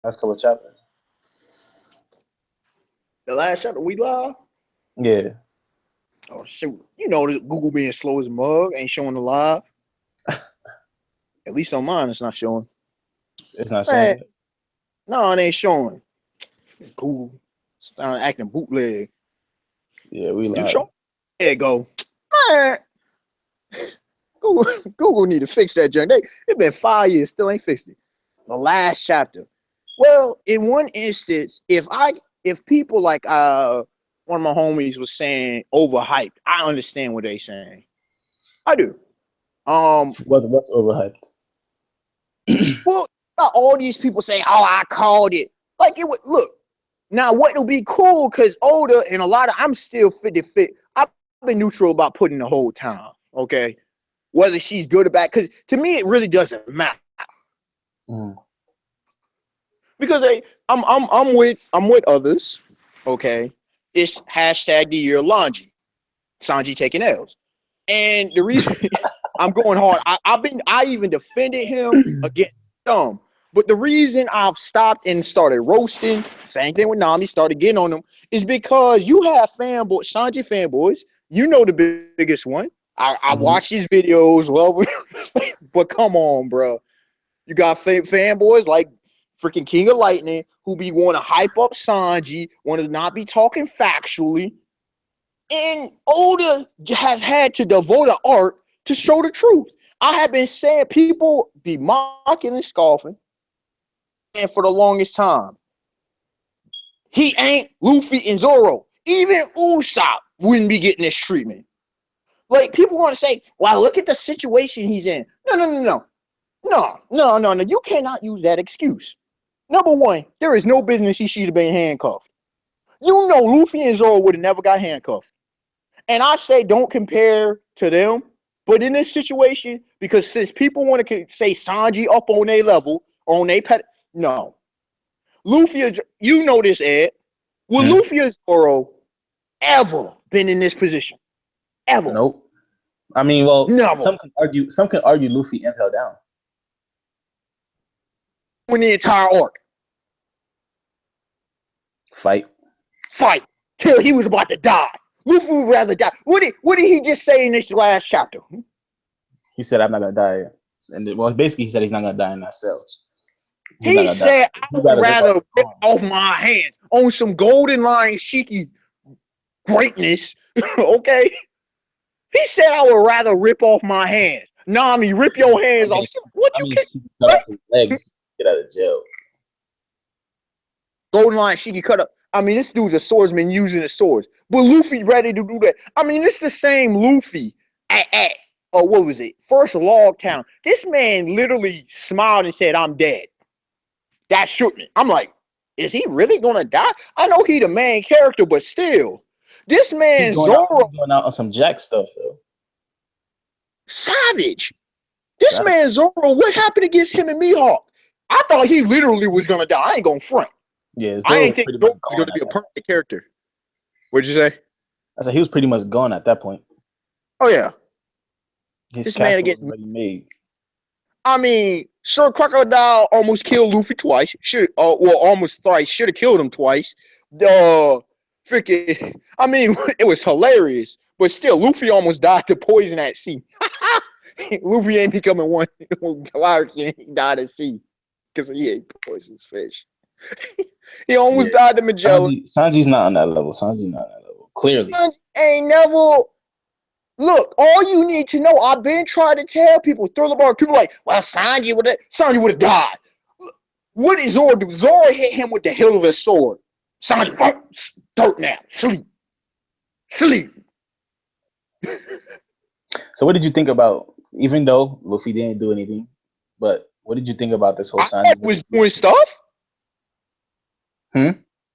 Last couple of chapters. The last chapter we live? Yeah. Oh shoot. You know Google being slow as a mug, ain't showing the live. At least on mine it's not showing. It's not showing it? No, it ain't showing. Google acting bootleg. Yeah, we live. There you go. Man. Google need to fix that junk. It's been 5 years, still ain't fixed it. The last chapter. Well, in one instance, if people like one of my homies was saying overhyped, I understand what they saying. I do. What's overhyped? Well, all these people saying, "Oh, I called it." Like it would look. Now, what will be cool? Because older and a lot of I'm still 50-50. I've been neutral about putting the whole time. Okay, whether she's good or bad, because to me it really doesn't matter. Because I'm with others. Okay, it's hashtag the year of Lanji. Sanji taking L's, and the reason I'm going hard, I even defended him against some. But the reason I've stopped and started roasting, same thing with Nami, started getting on them, is because you have fanboys, Sanji fanboys. You know the biggest one. I watch his videos, love him. But come on, bro. You got fanboys like freaking King of Lightning who be want to hype up Sanji, want to not be talking factually. And Oda has had to devote an art to show the truth. I have been saying people be mocking and scoffing. And for the longest time, he ain't Luffy and Zoro. Even Usopp wouldn't be getting this treatment. Like, people want to say, well, look at the situation he's in. No. You cannot use that excuse. Number one, there is no business he should have been handcuffed. You know Luffy and Zoro would have never got handcuffed. And I say don't compare to them. But in this situation, because since people want to say Sanji up on their level, or on their pet, no. Luffy, you know this, Ed. Will Luffy and Zoro ever been in this position? Ever? Nope. I mean, well, never. Some can argue Luffy impelled down. In the entire arc. Fight. Till he was about to die. Luffy would rather die. What did he just say in this last chapter? He said, I'm not going to die. And well, basically, he said he's not going to die in that cells. He said, I would rather rip off my hands on some golden line Shiki greatness. Okay? He said, I would rather rip off my hands. Nami, rip your hands off. What you cut off his legs, get out of jail. Golden line Shiki cut up. I mean, this dude's a swordsman using his swords. But Luffy ready to do that. I mean, it's the same Luffy at what was it? First Log Town. This man literally smiled and said, I'm dead. That shook me. I'm like, is he really gonna die? I know he the main character, but still. This man Zoro going out on some Jack stuff though. Savage. This man Zoro, what happened against him and Mihawk? I thought he literally was gonna die. I ain't gonna front. Yeah, I ain't think Zoro was gonna be a perfect character. What'd you say? I said he was pretty much gone at that point. Oh yeah. This man was already made. I mean, Sir Crocodile almost killed Luffy twice. Almost thrice. Should have killed him twice. Freaking, I mean, it was hilarious. But still, Luffy almost died to poison at sea. Luffy ain't becoming one. He died at sea because he ate poisonous fish. He almost died to Magellan. Sanji's not on that level. Sanji's not on that level. Clearly. Sanji ain't never. Look, all you need to know, I've been trying to tell people, Thriller Bar, people like, well, Sanji would have died. What did Zoro do? Zoro hit him with the hilt of his sword. Sanji, dirt now, sleep. So what did you think about, even though Luffy didn't do anything, but what did you think about this whole Sanji? I was doing stuff.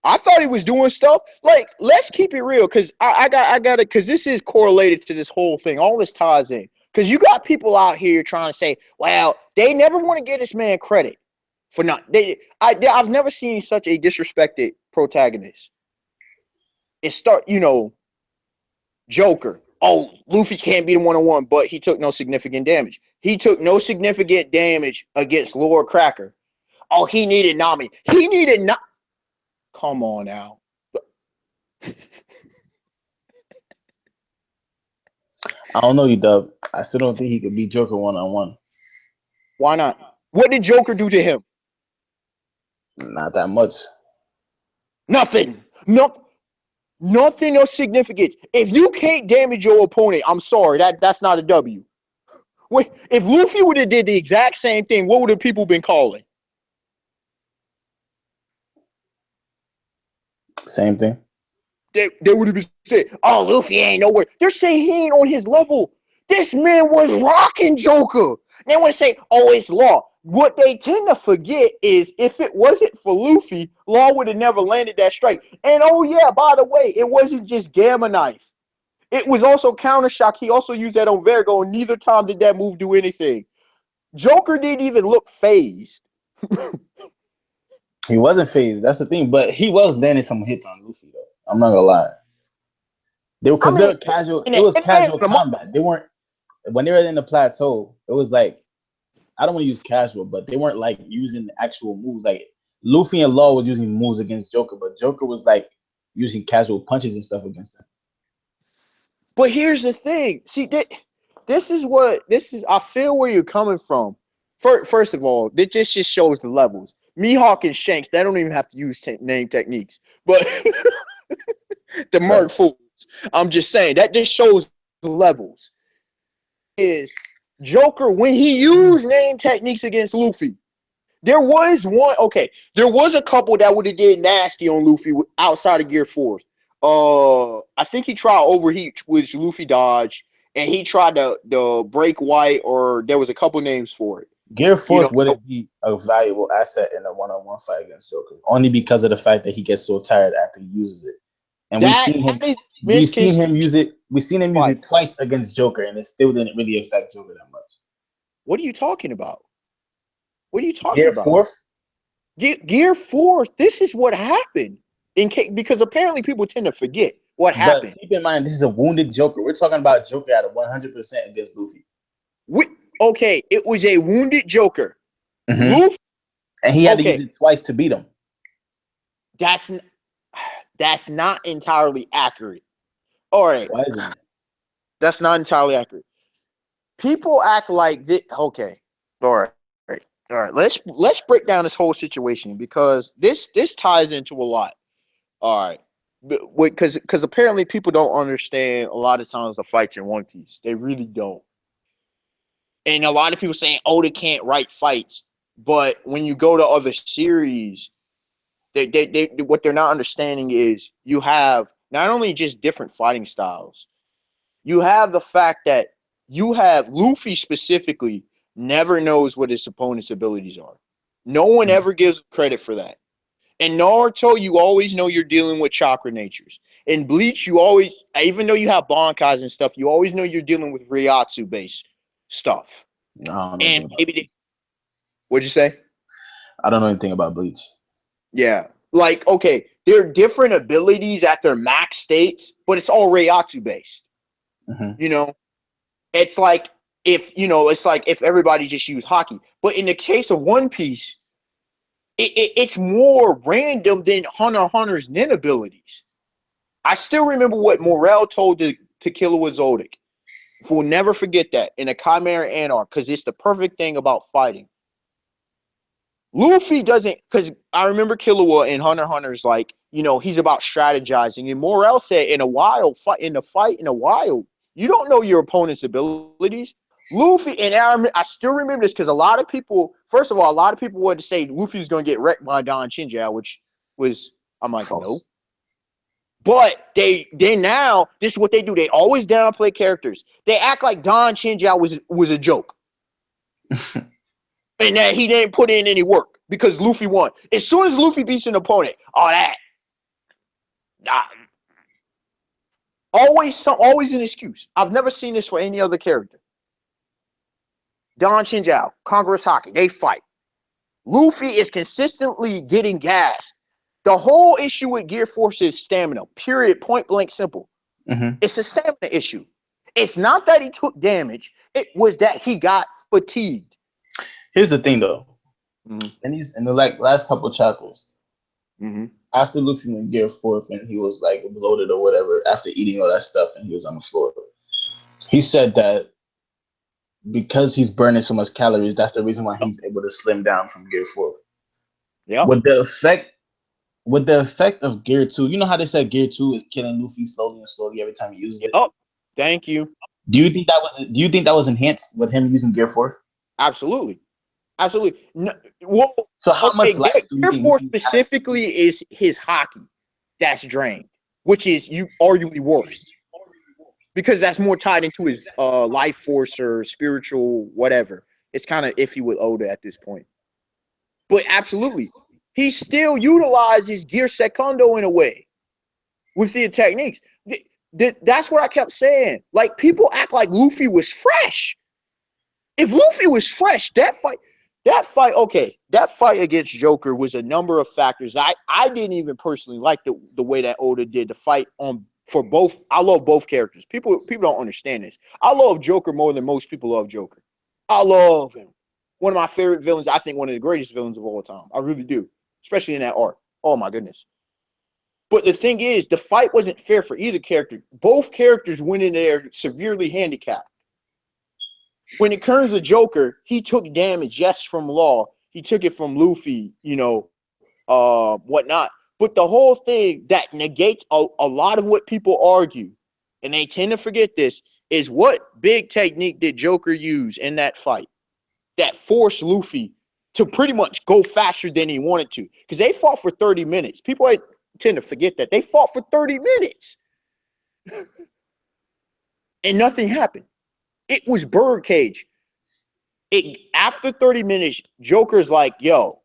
I thought he was doing stuff. Like, let's keep it real, because I got it, because this is correlated to this whole thing. All this ties in. Because you got people out here trying to say, well, they never want to give this man credit for not. I've never seen such a disrespected protagonist. It Joker. Oh, Luffy can't be the one-on-one, but he took no significant damage. He took no significant damage against Lord Cracker. Oh, he needed Nami. He needed not. Come on now. I don't know you, Dub. I still don't think he could beat Joker one-on-one. Why not? What did Joker do to him? Not that much. Nothing. Nothing of significance. If you can't damage your opponent, I'm sorry. That's not a W. Wait, if Luffy would have did the exact same thing, what would the people been calling? Same thing. They would have been saying, "Oh, Luffy ain't nowhere." They're saying he ain't on his level. This man was rocking Joker. They want to say, "Oh, it's Law." What they tend to forget is if it wasn't for Luffy, Law would have never landed that strike. And oh yeah, by the way, it wasn't just Gamma Knife. It was also Counter Shock. He also used that on Vergo, and neither time did that move do anything. Joker didn't even look phased. He wasn't phased. That's the thing. But he was landing some hits on Luffy, though. I'm not gonna lie. They were casual. It was casual combat. They weren't when they were in the plateau. It was like I don't want to use casual, but they weren't like using actual moves. Like Luffy and Law was using moves against Joker, but Joker was like using casual punches and stuff against them. But here's the thing. See, this is. I feel where you're coming from. First of all, this just shows the levels. Mihawk and Shanks, they don't even have to use name techniques. But the Merc fools, I'm just saying, that just shows the levels. Is Joker, when he used name techniques against Luffy, there was a couple that would have did nasty on Luffy outside of Gear Force. I think he tried overheat, which Luffy dodged, and he tried to break white, or there was a couple names for it. Gear Force wouldn't be a valuable asset in a one-on-one fight against Joker, only because of the fact that he gets so tired after he uses it. And we've seen him use it. We've seen him use it twice against Joker, and it still didn't really affect Joker that much. What are you talking about? What are you talking about? Force? Gear Force. This is what happened. Because apparently people tend to forget what happened. But keep in mind, this is a wounded Joker. We're talking about Joker at a 100% against Luffy. It was a wounded Joker. Mm-hmm. Luffy, and he had to use it twice to beat him. That's not entirely accurate. All right. Why isn't it? That's not entirely accurate. People act like this. Okay. All right. Let's break down this whole situation because this ties into a lot. All right. Because apparently people don't understand a lot of times the fights in One Piece. They really don't. And a lot of people saying, "Oh, they can't write fights." But when you go to other series, they what they're not understanding is you have not only just different fighting styles, you have the fact that you have Luffy specifically never knows what his opponent's abilities are. No one ever gives credit for that. In Naruto, you always know you're dealing with chakra natures. In Bleach, you always, even though you have Bankais and stuff, you always know you're dealing with Ryatsu-based stuff. And maybe what'd you say? I don't know anything about Bleach. Yeah. Like, okay, there are different abilities at their max states, but it's all Ryatsu-based. Mm-hmm. You know? It's like if everybody just used hockey. But in the case of One Piece, it's more random than Hunter x Hunter's nin abilities. I still remember what Morel told to Killua Zodic. We'll never forget that in a Chimera Anarch, because it's the perfect thing about fighting. Luffy doesn't, because I remember Killua in Hunter x Hunter's like, he's about strategizing. And Morel said in the wild, you don't know your opponent's abilities. Luffy, and I still remember this because a lot of people wanted to say Luffy's going to get wrecked by Don Chinjao, which was, I'm like, no. But they now, this is what they do. They always downplay characters. They act like Don Chinjao was a joke. And that he didn't put in any work because Luffy won. As soon as Luffy beats an opponent, always an excuse. I've never seen this for any other character. Don Chinjao, Congress Hockey, they fight. Luffy is consistently getting gassed. The whole issue with Gear Force is stamina. Period. Point blank simple. Mm-hmm. It's a stamina issue. It's not that he took damage. It was that he got fatigued. Here's the thing, though. And he's in the like last couple chapters. After Luffy went gear 4th and he was like bloated or whatever after eating all that stuff and he was on the floor, he said that because he's burning so much calories, that's the reason why he's able to slim down from gear 4. Yeah. With the effect of gear 2, you know how they said gear 2 is killing Luffy slowly and slowly every time he uses it? Oh, thank you. Do you think that was enhanced with him using gear 4? Absolutely. No, well, so how much life do you gear think 4 specifically is his hockey that's drained, which is arguably worse. Because that's more tied into his life force or spiritual whatever. It's kind of iffy with Oda at this point. But absolutely, he still utilizes gear secondo in a way with the techniques. That's what I kept saying. Like, people act like Luffy was fresh. If Luffy was fresh, that fight against Joker was a number of factors. I didn't even personally like the way that Oda did the fight for both. I love both characters. People don't understand this. I love Joker more than most people love Joker. I love him. One of my favorite villains. I think one of the greatest villains of all time. I really do, especially in that arc. Oh my goodness. But the thing is, the fight wasn't fair for either character. Both characters went in there severely handicapped. When it comes to Joker, he took damage, yes, from Law. He took it from Luffy, whatnot. But the whole thing that negates a lot of what people argue, and they tend to forget this, is what big technique did Joker use in that fight that forced Luffy to pretty much go faster than he wanted to? Because they fought for 30 minutes. People tend to forget that. They fought for 30 minutes. And nothing happened. It was birdcage. After 30 minutes, Joker's like, yo,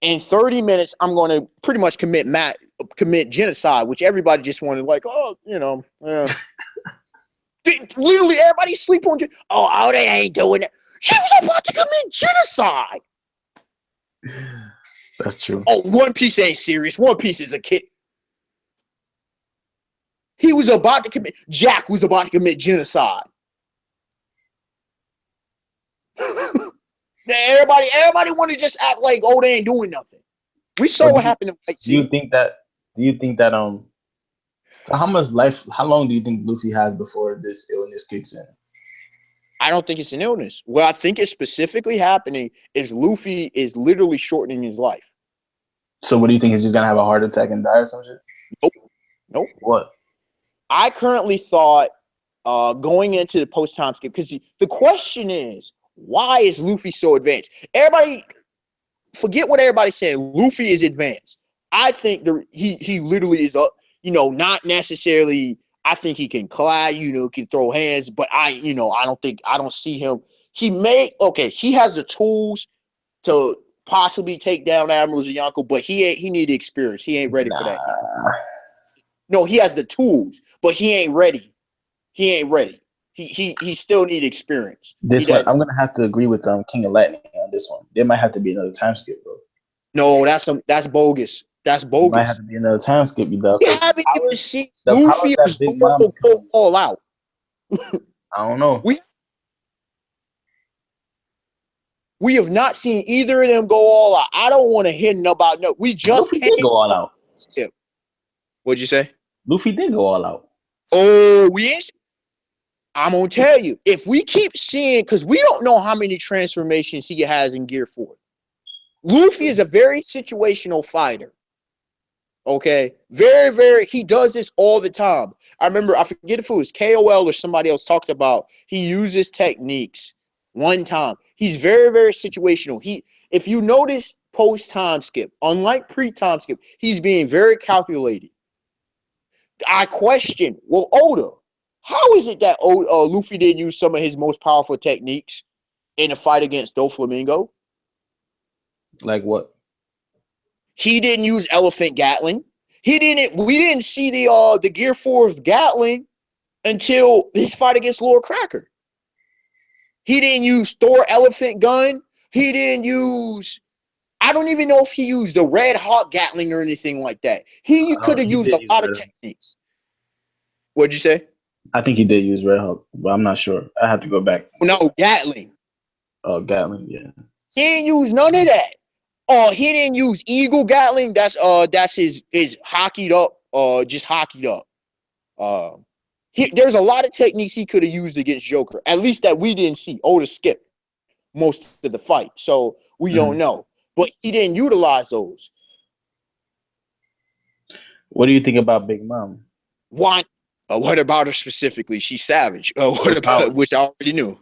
in 30 minutes, I'm going to pretty much commit genocide, which everybody just wanted, like, literally everybody sleep on they ain't doing it. He was about to commit genocide. That's true. Oh, One Piece ain't serious. One Piece is a kid. Jack was about to commit genocide. Everybody want to just act like, they ain't doing nothing. We saw what happened in White Sea. Do you think that so how long do you think Luffy has before this illness kicks in? I don't think it's an illness. What I think is specifically happening is Luffy is literally shortening his life. So what do you think? He's just gonna have a heart attack and die or some shit? Nope. What? I currently thought going into the post-time skip, because the question is, why is Luffy so advanced? Everybody, forget what everybody's saying. Luffy is advanced. I think he literally is, not necessarily. I think he can collide, can throw hands, but I don't see him. He has the tools to possibly take down Admiral Yonko, but he need experience. He ain't ready for that. No, he has the tools, but he ain't ready. He still need experience. This one, I'm gonna have to agree with King of Lightning on this one. There might have to be another time skip, bro. No, that's bogus. That's bogus. Might have to be another time skip, though. We haven't even seen Luffy go all out. I don't know. We have not seen either of them go all out. I don't want to hear about no. We just can't go all out. Skip. What'd you say? Luffy did go all out. Oh, we ain't. I'm gonna tell you, if we keep seeing, because we don't know how many transformations he has in Gear 4. Luffy is a very situational fighter. Okay, very, very. He does this all the time. I forget if it was KOL or somebody else talked about. He uses techniques one time. He's very, very situational. If you notice post time skip, unlike pre time skip, he's being very calculated. I question, Oda, how is it that Luffy didn't use some of his most powerful techniques in the fight against Doflamingo? Like what? He didn't use Elephant Gatling. We didn't see the Gear 4th Gatling until his fight against Lord Cracker. He didn't use Thor Elephant Gun. He didn't use. I don't even know if he used the Red Hawk Gatling or anything like that. He could have used a lot of techniques. What'd you say? I think he did use Red Hawk, but I'm not sure. I have to go back. No, Gatling. Oh, Gatling, yeah. He ain't used none of that. He didn't use eagle gatling. That's his hockeyed up, just hockeyed up. There's a lot of techniques he could have used against Joker, at least that we didn't see. Oda skipped most of the fight, so we don't know. But he didn't utilize those. What do you think about Big Mom? What about her specifically? She's savage. What about, which I already knew.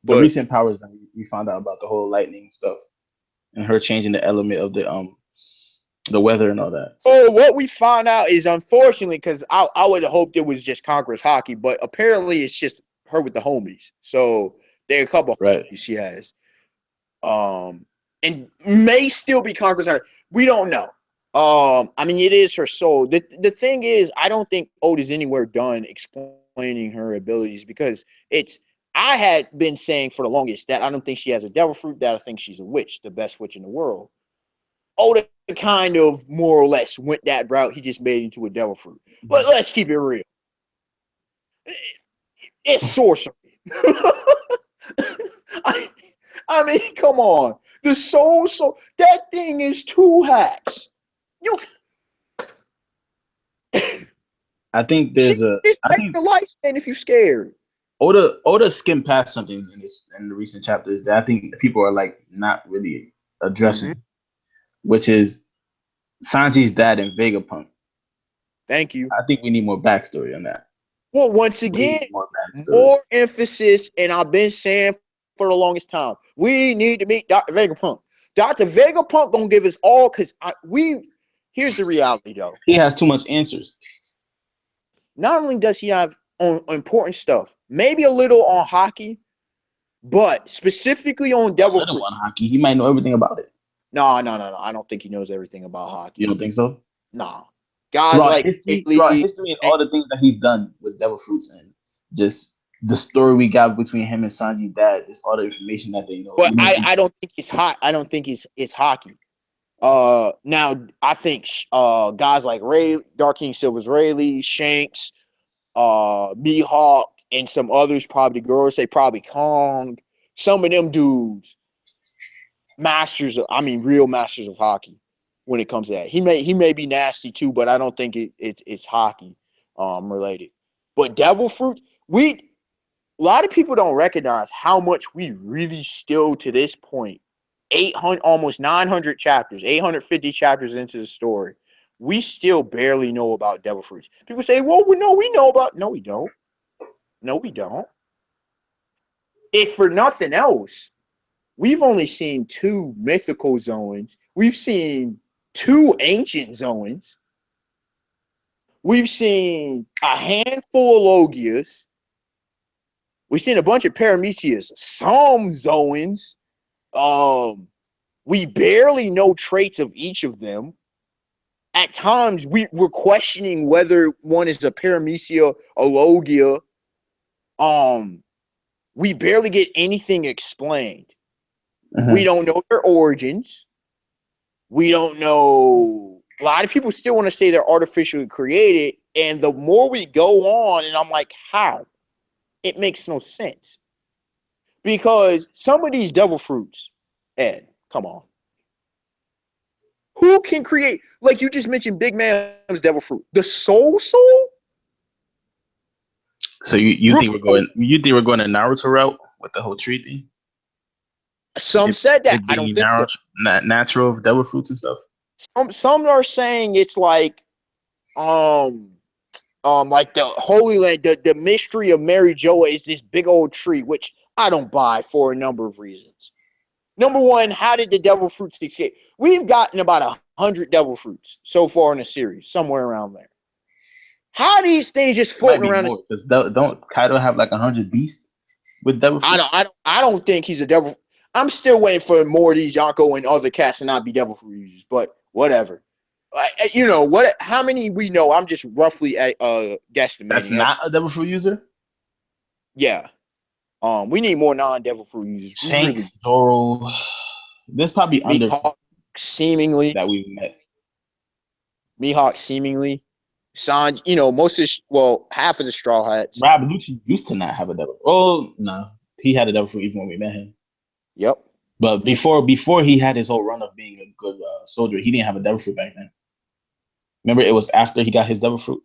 The recent powers that we found out about, the whole lightning stuff and her changing the element of the weather and all that. Oh, what we found out is, unfortunately, because I would have hoped it was just Conqueror's hockey, but apparently it's just her with the homies. So there are a couple of homies she has. And may still be Conqueror's hockey. We don't know. I mean, it is her soul. The thing is, I don't think Oda's anywhere done explaining her abilities, because I had been saying for the longest that I don't think she has a devil fruit, that I think she's a witch, the best witch in the world. Oda kind of more or less went that route. He just made it into a devil fruit. But let's keep it real. It's sorcery. I mean, come on. The soul, that thing is 2 hacks. I think there's a. I think the lifespan if you're scared. Oda skimmed past something in the recent chapters that I think people are like not really addressing, which is Sanji's dad and Vegapunk. Thank you. I think we need more backstory on that. Well, once again, more emphasis, and I've been saying for the longest time, we need to meet Dr. Vegapunk. Dr. Vegapunk gonna give us all, because here's the reality though. He has too much answers. Not only does he have on important stuff, maybe a little on hockey, but specifically on devil fruit. On hockey, he might know everything about it. No. I don't think he knows everything about hockey. You don't think so? Nah. Guys throughout like history and all the things that he's done with devil fruits and just the story we got between him and Sanji's dad, just all the information that they know. But I don't think it's hot. I don't think it's hockey. Now I think guys like Dark King Silver's Rayleigh, Shanks, Mihawk, and some others, probably girls, say probably Kong. Some of them dudes, real masters of hockey. When it comes to that, he may be nasty too, but I don't think it's hockey related. But devil fruit, a lot of people don't recognize how much we really still to this point, 800, almost 900 chapters, 850 chapters into the story, we still barely know about devil fruits. People say, well, we know about. No, we don't. If for nothing else, we've only seen 2 mythical zones. We've seen 2 ancient zones. We've seen a handful of Logias. We've seen a bunch of Paramecias, some zones. We barely know traits of each of them. At times, we're questioning whether one is a Paramecia, a Logia. We barely get anything explained. We don't know their origins. We don't know. A lot of people still want to say they're artificially created. And the more we go on, and I'm like, how? It makes no sense. Because some of these devil fruits, Ed, come on. Who can create, like you just mentioned, Big Man's devil fruit, the soul? So you think we're going a Naruto route with the whole tree thing? Some said that. I don't think so. Natural devil fruits and stuff. Some are saying it's like the Holy Land, the mystery of Mary Joa is this big old tree, which I don't buy for a number of reasons. Number one, how did the devil fruits escape? We've gotten about 100 devil fruits so far in the series, somewhere around there. How are these things just floating around? Don't Kaido have like 100 beasts with devil fruits? I don't think he's a devil. I'm still waiting for more of these Yonko and other cats to not be devil fruit users, but whatever. You know what? How many we know? I'm just roughly guesstimating. That's not a devil fruit user. Yeah. We need more non-devil fruit users. Shanks, Zoro. There's probably Mihawk, seemingly that we've met. Mihawk, seemingly. Sanji, half of the Straw Hats. Rob Lucci used to not have a devil. Oh no, he had a devil fruit even when we met him. Yep. But before he had his whole run of being a good soldier, he didn't have a devil fruit back then. Remember, it was after he got his devil fruit.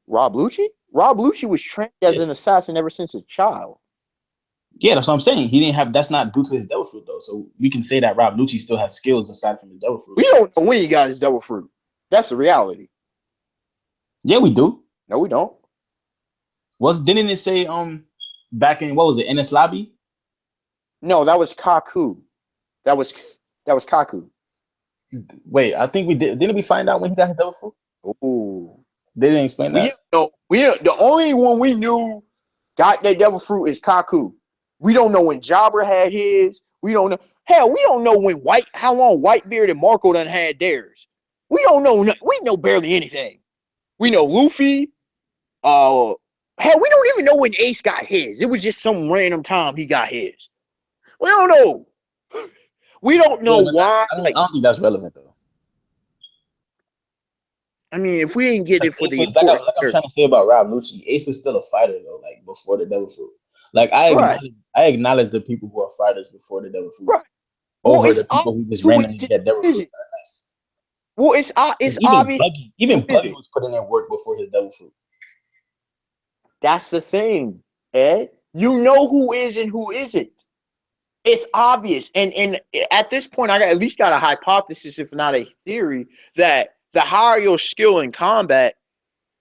Rob Lucci? Rob Lucci was trained as an assassin ever since a child. Yeah, that's what I'm saying. He didn't have. That's not due to his devil fruit though. So we can say that Rob Lucci still has skills aside from his devil fruit. We don't know when he got his devil fruit. That's the reality. Yeah, we do. No, we don't. Didn't it say back in what was it, Ennis Lobby? No, that was Kaku. That was Kaku. Wait, I think we did. Didn't we find out when he got his devil fruit? Oh, they didn't explain that. The only one we knew got that devil fruit is Kaku. We don't know when Jabber had his. We don't know. Hell, we don't know how long Whitebeard and Marco done had theirs. We don't know. We know barely anything. We know Luffy. Hell, we don't even know when Ace got his. It was just some random time he got his. We don't know. We don't know why. I don't think that's relevant though. I mean, if we didn't get it for like I'm trying to say about Rob Lucci, Ace was still a fighter though, like before the devil fruit. Like I acknowledge the people who are fighters before the devil fruit over the people who just randomly get devil fruit. Nice. Well, it's obvious. Even Buggy was putting in work before his devil fruit. That's the thing, Ed. You know who is and who isn't. It's obvious, and at this point, I at least got a hypothesis, if not a theory, that the higher your skill in combat,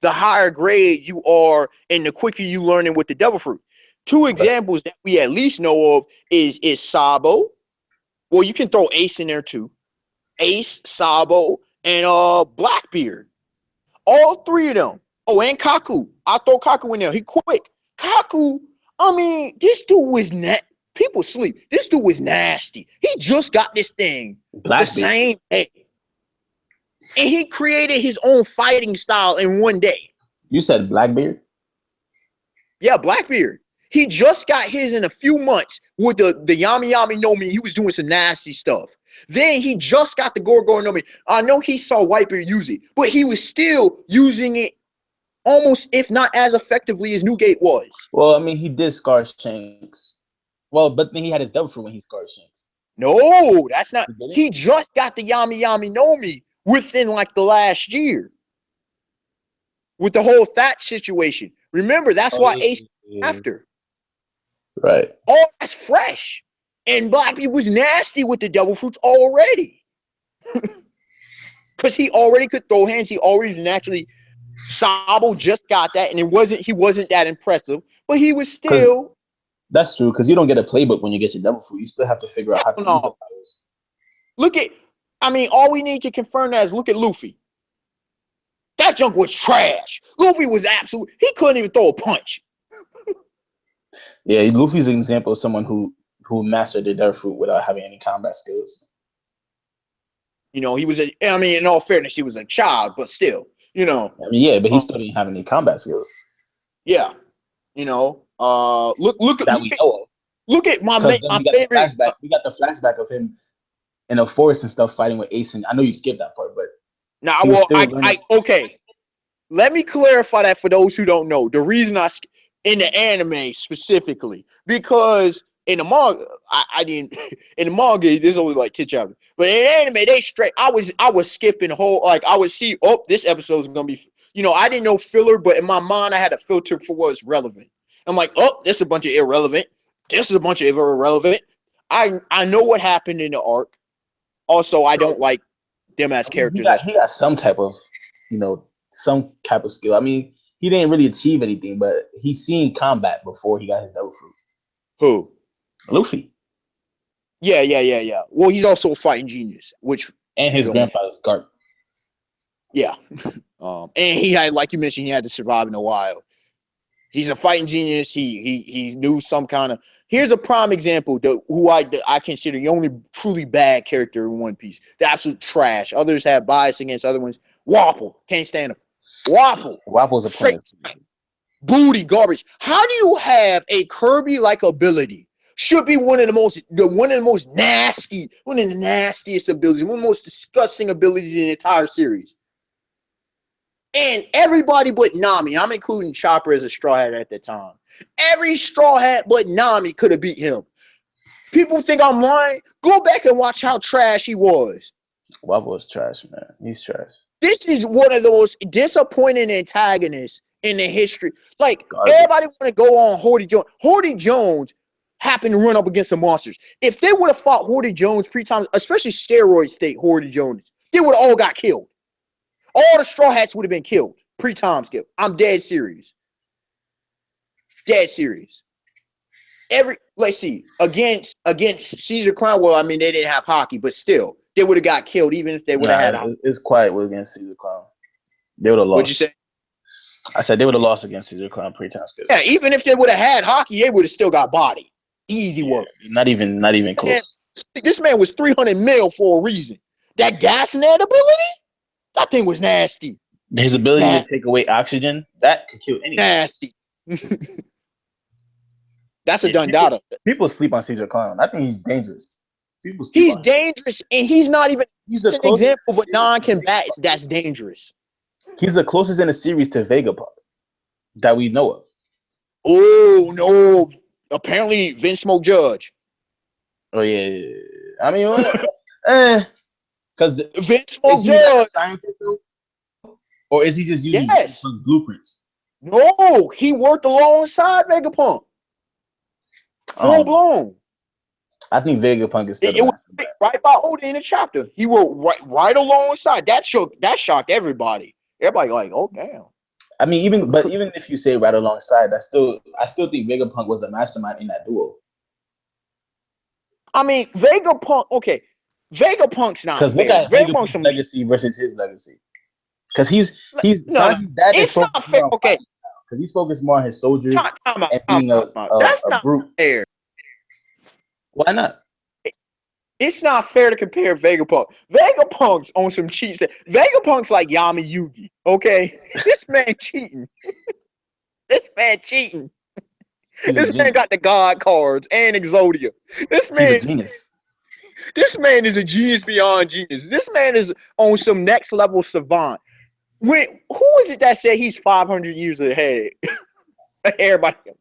the higher grade you are, and the quicker you learning with the devil fruit. Two examples that we at least know of is Sabo. Well, you can throw Ace in there too. Ace, Sabo, and Blackbeard. All three of them. Oh, and Kaku. I throw Kaku in there. He quick. Kaku, I mean, this dude was people sleep. This dude was nasty. He just got this thing the same day. And he created his own fighting style in one day. You said Blackbeard? Yeah, Blackbeard. He just got his in a few months with the Yami Yami no Mi. He was doing some nasty stuff. Then he just got the Gorgo no Mi. I know he saw Whitebeard use it, but he was still using it almost, if not as effectively as Newgate was. Well, I mean, he did scar Shanks. Well, but then he had his devil fruit when he scarred Shanks. No, that's not. He just got the Yami Yami no Mi within like the last year. With the whole Thatch situation. Remember, that's why Ace after. Right. Oh, that's fresh. And Blackbeard was nasty with the devil fruits already. Because he already could throw hands. He already naturally. Sabo just got that, and he wasn't that impressive, but he was still. That's true, because you don't get a playbook when you get your devil fruit. You still have to figure out how to use the powers. Look at, I mean, all we need to confirm that is look at Luffy. That junk was trash. Luffy was he couldn't even throw a punch. Yeah, Luffy's an example of someone who mastered the devil fruit without having any combat skills. You know, he was in all fairness, he was a child, but still, you know. I mean, yeah, but he still didn't have any combat skills. Yeah. You know, look at my favorite. Flashback. We got the flashback of him in a forest and stuff fighting with Ace. And I know you skipped that part, but okay. Let me clarify that for those who don't know. The reason in the anime specifically, because in the manga, I didn't. In the manga, there's only like 10 chapters, but in the anime, they straight. I was skipping whole, like I would see. Oh, this episode is gonna be. You know, I didn't know filler, but in my mind, I had a filter for what's relevant. I'm like, oh, this is a bunch of irrelevant. This is a bunch of irrelevant. I know what happened in the arc. Also, I don't like them as characters. He got some type of, some type of skill. I mean, he didn't really achieve anything, but he's seen combat before he got his devil fruit. Who? Luffy. Yeah. Well, he's also a fighting genius, and his grandfather's Garp. Yeah. And he had, like you mentioned, he had to survive in the wild. He's a fighting genius. He knew some kind of. Here's a prime example. Who I consider the only truly bad character in One Piece. The absolute trash. Others have bias against other ones. Wapple, can't stand him. Wapple's a player. Booty garbage. How do you have a Kirby-like ability? Should be one of the nastiest abilities, one of the most disgusting abilities in the entire series. And everybody but Nami, I'm including Chopper as a Straw Hat at the time. Every Straw Hat but Nami could have beat him. People think I'm lying. Go back and watch how trash he was. Wabo was trash, man. He's trash. This is one of the most disappointing antagonists in the history. Like, Garbage. everybody want to go on Horty Jones. Horty Jones happened to run up against the monsters. If they would have fought Horty Jones pre-times, especially steroid state Horty Jones, they would have all got killed. All the Straw Hats would have been killed. Pre-time skip. I'm dead serious. Dead serious. Let's see. Against Caesar Clown, well, I mean, they didn't have hockey, but still, they would have got killed even if they would have had hockey. It's quiet against Caesar Clown. They would have lost. What'd you say? I said they would have lost against Caesar Clown pre-time skip. Yeah, even if they would have had hockey, they would have still got body. Easy work. Not even close. Man, this man was 300 mil for a reason. That gas net ability? That thing was nasty. His ability to take away oxygen, that could kill anyone. Nasty. That's a done data. People sleep on Caesar Clown. I think he's dangerous. He's dangerous, and he's not even an example of a non-combatant that's dangerous. He's the closest in the series to Vegapunk that we know of. Oh, no. Apparently, Vince Smoke Judge. Oh, yeah. I mean, because Vince Smoke Judge. Like a scientist, though? Or is he just using blueprints? No, he worked alongside Vegapunk. Full blown. I think Vegapunk is still it was right by Oda in the chapter. He wrote right alongside. That shocked everybody. Everybody like, oh damn. I mean, even if you say right alongside, I still think Vegapunk was a mastermind in that duo. I mean, Vegapunk. Okay, Vegapunk's not. Because look at Vegapunk's legacy versus his legacy. Because he's Sanji's dad is focused more on okay. Because he's focused more on his soldiers and being That's a not brute. fair. Why not? It's not fair to compare Vegapunk. Vegapunk's on some cheats. Vegapunk's like Yami Yugi. Okay, this man cheating. This man cheating. This man got the God cards and Exodia. This man, he's a genius. This man is a genius beyond genius. This man is on some next level savant. Who is it that said he's 500 years ahead of everybody else?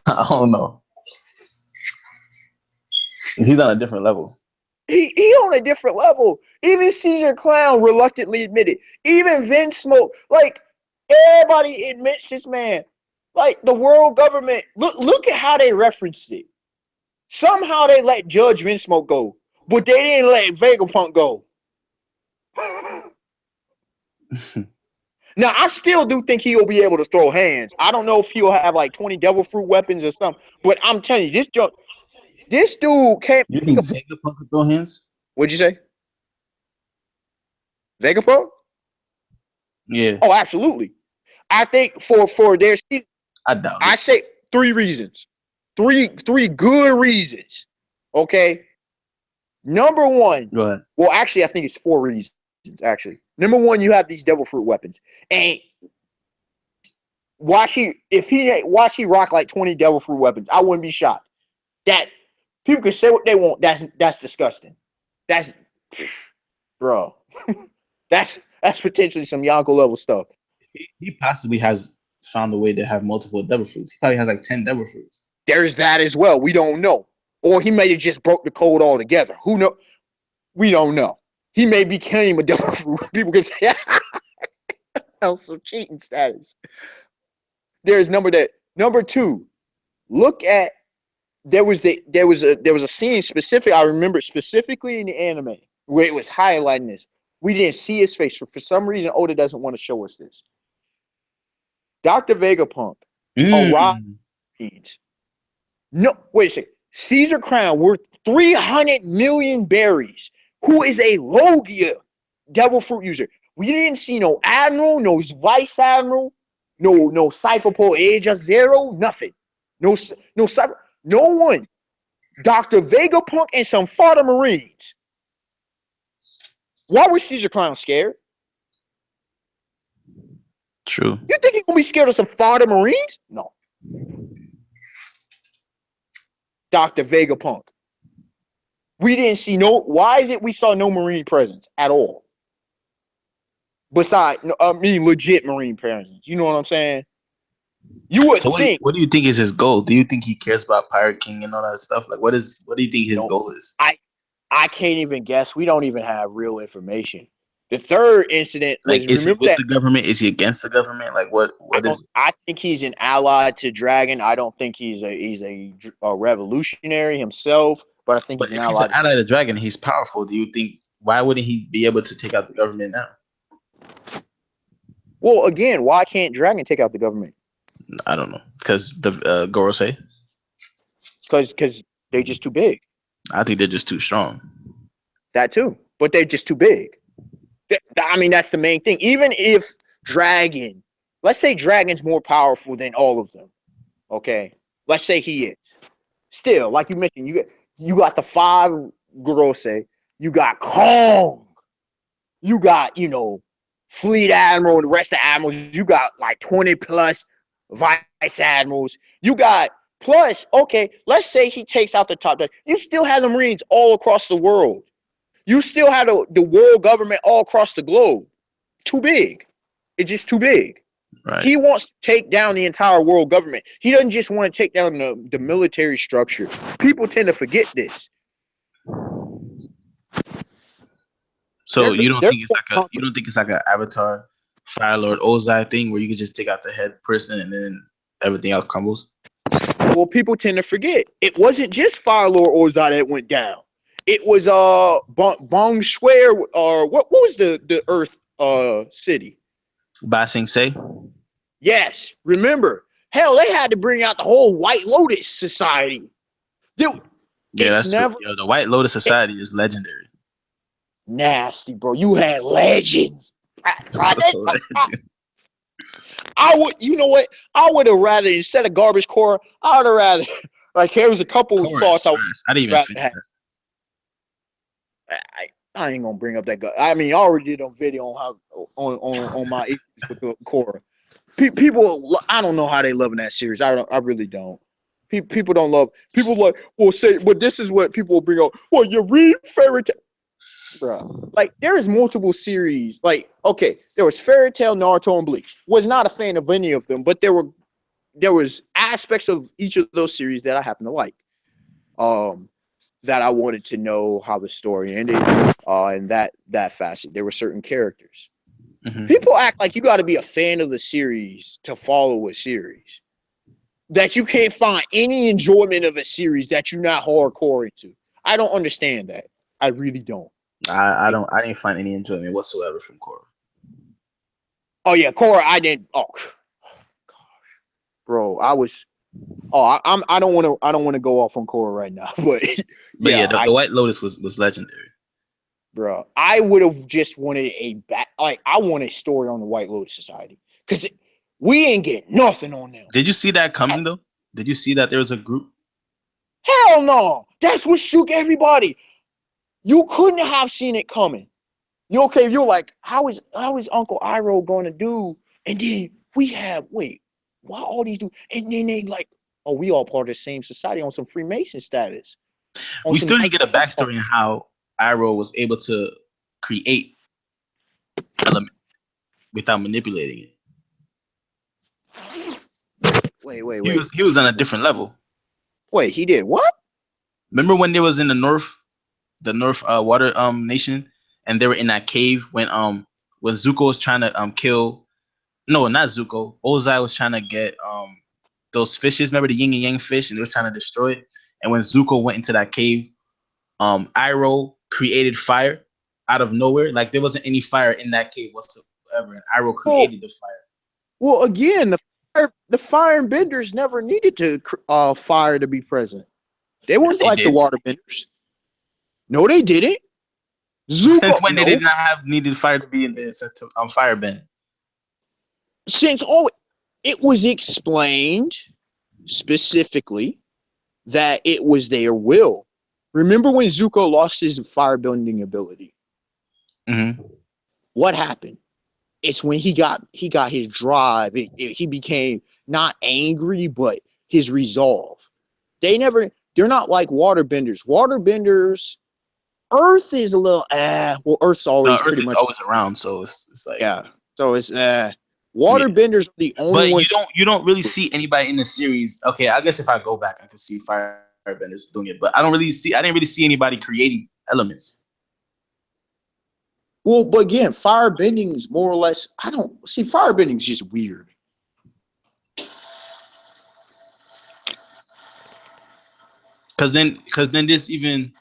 I don't know. He's on a different level. He on a different level. Even Caesar Clown reluctantly admitted. Even Vince Smoke. Like, everybody admits this man. Like, the world government. Look at how they referenced it. Somehow they let Judge Vince Smoke go. But they didn't let Vegapunk go. Now, I still do think he'll be able to throw hands. I don't know if he'll have like 20 devil fruit weapons or something. But I'm telling you, this dude can't. You think Vegapunk could throw hands? What'd you say? Vegapunk? Yeah. Oh, absolutely. I think for their season, I doubt. I say 3 reasons. Three good reasons. Okay. Number 1. Go ahead. Well, actually, I think it's 4 reasons. Actually, number 1, you have these devil fruit weapons, and watch he rock like 20 devil fruit weapons. I wouldn't be shocked. That people can say what they want. That's disgusting. That's bro. that's potentially some Yonko level stuff. He possibly has found a way to have multiple devil fruits. He probably has like 10 devil fruits. There's that as well. We don't know. Or he may have just broke the code altogether. Who knows? We don't know. He may became a devil fruit. People can say some cheating status. There's number 2. Look at there was a scene specific. I remember specifically in the anime where it was highlighting this. We didn't see his face. For some reason, Oda doesn't want to show us this. Dr. Vegapunk arrived. No, wait a second. Caesar Crown worth 300 million berries. Who is a Logia devil fruit user? We didn't see no admiral, no vice admiral, no Cypherpole Asia Zero, nothing. No one. Dr. Vegapunk and some fodder Marines. Why was Caesar Clown scared? True. You think he's gonna be scared of some fodder Marines? No. Dr. Vegapunk. We didn't see why is it we saw no Marine presence at all? Besides, legit Marine presence. You know what I'm saying? You would So think. what do you think is his goal? Do you think he cares about Pirate King and all that stuff? Like, what do you think his goal is? I can't even guess. We don't even have real information. The third incident was, like, is he remember with that the government? Is he against the government? Like, what is? I think he's an ally to Dragon. I don't think he's a revolutionary himself, but I think But he's an if he's an ally. ally of the dragon, he's powerful. Do you think why wouldn't he be able to take out the government now? Well, again, why can't Dragon take out the government? I don't know, because the Goro say. Because they're just too big. I think they're just too strong. That too, but they're just too big. I mean, that's the main thing. Even if Dragon, let's say Dragon's more powerful than all of them. Okay, let's say he is. Still, like you mentioned, you got the 5 Gorosei, you got Kong, you got Fleet Admiral and the rest of the admirals. You got like 20 plus vice admirals. You got plus. Okay, let's say he takes out the top. You still have the Marines all across the world. You still have the world government all across the globe. Too big. It's just too big. Right. He wants to take down the entire world government. He doesn't just want to take down the military structure. People tend to forget this. So you don't think it's like an Avatar Fire Lord Ozai thing where you could just take out the head person and then everything else crumbles? Well, people tend to forget. It wasn't just Fire Lord Ozai that went down. It was Bong Swear, or what was the Earth city? Ba Sing Se? Yes. Remember, hell, they had to bring out the whole White Lotus Society. Dude, yeah, that's true. The White Lotus Society is legendary. Nasty, bro. You had legends. I would, you know what? I would have rather, instead of garbage core, I would have rather, like, there was a couple of thoughts I didn't even finish that. I ain't gonna bring up that guy. I mean, I already did a video on how on my issues with the core. People, I don't know how they loving that series. I really don't. People don't love. People like, well, say, but this is what people will bring up. Well, you read fairy tale, bro. Like, there is multiple series. Like, okay, there was Fairy Tail, Naruto, and Bleach. Was not a fan of any of them, but there was aspects of each of those series that I happen to like. That I wanted to know how the story ended, and that facet. There were certain characters. Mm-hmm. People act like you got to be a fan of the series to follow a series. That you can't find any enjoyment of a series that you're not hardcore into. I don't understand that. I really don't. I didn't find any enjoyment whatsoever from Korra. Oh yeah, Korra, I didn't. Oh gosh, bro, I was. Oh, I don't want to go off on Korra right now, but yeah, the White Lotus was legendary, bro. I would have just wanted I want a story on the White Lotus Society, because we ain't get nothing on them. Did you see that coming though? Did you see that there was a group? Hell no! That's what shook everybody. You couldn't have seen it coming. You're like, how is Uncle Iroh going to do? And then why all these dudes? And then they like, oh, we all part of the same society on some Freemason status. We still didn't get a backstory on how Iroh was able to create element without manipulating it. Wait. He was on a different level. Wait, he did what? Remember when they was in the North water nation, and they were in that cave when Zuko was trying to kill. No, not Zuko. Ozai was trying to get those fishes. Remember the yin and yang fish, and they were trying to destroy it. And when Zuko went into that cave, Iroh created fire out of nowhere. Like, there wasn't any fire in that cave whatsoever, and Iroh created the fire. Well, again, the fire and benders never needed to fire to be present. They weren't like the water benders. No, they didn't. Zuko, since when they did not have needed fire to be in there to fire bend? Since it was explained specifically that it was their will. Remember when Zuko lost his firebending ability? Mm-hmm. What happened? It's when he got his drive. He became not angry, but his resolve. They're not like waterbenders. Waterbenders, Earth is a little well, Earth's always pretty much always around, so it's like, yeah. So it's Waterbenders are the only ones. But you don't really see anybody in the series. Okay, I guess if I go back, I can see firebenders doing it, but I didn't really see anybody creating elements. Well, but again, firebending is more or less. I don't see firebending is just weird. Because then there's even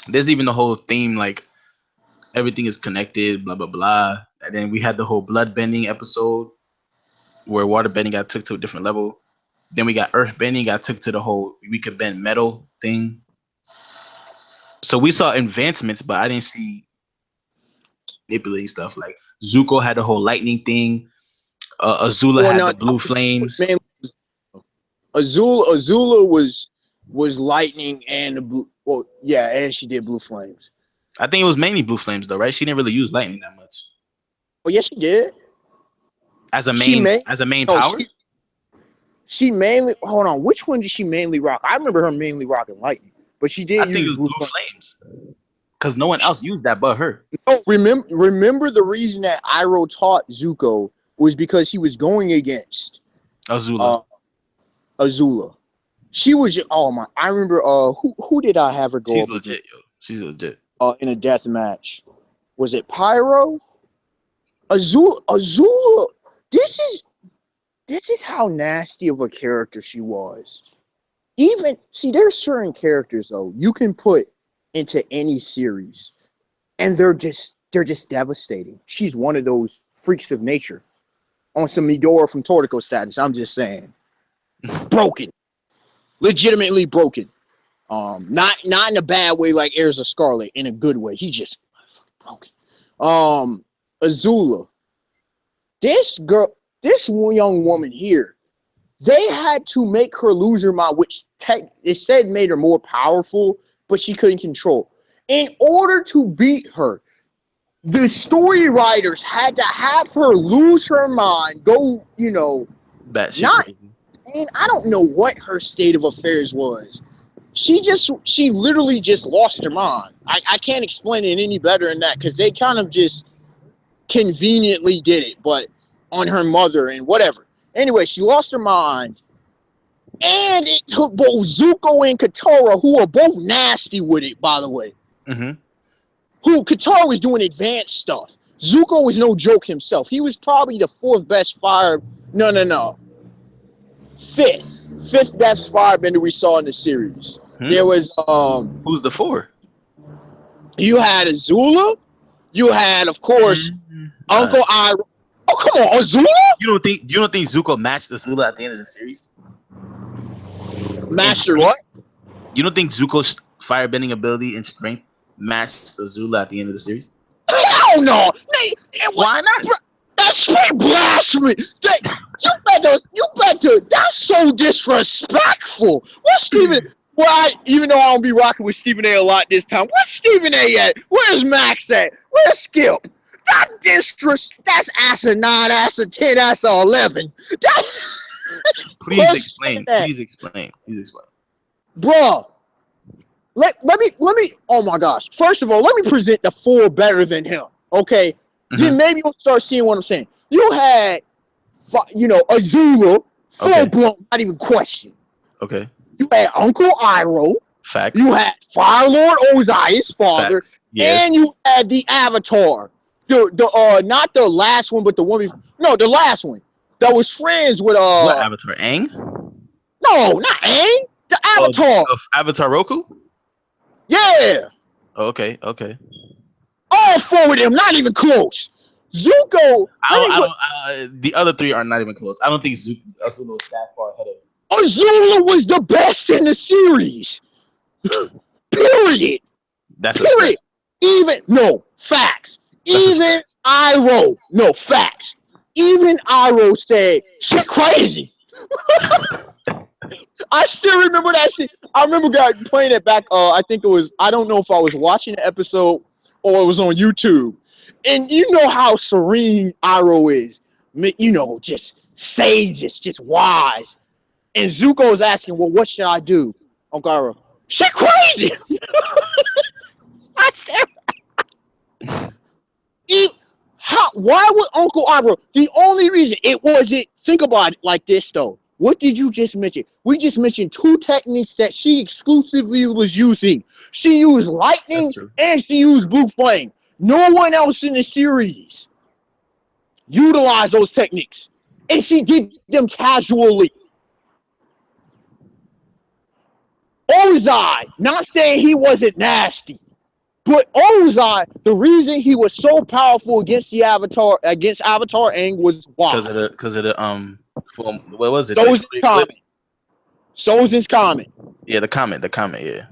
the whole theme like everything is connected, blah blah blah. And then we had the whole blood bending episode where water bending got took to a different level. Then we got earth bending got took to the whole we could bend metal thing. So we saw advancements, but I didn't see manipulating stuff. Like Zuko had the whole lightning thing. Azula had the blue flames. Azula was lightning and the blue. Well, yeah, and she did blue flames. I think it was mainly blue flames though, right? She didn't really use lightning that much. Oh yes, she did. As a main power. She mainly hold on. Which one did she mainly rock? I remember her mainly rocking lightning, but she did. I think it was blue flames. Because no one else used that but her. No, remember the reason that Iroh taught Zuko was because he was going against Azula. She was I remember who did I have her go She's up legit, yo. She's legit. In a death match. Was it Pyro? Azula. This is how nasty of a character she was. Even there's certain characters though you can put into any series, and they're just devastating. She's one of those freaks of nature, on some Midora from Tortico status. I'm just saying, broken, legitimately broken. Not in a bad way like Heirs of Scarlet, in a good way. He just broken. Azula, this young woman here, they had to make her lose her mind, which it said made her more powerful, but she couldn't control. In order to beat her, the story writers had to have her lose her mind, go, and I don't know what her state of affairs was. She literally just lost her mind. I can't explain it any better than that, because they kind of just conveniently did it, but on her mother and whatever. Anyway, she lost her mind. And it took both Zuko and Katara, who are both nasty with it, by the way. Mm-hmm. Katara was doing advanced stuff. Zuko was no joke himself. He was probably the fifth best firebender we saw in the series. There was who's the four? You had Azula. You had, of course, Uncle Iroh. Oh, come on, Azula. You don't think Zuko matched Azula at the end of the series? Master what? You don't think Zuko's firebending ability and strength matched Azula at the end of the series? Hell no! Why not? That's straight blasphemy! You better. That's so disrespectful. What's Stephen? Well, even though I don't be rocking with Stephen A. a lot this time, where's Stephen A. at? Where's Max at? Where's Skip? That's ASA 9, ASA 10, ASA 11. Please explain. Bruh. Let me, oh my gosh. First of all, let me present the four better than him. Okay? Then maybe you'll start seeing what I'm saying. You had, Azula, full blown, not even question. Okay. You had Uncle Iroh. Facts. You had Fire Lord Ozai, his father. Facts. Yes. And you had the Avatar. Not the last one, but the one the last one. That was friends with What Avatar? Aang? No, not Aang. The Avatar. Of Avatar Roku? Yeah. Okay. All four of them, not even close. Zuko. The other three are not even close. I don't think Azula was that far ahead of him. Azula was the best in the series. Period. That's a stretch. Facts. Even Iroh. No, facts. Even Iroh said, shit crazy. I still remember that shit. I remember playing it back. I think it was, I don't know if I was watching the episode or it was on YouTube. And you know how serene Iroh is. Just sage, just wise. And Zuko's asking, well, what should I do? Uncle Iroh, shit crazy. I said, how? Why would Uncle Iroh? The only reason it wasn't. Think about it like this, though. What did you just mention? We just mentioned two techniques that she exclusively was using. She used lightning and she used blue flame. No one else in the series utilized those techniques, and she did them casually. Ozai, not saying he wasn't nasty, but Ozai, the reason he was so powerful against Avatar Aang was why? Because of the what was it? Sozin's comment. Yeah, the comment, yeah.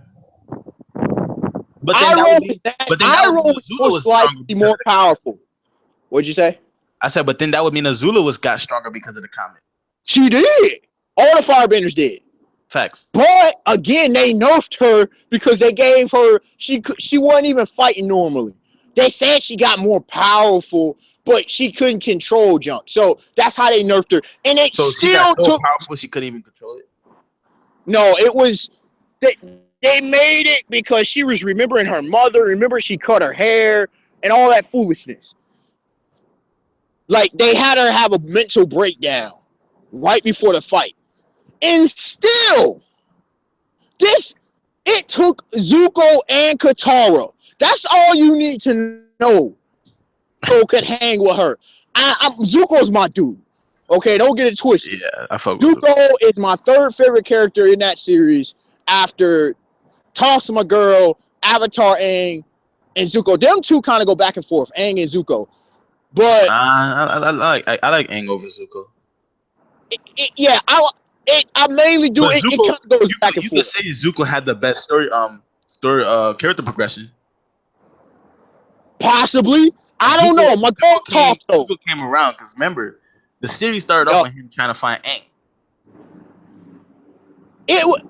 But then Iroh was slightly more powerful. What'd you say? I said, but then that would mean Azula got stronger because of the comment. She did. All the firebenders did. Facts. But again, they nerfed her because they gave her she wasn't even fighting normally. They said she got more powerful, but she couldn't control jump. So that's how they nerfed her. And it so still she got so powerful she couldn't even control it. No, it was they made it because she was remembering her mother. Remember, she cut her hair and all that foolishness. Like they had her have a mental breakdown right before the fight. And still, it took Zuko and Katara. That's all you need to know. Who could hang with her? Zuko's my dude. Okay, don't get it twisted. Yeah, I fuck with Zuko is my third favorite character in that series after Toss My Girl, Avatar Aang, and Zuko. Them two kind of go back and forth, Aang and Zuko. But I like Aang over Zuko. I mainly do it. It kind of goes back and forth. You could say Zuko had the best character progression. Possibly, I don't know. My dog talked though. Zuko came around because remember, the series started off with him trying to find Aang.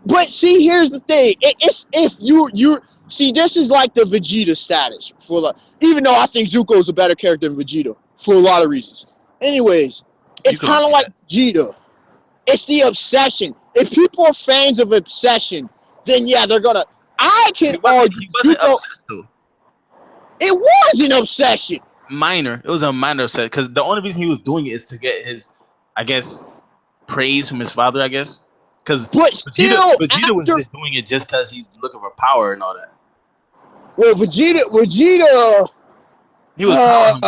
But see, here's the thing. It's if you see, this is like the Vegeta status even though I think Zuko's a better character than Vegeta for a lot of reasons. Anyways, it's kind of like Vegeta. It's the obsession. If people are fans of obsession, then yeah, they're gonna. I can argue. He wasn't obsessed though. It was an obsession. Minor. It was a minor obsession because the only reason he was doing it is to get his, I guess, praise from his father. I guess because Vegeta was just doing it just because he's looking for power and all that. Well, Vegeta, he was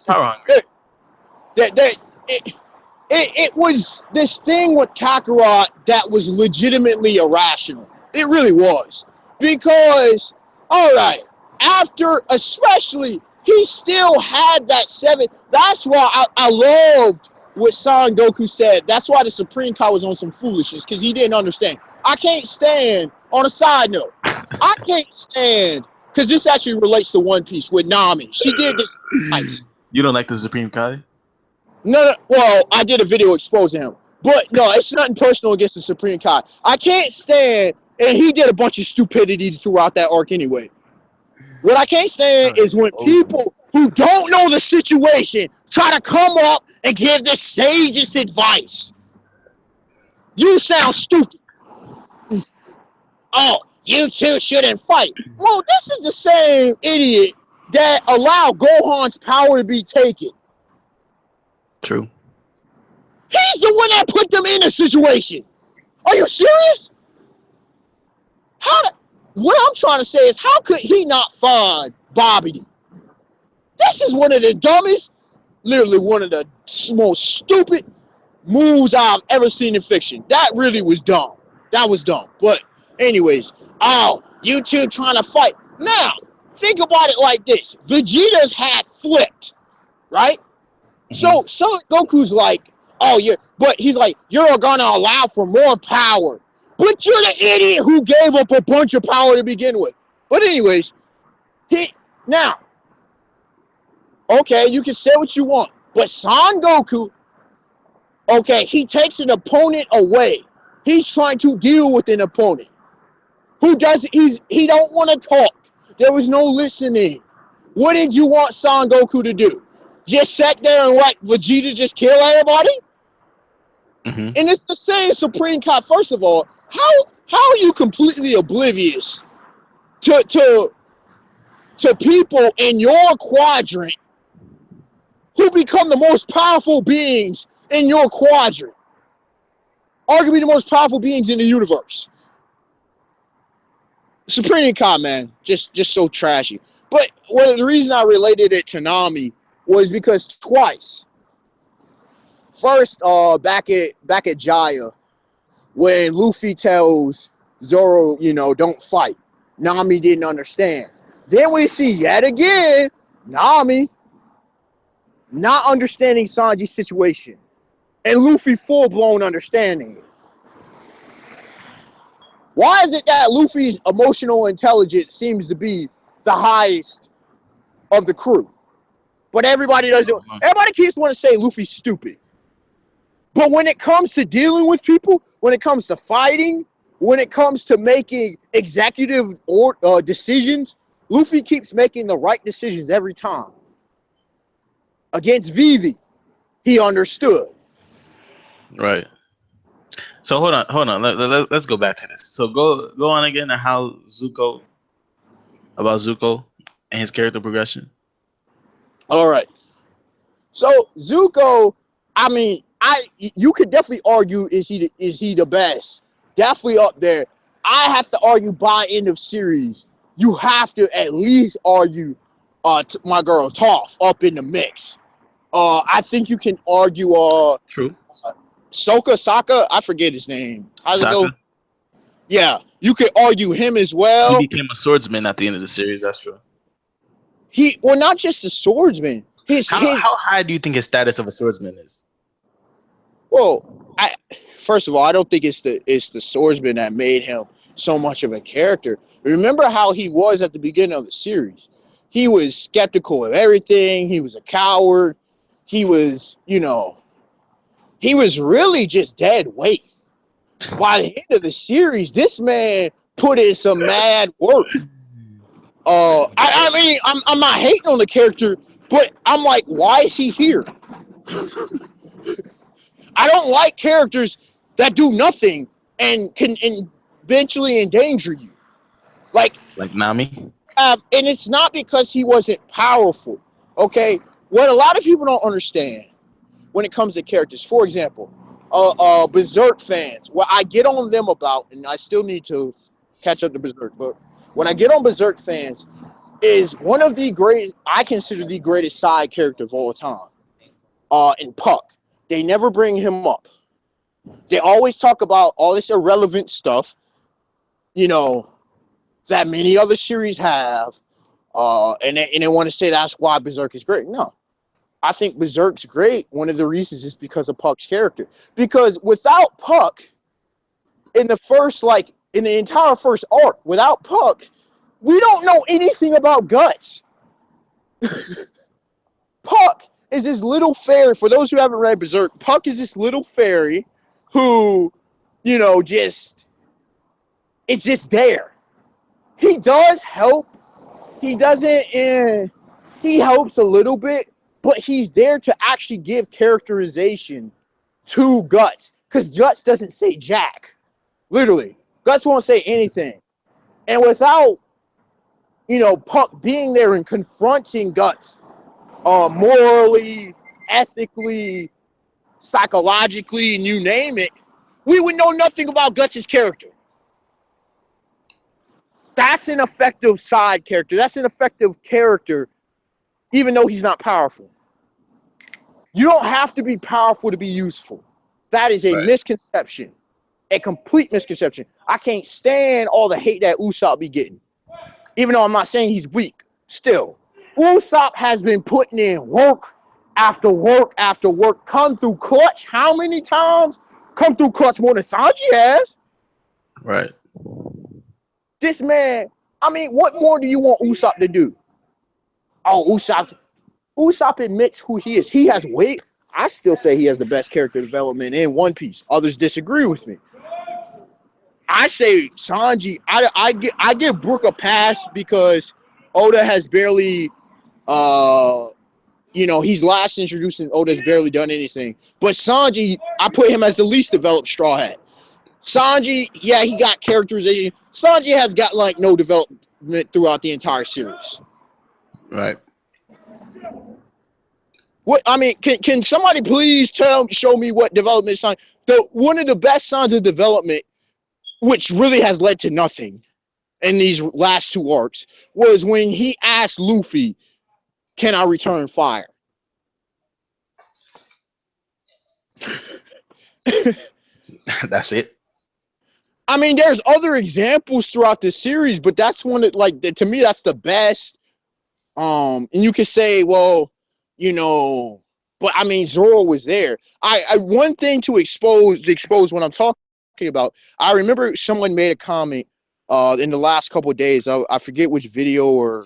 power hungry. It was this thing with Kakarot that was legitimately irrational. It really was. Because, all right, especially, he still had that 7. That's why I loved what Son Goku said. That's why the Supreme Kai was on some foolishness, because he didn't understand. I can't stand, on a side note, because this actually relates to One Piece with Nami. She did this. You don't like the Supreme Kai? No, well, I did a video exposing him. But no, it's nothing personal against the Supreme Kai. I can't stand, and he did a bunch of stupidity throughout that arc anyway. What I can't stand is when people who don't know the situation try to come up and give the sagest advice. You sound stupid. Oh, you two shouldn't fight. Well, this is the same idiot that allowed Gohan's power to be taken. True. He's the one that put them in a situation. Are you serious? What I'm trying to say is, how could he not find Bobby? This is one of the dumbest, literally one of the most stupid moves I've ever seen in fiction. That really was dumb. That was dumb. But anyways, you two trying to fight. Now, think about it like this. Vegeta's had flipped, right? So Goku's like, but he's like, you're gonna allow for more power. But you're the idiot who gave up a bunch of power to begin with. But anyways, you can say what you want. But Son Goku, he takes an opponent away. He's trying to deal with an opponent. He don't want to talk. There was no listening. What did you want Son Goku to do? Just sat there and let Vegeta just kill everybody? Mm-hmm. And it's the same Supreme Kai. First of all, how are you completely oblivious to people in your quadrant who become the most powerful beings in your quadrant. Arguably the most powerful beings in the universe. Supreme Con, man, just so trashy. But the reason I related it to Nami was because twice. First, back at Jaya, when Luffy tells Zoro, don't fight. Nami didn't understand. Then we see yet again Nami not understanding Sanji's situation, and Luffy full-blown understanding it. Why is it that Luffy's emotional intelligence seems to be the highest of the crew? But everybody doesn't. Everybody keeps wanting to say Luffy's stupid. But when it comes to dealing with people, when it comes to fighting, when it comes to making executive decisions, Luffy keeps making the right decisions every time. Against Vivi, he understood. Right. So hold on. Let's go back to this. So go on again to how Zuko and his character progression. All right. So Zuko, I mean, you could definitely argue is he the best? Definitely up there. I have to argue by end of series. You have to at least argue my girl Toph up in the mix. I think you can argue True. Sokka, I forget his name. How's it go? Sokka. Yeah, you could argue him as well. He became a swordsman at the end of the series. That's true. Well, not just a swordsman. How high do you think his status of a swordsman is? Well, first of all, I don't think it's the swordsman that made him so much of a character. Remember how he was at the beginning of the series. He was skeptical of everything. He was a coward. He was, he was really just dead weight. By the end of the series, this man put in some mad work. I mean, I'm not hating on the character, but I'm like, why is he here? I don't like characters that do nothing and can eventually endanger you. Like Nami? And it's not because he wasn't powerful, okay? What a lot of people don't understand when it comes to characters, for example, Berserk fans, what I get on them about, and I still need to catch up to Berserk, but when I get on Berserk fans, is one of the greatest, I consider the greatest side character of all time, in Puck. They never bring him up. They always talk about all this irrelevant stuff, that many other series have, and they want to say that's why Berserk is great. No, I think Berserk's great. One of the reasons is because of Puck's character. Because without Puck, in the entire first arc, without Puck, we don't know anything about Guts. Puck is this little fairy. For those who haven't read Berserk, Puck is this little fairy who, it's just there. He does help. He doesn't. He helps a little bit, but he's there to actually give characterization to Guts, because Guts doesn't say jack. Literally, Guts won't say anything, and without Puck being there and confronting Guts, morally, ethically, psychologically, and you name it, we would know nothing about Guts' character. That's an effective side character. That's an effective character, even though he's not powerful. You don't have to be powerful to be useful. That is a misconception, a complete misconception. I can't stand all the hate that Usopp be getting, even though I'm not saying he's weak. Still, Usopp has been putting in work after work after work. Come through clutch. How many times? Come through clutch more than Sanji has. Right. This man, I mean, what more do you want Usopp to do? Oh, Usopp admits who he is. He has weight. I still say he has the best character development in One Piece. Others disagree with me. I say Sanji, I give Brook a pass because Oda has barely, he's last introduced and Oda's barely done anything. But Sanji, I put him as the least developed Straw Hat. Sanji, yeah, he got characterization. Sanji has got no development throughout the entire series. Right. What I mean, can somebody please show me what development sign? One of the best signs of development, which really has led to nothing in these last two arcs, was when he asked Luffy, "Can I return fire?" That's it. I mean, there's other examples throughout the series, but that's one that, like, to me, that's the best. And you could say, well, you know, but I mean, Zoro was there. I one thing to expose what I'm talking about. I remember someone made a comment in the last couple of days. I forget which video or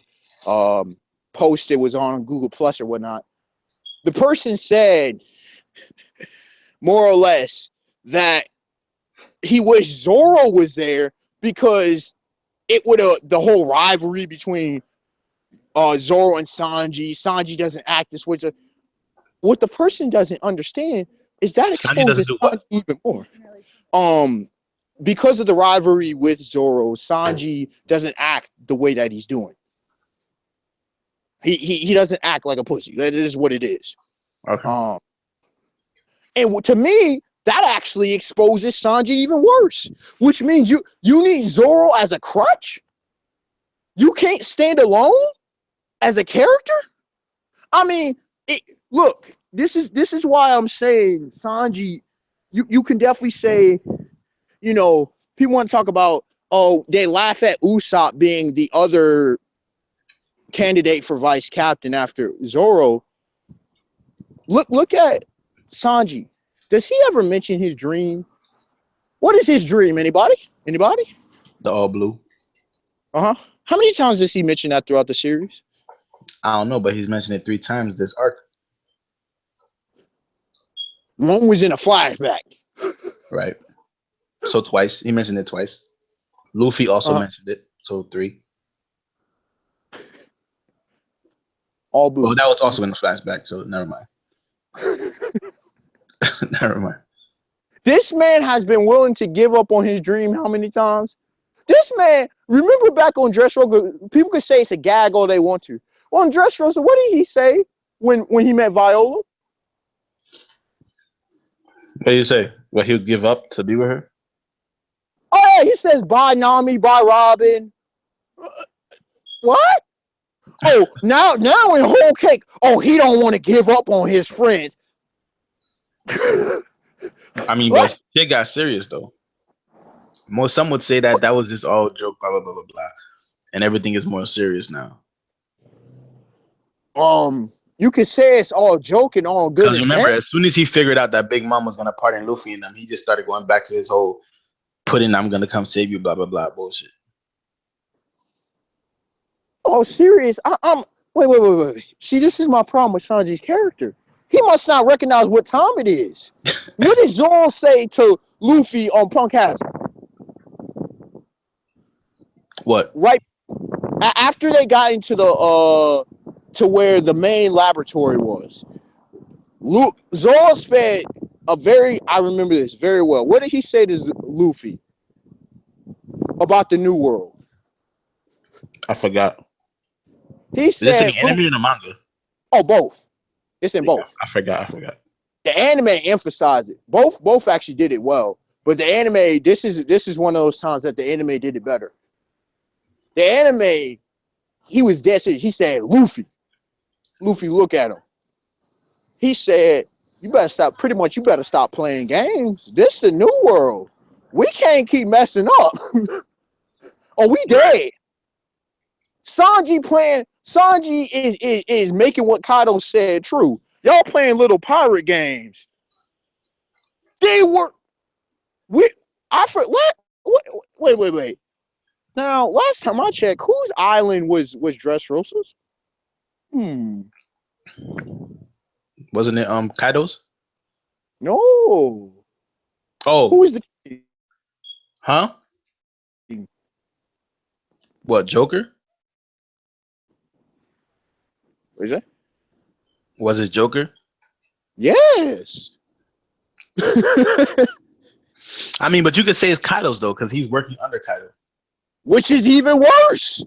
post it was on Google Plus or whatnot. The person said, more or less, that he wished Zoro was there because it would have the whole rivalry between Zoro and Sanji. Sanji doesn't act this way. What the person doesn't understand is that exposes Sanji even more. Because of the rivalry with Zoro, Sanji doesn't act the way that he's doing. He doesn't act like a pussy. That is what it is. Okay. And to me, that actually exposes Sanji even worse, which means you need Zoro as a crutch. You can't stand alone as a character. I mean, look, this is why I'm saying Sanji. You can definitely say, you know, people want to talk about, oh, they laugh at Usopp being the other candidate for vice captain after Zoro. Look at Sanji. Does he ever mention his dream? What is his dream? Anybody? The all blue. How many times does he mention that throughout the series? I don't know, but he's mentioned it 3 times this arc. One was in a flashback. Right. So twice. He mentioned it twice. Luffy also mentioned it. So 3. All blue. Oh, that was also in the flashback, so never mind. Never mind. This man has been willing to give up on his dream how many times? This man, remember back on Dressrosa, people could say it's a gag all they want to. On Dressrosa, what did he say when he met Viola? What do you say? What, he would give up to be with her? Oh, yeah, he says, bye, Nami, bye, Robin. What? Oh, now in Whole Cake, oh, he don't want to give up on his friends. I mean, but shit got serious, though. Some would say that was just all joke, blah, blah, blah, blah, blah. And everything is more serious now. You could say it's all joke and all good. Because remember, as soon as he figured out that Big Mom was going to pardon Luffy and them, he just started going back to his whole I'm going to come save you, blah, blah, blah bullshit. Oh, serious? Wait. See, this is my problem with Sanji's character. He must not recognize what time it is. What did Zoro say to Luffy on Punk Hazard? What? Right after they got into the to where the main laboratory was. Zoro spent I remember this very well. What did he say to Luffy about the New World? I forgot. He said, is this in the anime or the manga? Oh, both. It's in both. I forgot. The anime emphasized it. Both actually did it well. But the anime, this is one of those times that the anime did it better. The anime, he was dead serious. He said, Luffy, look at him. He said, you better stop playing games. This is the New World. We can't keep messing up. Or we dead. Sanji is making what Kaido said true. Y'all playing little pirate games. Wait. Now, last time I checked, whose island was Dressrosa's? Wasn't it Kaido's? No. Oh. Who was the? Huh? What, Joker? What is that? Was it Joker? Yes. I mean, but you could say it's Kaido's though, because he's working under Kaido. Which is even worse.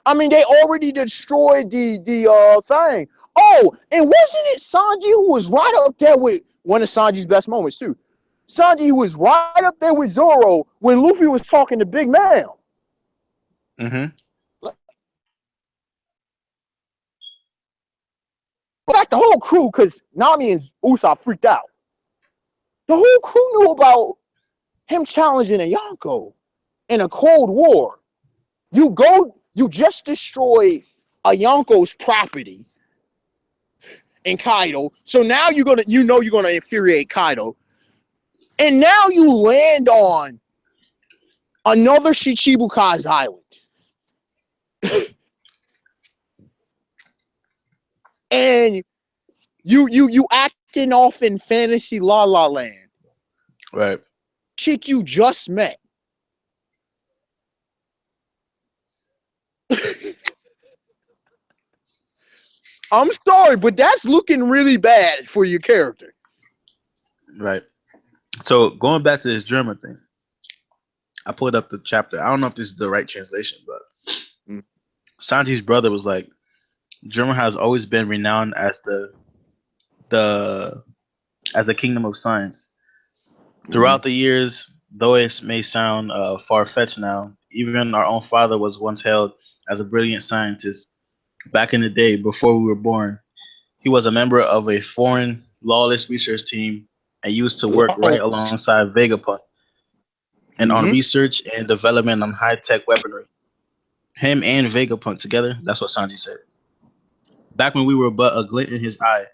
I mean, they already destroyed the thing. Oh, and wasn't it Sanji who was right up there with one of Sanji's best moments too? Sanji was right up there with Zoro when Luffy was talking to Big Mel. Like the whole crew, because Nami and Usopp freaked out. The whole crew knew about him challenging a Yonko in a Cold War. You just destroy a Yonko's property in Kaido. So now you're gonna infuriate Kaido. And now you land on another Shichibuka's island. And you acting off in fantasy la la land. Right. Chick you just met. I'm sorry, but that's looking really bad for your character. Right. So going back to this German thing, I pulled up the chapter. I don't know if this is the right translation, but Sanji's brother was like, German has always been renowned as as a kingdom of science. Throughout the years, though it may sound far-fetched now, even our own father was once hailed as a brilliant scientist. Back in the day, before we were born, he was a member of a foreign lawless research team and used to work right alongside Vegapunk and on research and development on high-tech weaponry. Him and Vegapunk together, that's what Sanji said. Back when we were but a glint in his eye.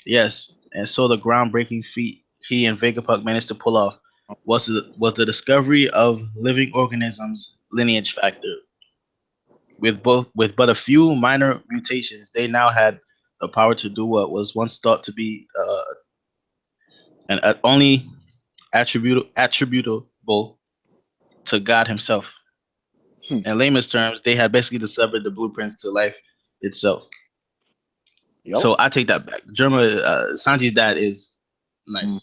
Yes, and so the groundbreaking feat he and Vegapunk managed to pull off was the discovery of living organisms lineage factor. With but a few minor mutations, they now had the power to do what was once thought to be only attributable to God himself. In layman's terms, they had basically discovered the blueprints to life itself. Yep. So I take that back. Sanji's dad is nice.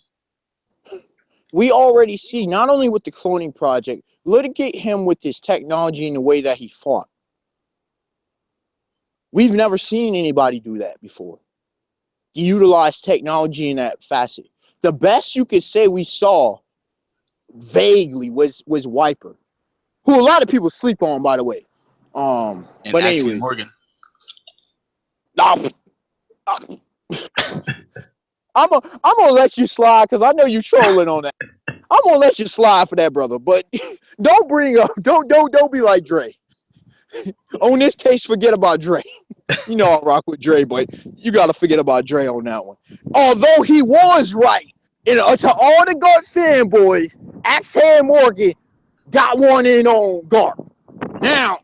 We already see, not only with the cloning project, litigate him with his technology in the way that he fought. We've never seen anybody do that before. Utilize technology in that facet. The best you could say we saw vaguely was Wiper, who a lot of people sleep on, by the way. But anyway, Morgan. I'm gonna let you slide because I know you trolling on that. I'm gonna let you slide for that, brother. But don't be like Dre. On this case, forget about Dre. You know I rock with Dre, but you gotta forget about Dre on that one. Although he was right, to all the Garp fanboys, Axe Morgan got one in on Garp. Now,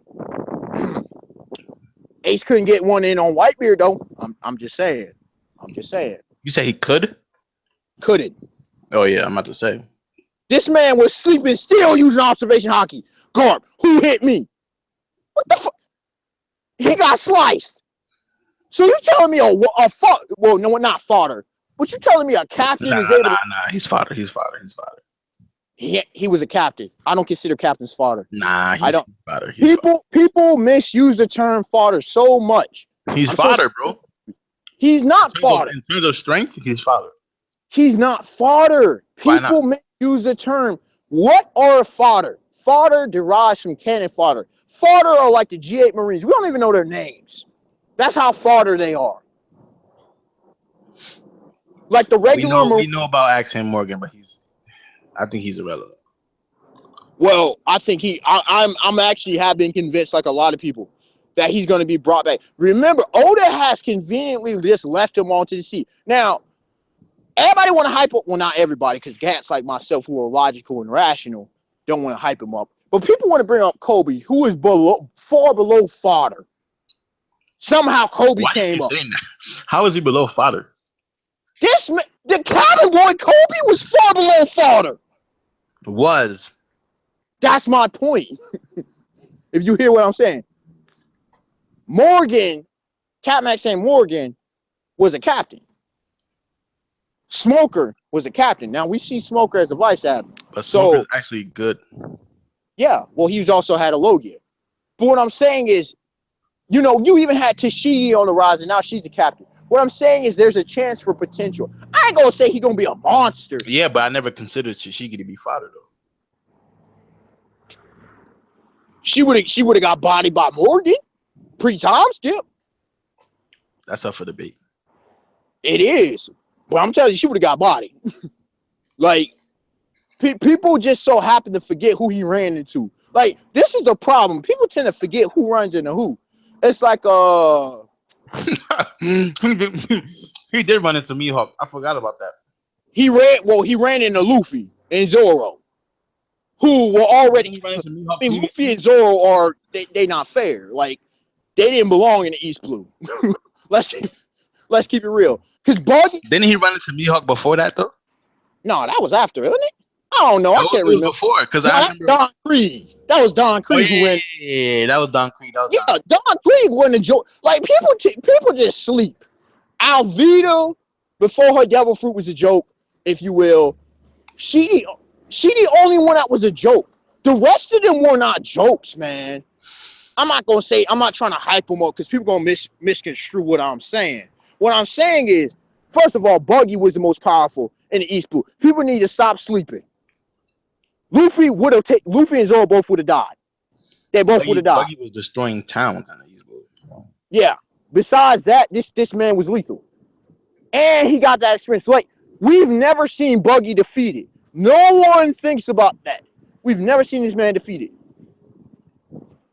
Ace couldn't get one in on Whitebeard though. I'm just saying. You say he could? Couldn't. Oh yeah, I'm about to say. This man was sleeping, still using observation hockey. Garp, who hit me? What the fuck? He got sliced. So you telling me well, no, not fodder. But you telling me a captain is able to... Nah, he's fodder. He was a captain. I don't consider captains fodder. Nah, I don't. Fodder. People misuse the term fodder so much. He's fodder, bro. He's not fodder. In terms of strength, he's fodder. He's not fodder. People misuse the term. What are fodder? Fodder derives from cannon fodder. Fodder are like the G8 Marines. We don't even know their names. That's how fodder they are. Like the regular we know about Axe Morgan, but I think he's irrelevant. Well, I think I'm actually have been convinced, like a lot of people, that he's going to be brought back. Remember, Oda has conveniently just left him onto the sea. Now, everybody want to hype up, well, not everybody, because cats like myself who are logical and rational don't want to hype him up. But people want to bring up Kobe, who is far below fodder. Somehow Kobe came up. How is he below fodder? The cabin boy Kobe was far below fodder. Was. That's my point. If you hear what I'm saying. Morgan, Captain saying Morgan was a captain. Smoker was a captain. Now we see Smoker as a vice admiral. But Smoker's actually good. Yeah, well, he's also had a low gear. But what I'm saying is, You know, you even had Tashigi on the rise, and now she's a captain. What I'm saying is there's a chance for potential. I ain't gonna say he's gonna be a monster. Yeah, but I never considered Shishigi to be fodder though. She would have got bodied by Morgan pre-time skip. That's up for debate. It is, but I'm telling you, she would have got bodied. Like, people just so happen to forget who he ran into. Like, this is the problem. People tend to forget who runs into who. It's like he did run into Mihawk. I forgot about that. He ran into Luffy and Zoro, who were already. I mean, Luffy and Zoro are they not fair. Like, they didn't belong in the East Blue. let's keep it real. Because Buggy didn't he run into Mihawk before that though? No, that was after, isn't it? I don't know. I can't remember. Before, because I remember Don Creed. That was Don Creed who went. Yeah, that was Don Creed. Don Creed wasn't a joke. Like, people just sleep. Alvita, before her devil fruit was a joke, if you will. She the only one that was a joke. The rest of them were not jokes, man. I'm not trying to hype them up because people gonna misconstrue what I'm saying. What I'm saying is, first of all, Buggy was the most powerful in the East Blue. People need to stop sleeping. Luffy and Zoro both would have died. They both would have died. Buggy was destroying towns in the East Blue. Yeah. Besides that, this man was lethal. And he got that experience. Like, we've never seen Buggy defeated. No one thinks about that. We've never seen this man defeated.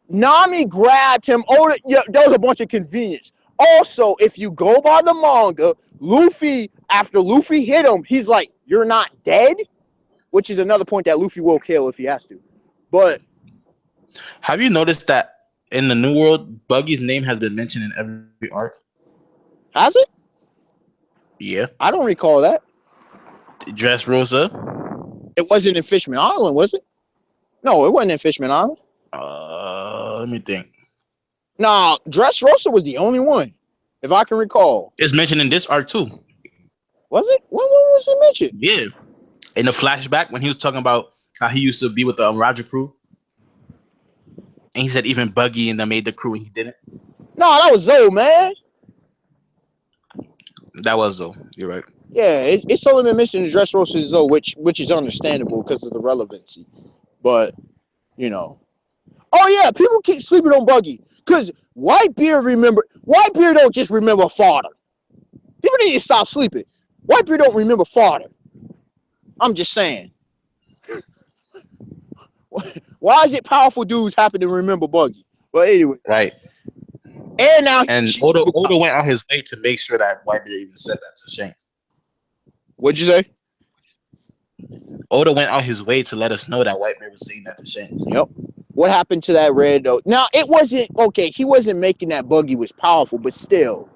Nami grabbed him. Oh, yeah, there was a bunch of convenience. Also, if you go by the manga, Luffy, after Luffy hit him, he's like, "You're not dead," which is another point that Luffy will kill if he has to. But have you noticed that in the New World, Buggy's name has been mentioned in every arc? Has it? Yeah. I don't recall that. Dressrosa. It wasn't in Fishman Island, was it? No, it wasn't in Fishman Island. Let me think. Nah, Dressrosa was the only one, if I can recall. It's mentioned in this arc too. Was it? When was it mentioned? Yeah. In the flashback when he was talking about how he used to be with the Roger crew. And he said even Buggy and them made the crew and he didn't. No, that was Zoe, man. That was Zoe. You're right. Yeah, it's only been mentioned in Dressrosa and Zoe, which is understandable because of the relevancy. But, you know. Oh yeah, people keep sleeping on Buggy. Because Whitebeard don't just remember fodder. People need to stop sleeping. Whitebeard don't remember fodder. I'm just saying. Why is it powerful dudes happen to remember Buggy? Well, anyway. Right. And now Oda went out his way to make sure that Whitebeard even said that to Shane. What'd you say? Oda went out his way to let us know that Whitebeard was saying that to Shane. Yep. What happened to that red though? Now it wasn't okay. He wasn't making that Buggy was powerful, but still.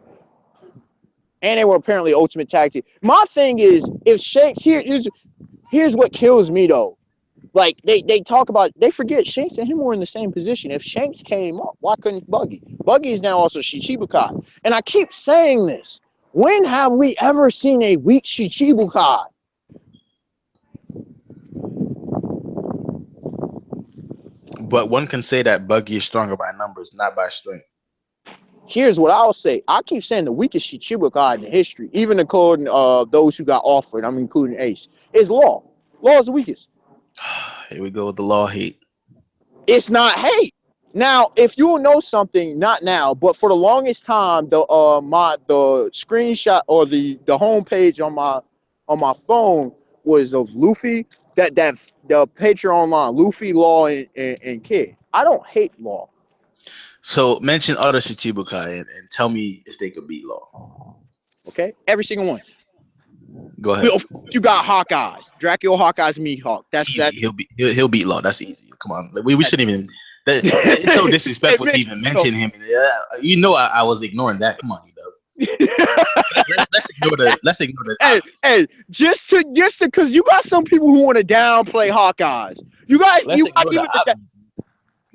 And they were apparently ultimate tag team. My thing is, if Shanks here's what kills me though. Like they talk about, they forget Shanks and him were in the same position. If Shanks came up, why couldn't Buggy? Buggy is now also Shichibukai. And I keep saying this. When have we ever seen a weak Shichibukai? But one can say that Buggy is stronger by numbers, not by strength. Here's what I'll say. I keep saying the weakest Shichibukai in history, even according to those who got offered, I'm including Ace, is Law. Law is the weakest. Here we go with the Law hate. It's not hate. Now, if you know something, not now, but for the longest time, the screenshot or the homepage on my phone was of Luffy. That the picture online, Luffy, Law, and Kid. I don't hate Law. So mention other Shichibukai and tell me if they could beat Law. Okay, every single one. Go ahead. You got Hawkeyes, Dracula, Hawkeyes, Mihawk. That's easy. that. He'll beat Law. That's easy. Come on, we shouldn't even. It's so disrespectful to even mention him. You know I was ignoring that. Come on, you know. Let's ignore the. Hey, just because you got some people who want to downplay Hawkeyes. You got the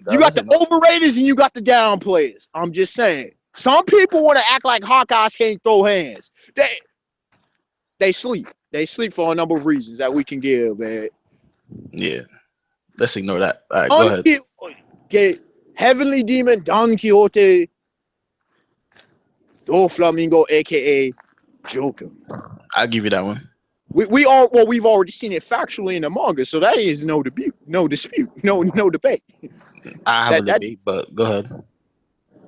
overrateds and you got the downplayers. I'm just saying. Some people want to act like Hawkeyes can't throw hands. They sleep. They sleep for a number of reasons that we can give, man. Yeah. Let's ignore that. All right, go ahead. Heavenly Demon, Don Quixote, Doflamingo, aka Joker. I'll give you that one. We've already seen it factually in the manga, so that is no dispute, no debate. I have a debate, but go ahead.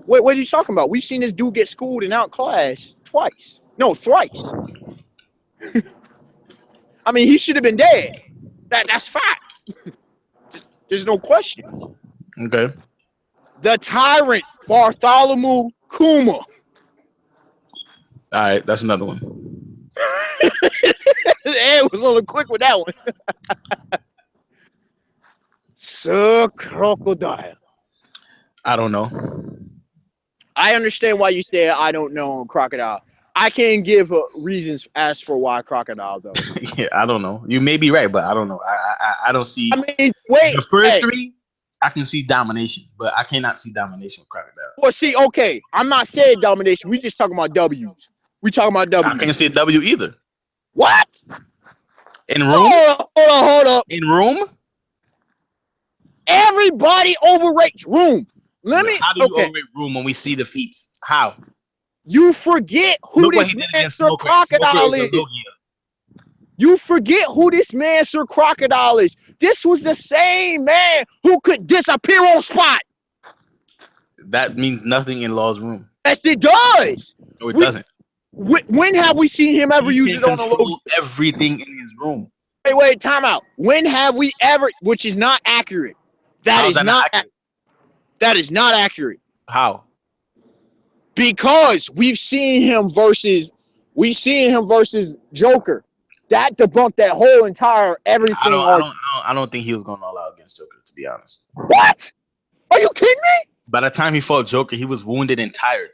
What are you talking about? We've seen this dude get schooled and outclassed twice. No, thrice. I mean, he should have been dead. That's fact. There's no question. Okay. The tyrant, Bartholomew Kuma. All right, that's another one. It was a little quick with that one. Sir Crocodile. I don't know. I understand why you said I don't know on Crocodile. I can't give reasons as for why Crocodile though. Yeah, I don't know. You may be right, but I don't know. I don't see. I mean, wait. The first three, I can see domination, but I cannot see domination with Crocodile. Well, see, okay, I'm not saying domination. We just talking about W's. We talking about W. I can't see a W either. What? In room? Hold up. In room? Everybody overrates room. How do you overrate room when we see the feats? How? You forget who this man Sir Crocodile is. You forget who this man Sir Crocodile is. This was the same man who could disappear on spot. That means nothing in Law's room. Yes, it does. No, it doesn't. When have we seen him ever use it on a low? Everything in his room. Wait, time out. When have we ever? Which is not accurate. That is not accurate. That is not accurate. How? Because we've seen him versus Joker. That debunked that whole entire everything. I don't think he was going all out against Joker, to be honest. What? Are you kidding me? By the time he fought Joker, he was wounded and tired.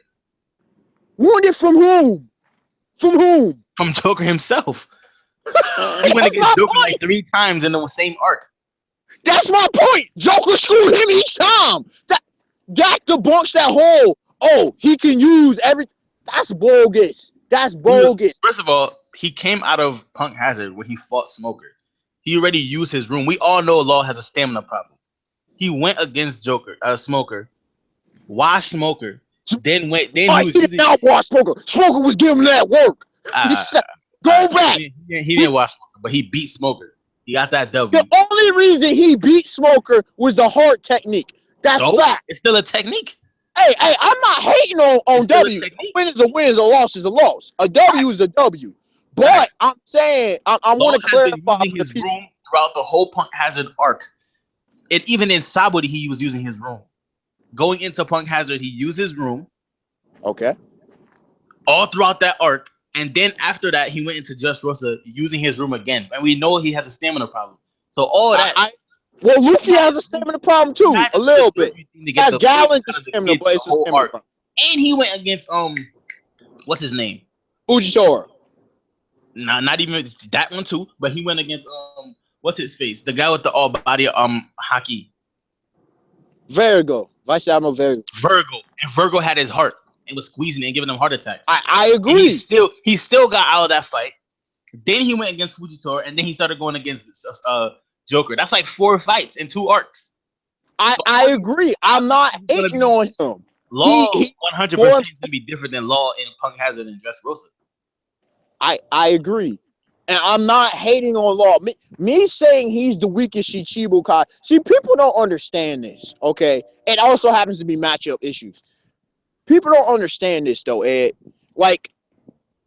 Wounded from whom? From whom? From Joker himself. He went against Joker like 3 times in the same arc. That's my point. Joker screwed him each time. That debunks that whole, he can use everything. That's bogus. That's bogus. First of all, he came out of Punk Hazard when he fought Smoker. He already used his room. We all know Law has a stamina problem. He went against Smoker, washed Smoker, then he was did not wash Smoker. Smoker was giving him that work. Go back. He didn't wash Smoker, but he beat Smoker. He got that W. The only reason he beat Smoker was the hard technique. That's fact. It's still a technique. Hey, I'm not hating on W. A win is a win, a loss is a loss. A W is a W. But I'm saying, I want to clarify. Using his room throughout the whole Punk Hazard arc. And even in Sabody, he was using his room. Going into Punk Hazard, he used his room. Okay. All throughout that arc. And then after that, he went into Just Rosa using his room again. And we know he has a stamina problem. So all that. Well, Luffy has a stamina problem too, a little bit. Has Gallon stamina, but it's a stamina problem. And he went against what's his name? Fujitora. Nah, not even that one too. But he went against what's his face? The guy with the all body hockey. Virgo. Vice Admiral Virgo. And Virgo had his heart and was squeezing it and giving him heart attacks. I agree. He still got out of that fight. Then he went against Fujitora, and then he started going against Joker. That's like 4 fights in 2 arcs. I agree. I'm not hating on him. Law 100% is going to be different than Law in Punk Hazard and Dressrosa. I agree. And I'm not hating on Law. Me saying he's the weakest Shichibukai. See, people don't understand this, okay? It also happens to be matchup issues. People don't understand this, though, Ed. Like,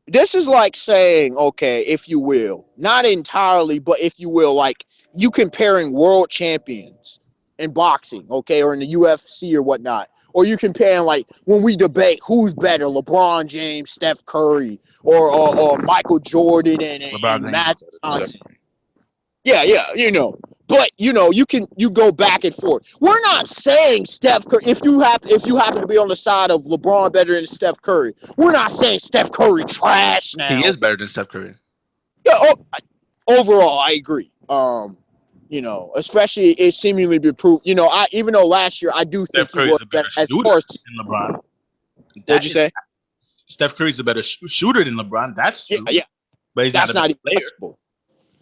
this is like saying, okay, if you will, not entirely, but if you will, like, you comparing world champions in boxing, okay, or in the UFC or whatnot. Or you comparing, like, when we debate who's better, LeBron James, Steph Curry, or Michael Jordan and Matt Johnson. Yeah, you know. But you go back and forth. We're not saying Steph Curry. If you happen to be on the side of LeBron better than Steph Curry, we're not saying Steph Curry trash now. He is better than Steph Curry. Yeah. Overall, I agree. Especially it seemingly been proved. Even though last year I do think Steph Curry's a better shooter than LeBron. What'd you say? Steph Curry's a better shooter than LeBron. That's true. Yeah. But he's not even possible.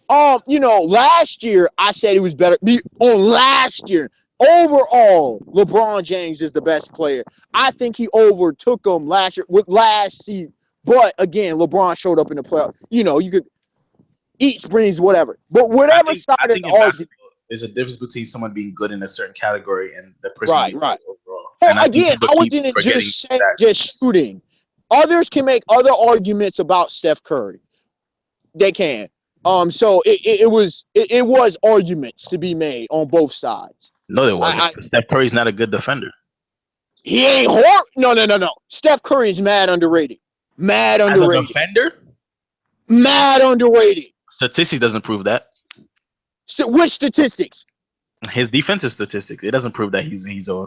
Last year I said he was better. On last year, overall, LeBron James is the best player. I think he overtook him last year with last season. But again, LeBron showed up in the playoffs. You know, you could eat springs, whatever. But whatever side of the argument, there's a difference between someone being good in a certain category and the person right, being right. good overall. Well, again, I wasn't just shooting. Others can make other arguments about Steph Curry. They can. So it was arguments to be made on both sides. No, there wasn't. Steph Curry's not a good defender. He ain't No. Steph Curry is mad underrated. Mad underrated. As a defender? Mad underrated. Statistics doesn't prove that. Which statistics? His defensive statistics. It doesn't prove that he's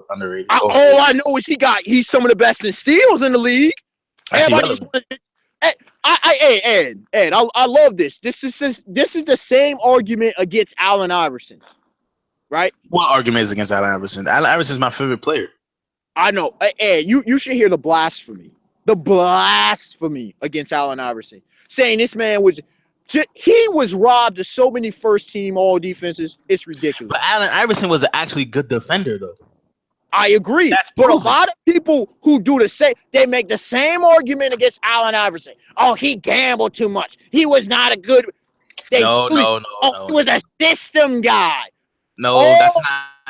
underrated. All I know is he's some of the best in steals in the league. Everybody Ed, I love this. This is the same argument against Allen Iverson, right? What argument is against Allen Iverson? Allen Iverson is my favorite player. I know. Ed, you should hear the blasphemy. The blasphemy against Allen Iverson, saying this man was robbed of so many first-team all defenses. It's ridiculous. But Allen Iverson was an actually good defender, though. I agree. But a lot of people who do the same, they make the same argument against Allen Iverson. Oh, he gambled too much. He was not a good. No. He was a system guy. No,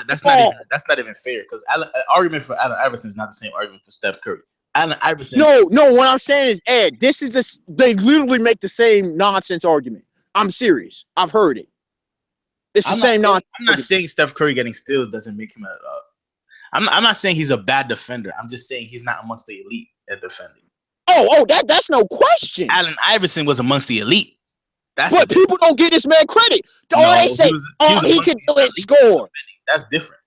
that's not even fair. Because an argument for Allen Iverson is not the same argument for Steph Curry. Allen Iverson. No. What I'm saying is, Ed, they literally make the same nonsense argument. I'm serious. I've heard it. It's the same nonsense. I'm not saying Steph Curry getting steals doesn't make him I'm not saying he's a bad defender. I'm just saying he's not amongst the elite at defending. That's no question. Allen Iverson was amongst the elite. But people don't give this man credit. They say, he can do it, score. That's different.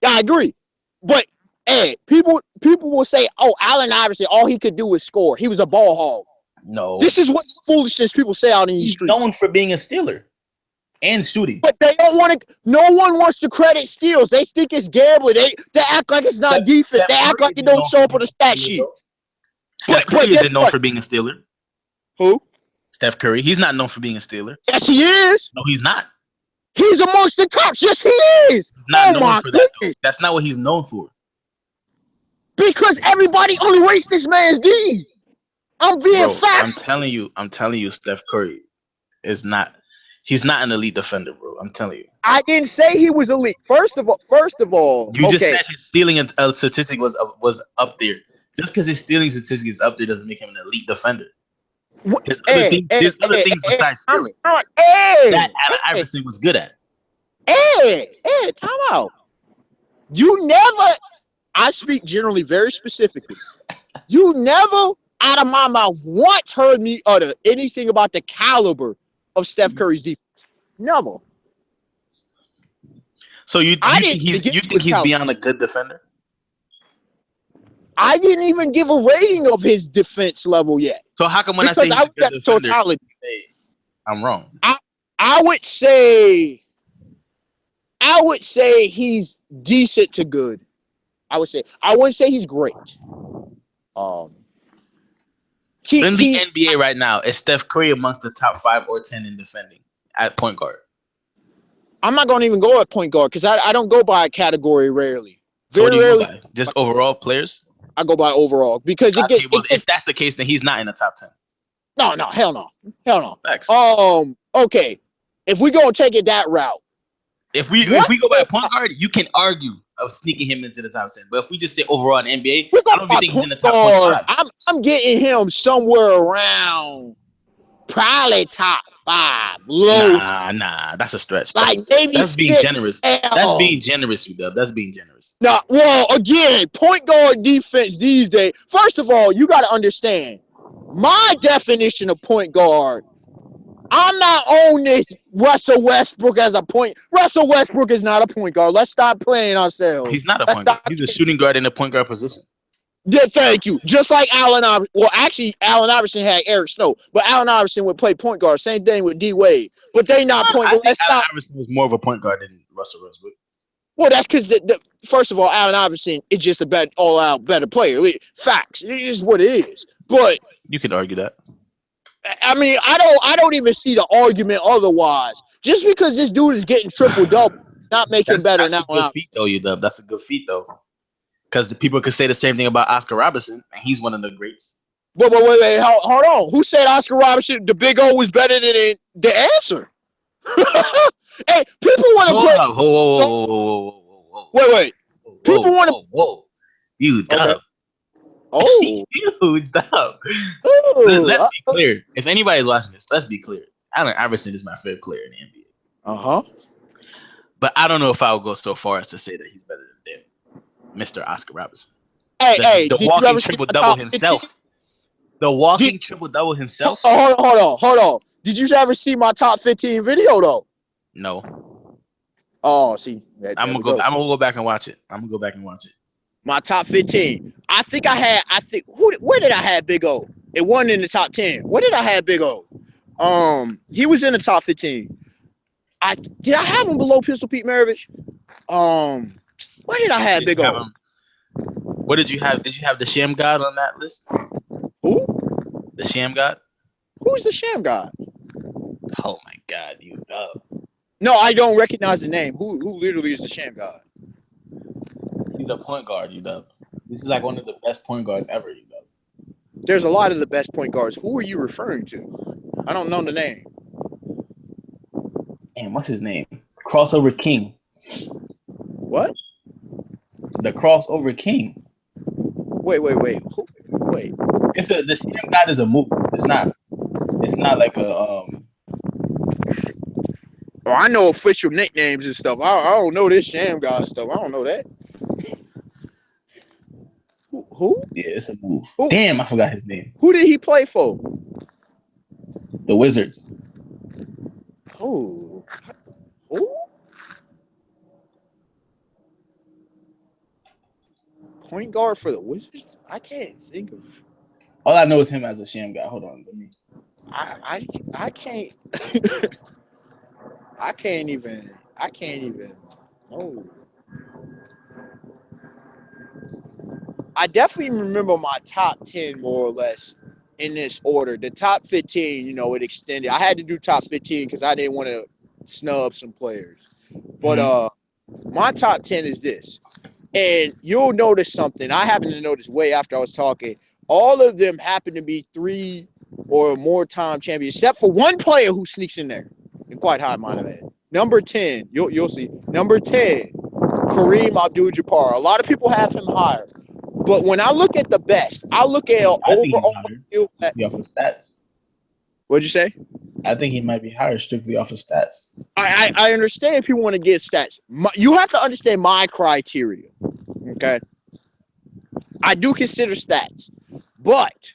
Yeah, I agree. But Ed, people will say, Allen Iverson, all he could do was score. He was a ball hog. No. This is what foolishness people say out in these streets. He's known for being a stealer and shooting. But they don't want to. No one wants to credit steals. They think it's gambling. They act like it's not defense. They act like it don't show up on the stat sheet. Steph Curry isn't known for being a stealer. Who? Steph Curry. He's not known for being a stealer. Yes, he is. No, he's not. He's amongst the tops. Yes, he is. Not known for that, though. That's not what he's known for. Because everybody only rates this man's D. I'm being factual. I'm telling you, Steph Curry is not. He's not an elite defender, bro. I'm telling you. I didn't say he was elite. First of all, you just said his stealing statistic was up there. Just because his stealing statistic is up there doesn't make him an elite defender. There's other things besides stealing that Allen Iverson was good at. Time out. You never. I speak generally very specifically. You never, out of my mouth, once heard me utter anything about the caliber of Steph Curry's defense. Never. So you think he's beyond a good defender? I didn't even give a rating of his defense level yet. So how come when I say he's a good defender, I'm wrong? I would say he's decent to good. I wouldn't say he's great. In the NBA right now, is Steph Curry amongst the top 5 or 10 in defending at point guard? I'm not going to even go at point guard because I don't go by a category rarely. So what do you go by? Just overall players? I go by overall because if that's the case, then he's not in the top 10. No, hell no. Facts. Okay. If we gonna take it that route, if we go by point guard, you can argue of sneaking him into the top 10. But if we just say overall in NBA, I don't think he's in the top 25. I'm getting him somewhere around probably top 5. Low. Nah, that's a stretch. Like that's being generous. That's being generous, Dub. That's being generous. Nah, well, again, point guard defense these days. First of all, you got to understand my definition of point guard. I'm not on this Russell Westbrook as a point. Russell Westbrook is not a point guard. Let's stop playing ourselves. He's not a point guard. He's a shooting guard in the point guard position. Yeah, thank you. Just like Allen Iverson. Well, actually, Allen Iverson had Eric Snow, but Allen Iverson would play point guard. Same thing with D Wade. But they not point guard. I think Allen Iverson was more of a point guard than Russell Westbrook. Well, that's because first of all, Allen Iverson is just a all-out better player. Facts. It is what it is. But you could argue that. I mean, I don't even see the argument otherwise. Just because this dude is getting triple-double not make him better now. That's a good feat, though, UW. That's a good feat, though. Because the people could say the same thing about Oscar Robertson, and he's one of the greats. Wait, hold on. Who said Oscar Robertson, the Big O, was better than the answer? Hey, people want to play. Whoa. Wait. People want to. Whoa. You dumb. Okay. Oh. You dumb. Let's be clear. If anybody's watching this, let's be clear. Allen Iverson is my favorite player in the NBA. Uh-huh. But I don't know if I would go so far as to say that he's better than Mr. Oscar Robertson. Hey, the walking triple-double himself. 15? The walking triple-double himself. Hold on. Did you ever see my top 15 video, though? No. Oh, see. I'm gonna go back and watch it. My top 15. Where did I have Big O? It wasn't in the top 10. Where did I have Big O? He was in the top 15. Did I have him below Pistol Pete Maravich? Where did I have Big O? What did you have? Did you have the Sham God on that list? Who? The Sham God? Who's the Sham God? Oh my God, you know. No, I don't recognize the name. Who literally is the Sham God? He's a point guard, you know. This is like one of the best point guards ever, you know. There's a lot of the best point guards. Who are you referring to? I don't know the name. And what's his name? Crossover King. What? The Crossover King. Wait. Wait. The Sham God is a move. It's not like a Oh, I know official nicknames and stuff. I don't know this Sham God stuff. I don't know that. Who? Yeah, it's a move. Who? Damn, I forgot his name. Who did he play for? The Wizards. Who? Point guard for the Wizards? I can't think of. All I know is him as a Sham God. Hold on, let me. I can't. I can't even. Oh. I definitely remember my top 10 more or less in this order. The top 15, it extended. I had to do top 15 because I didn't want to snub some players. But my top 10 is this. And you'll notice something. I happened to notice way after I was talking. All of them happen to be 3 or more time champions, except for one player who sneaks in there. And quite high, might have had. Number 10, you'll see. Number 10, Kareem Abdul-Jabbar. A lot of people have him higher. But when I look at the best, I look at overall skill. Off of stats. What'd you say? I think he might be higher strictly off of stats. I understand if you want to give stats. You have to understand my criteria. Okay. I do consider stats. But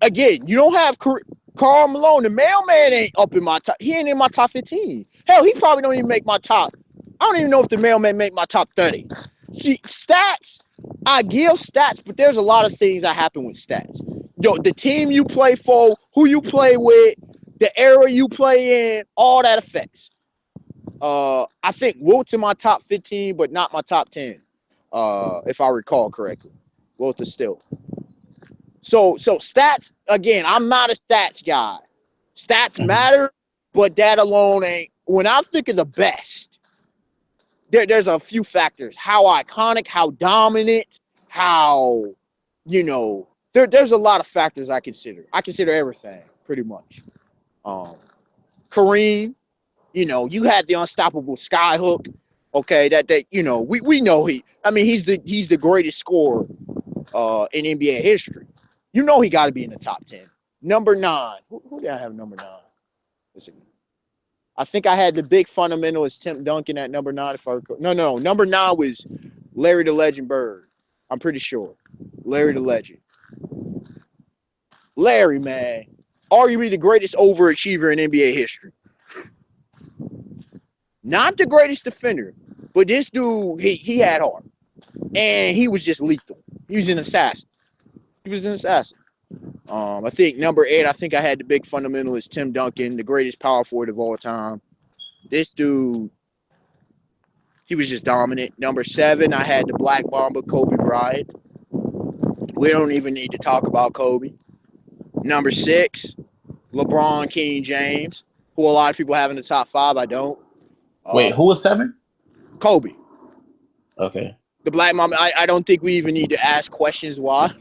again, you don't have Karl Malone. The mailman ain't up in my top. He ain't in my top 15. Hell, he probably don't even make my top. I don't even know if the mailman make my top 30. See, stats. I give stats, but there's a lot of things that happen with stats. The team you play for, who you play with, the era you play in, all that affects. I think Wilt's in my top 15, but not my top 10, if I recall correctly. Wilt is still. So stats, again, I'm not a stats guy. Stats matter, but that alone ain't. When I think of the best, there's a few factors. How iconic, how dominant, how, there's a lot of factors I consider. I consider everything, pretty much. Kareem, you had the unstoppable skyhook. Okay, we know he's the greatest scorer in NBA history. He got to be in the top 10. Number 9. Who did I have number 9? I think I had the big fundamentalist Tim Duncan at number 9. If I recall. No. Number 9 was Larry the Legend Bird. I'm pretty sure. Larry the Legend. Larry, man. Arguably the greatest overachiever in NBA history. Not the greatest defender, but this dude, he had heart. And he was just lethal. He was an assassin. I think number 8, I think I had the big fundamentalist Tim Duncan, the greatest power forward of all time. This dude, he was just dominant. Number 7, I had the Black Mamba, Kobe Bryant. We don't even need to talk about Kobe. Number 6, LeBron King James, who a lot of people have in the top 5. I don't. Wait, who was 7? Kobe. Okay. The Black Mamba. I don't think we even need to ask questions why.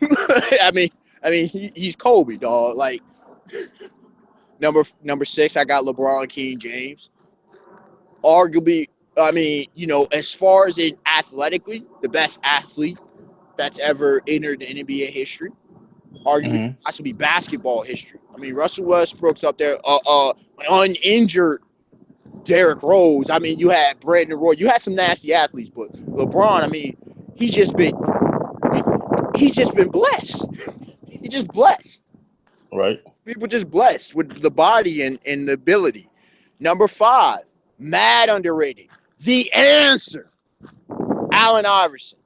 I mean, he's Kobe, dog. Like number 6, I got LeBron King James. Arguably, I mean, you know, as far as in athletically, the best athlete that's ever entered in NBA history. Arguably, that should be basketball history. I mean, Russell Westbrook's up there. Uninjured Derrick Rose. I mean, you had Brandon Roy. You had some nasty athletes, but LeBron, I mean, he's just been blessed. He's just blessed. Right. People just blessed with the body and the ability. Number 5, mad underrated. The answer, Allen Iverson.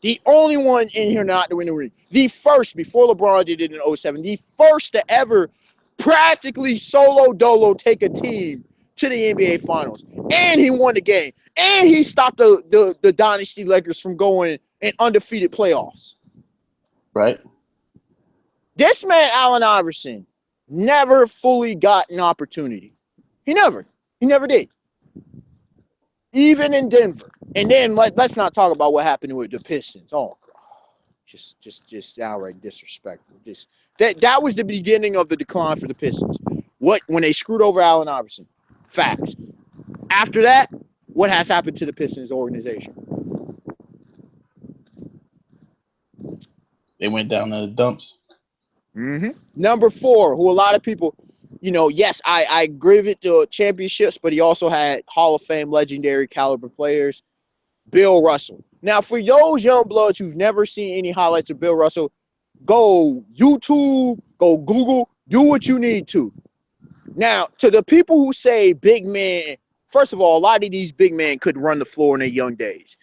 The only one in here not to win the ring. The first, before LeBron did it in 07, the first to ever practically solo dolo take a team to the NBA Finals. And he won the game. And he stopped the Dynasty Lakers from going in undefeated playoffs. Right. This man, Allen Iverson, never fully got an opportunity. He never did. Even in Denver. And then let's not talk about what happened with the Pistons. Oh, just outright disrespectful. That was the beginning of the decline for the Pistons. When they screwed over Allen Iverson. Facts. After that, what has happened to the Pistons organization? They went down to the dumps. Number 4, who a lot of people, you know, yes, I give it to championships, but he also had Hall of Fame legendary caliber players. Bill Russell. Now, for those young bloods who've never seen any highlights of Bill Russell, go YouTube, go Google, do what you need to. Now, to the people who say big man, first of all, a lot of these big men could run the floor in their young days.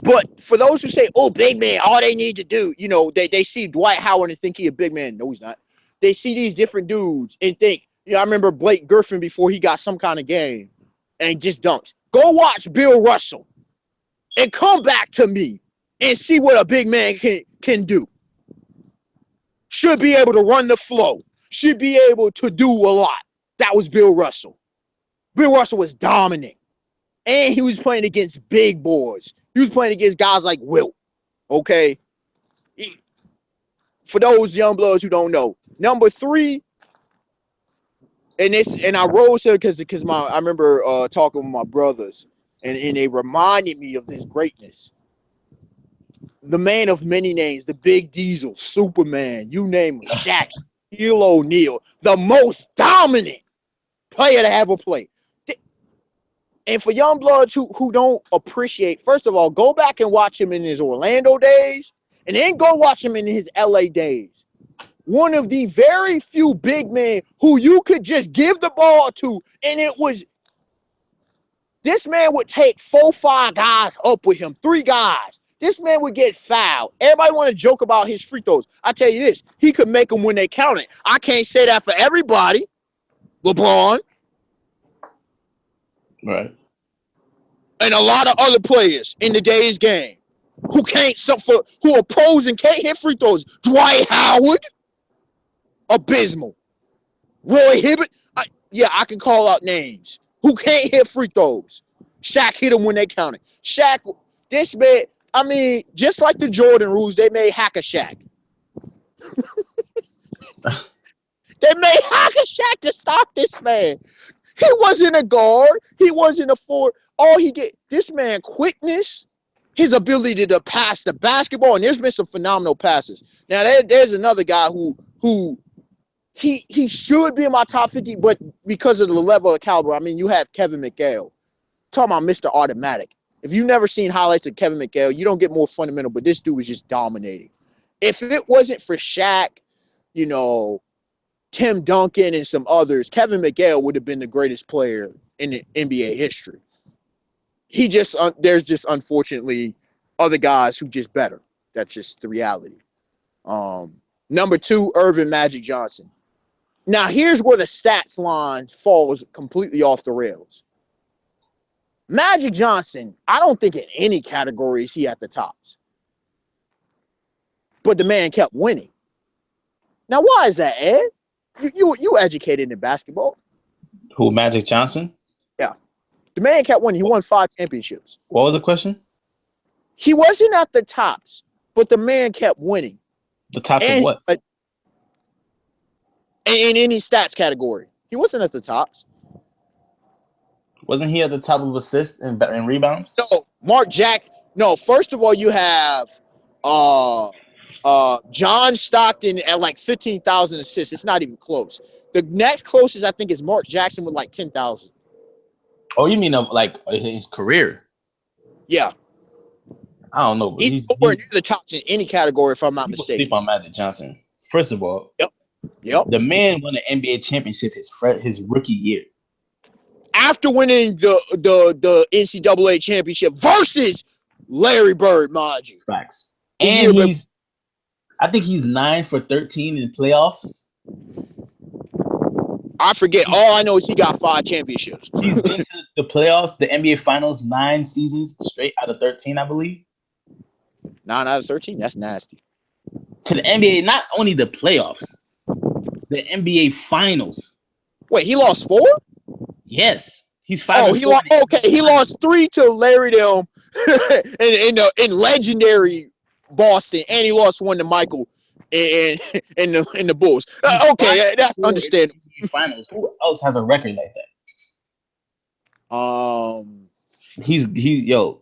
But for those who say, oh, big man, all they need to do, you know, they see Dwight Howard and think he a big man. No, he's not. They see these different dudes and think, you know, I remember Blake Griffin before he got some kind of game and just dunks. Go watch Bill Russell and come back to me and see what a big man can do. Should be able to run the flow. Should be able to do a lot. That was Bill Russell. Bill Russell was dominant. And he was playing against big boys. He was playing against guys like Wilt. Okay? For those young bloods who don't know. Number 3, and I rose here because I remember talking with my brothers, and they reminded me of this greatness. The man of many names, the Big Diesel, Superman, you name it, Shaq, Shaquille O'Neal, the most dominant player to ever play. And for young bloods who don't appreciate, first of all, go back and watch him in his Orlando days, and then go watch him in his LA days. One of the very few big men who you could just give the ball to, and this man would take 4-5 guys up with him, 3 guys. This man would get fouled. Everybody want to joke about his free throws. I tell you this, he could make them when they counted. I can't say that for everybody. LeBron. Right. And a lot of other players in today's game who who are pros and can't hit free throws. Dwight Howard, abysmal. Roy Hibbert, I can call out names who can't hit free throws. Shaq hit them when they counted. Shaq, this man, I mean, just like the Jordan rules, they made Hack-a-Shaq. They made Hack-a-Shaq to stop this man. He wasn't a guard. He wasn't a forward. All he get, this man, quickness, his ability to pass the basketball, and there's been some phenomenal passes. Now, there's another guy who he should be in my top 50, but because of the level of caliber, I mean, you have Kevin McHale. Talking about Mr. Automatic. If you've never seen highlights of Kevin McHale, you don't get more fundamental, but this dude was just dominating. If it wasn't for Shaq, you know, Tim Duncan and some others, Kevin McHale would have been the greatest player in the NBA history. There's just unfortunately other guys who just better. That's just the reality. Number 2, Irvin Magic Johnson. Now, here's where the stats lines falls completely off the rails. Magic Johnson, I don't think in any category is he at the tops. But the man kept winning. Now, why is that, Ed? You educated in basketball. Who, Magic Johnson? Yeah. The man kept winning. He won 5 championships. What was the question? He wasn't at the tops, but the man kept winning. The tops of what? In any stats category. He wasn't at the tops. Wasn't he at the top of assists and rebounds? No, Mark Jack. No, first of all, you have John Stockton at like 15,000 assists. It's not even close. The next closest, I think, is Mark Jackson with like 10,000. Oh, you mean of like his career? Yeah. I don't know. He's nowhere near the tops in any category, if I'm not mistaken. Sleep on Magic Johnson. First of all, Yep. The man won an NBA championship his rookie year. After winning the NCAA championship versus Larry Bird, mind you. Facts. And I think he's 9 for 13 in playoffs. I forget. All I know is he got 5 championships. He's been to the playoffs, the NBA Finals, 9 seasons straight out of 13, I believe. 9 out of 13? That's nasty. To the NBA, not only the playoffs, the NBA Finals. Wait, he lost 4? Yes. He's 5. Oh, he lost 3 to Larry Dem in legendary Boston, and he lost 1 to Michael in the Bulls. Okay, that's understandable. Finals. Who else has a record like that?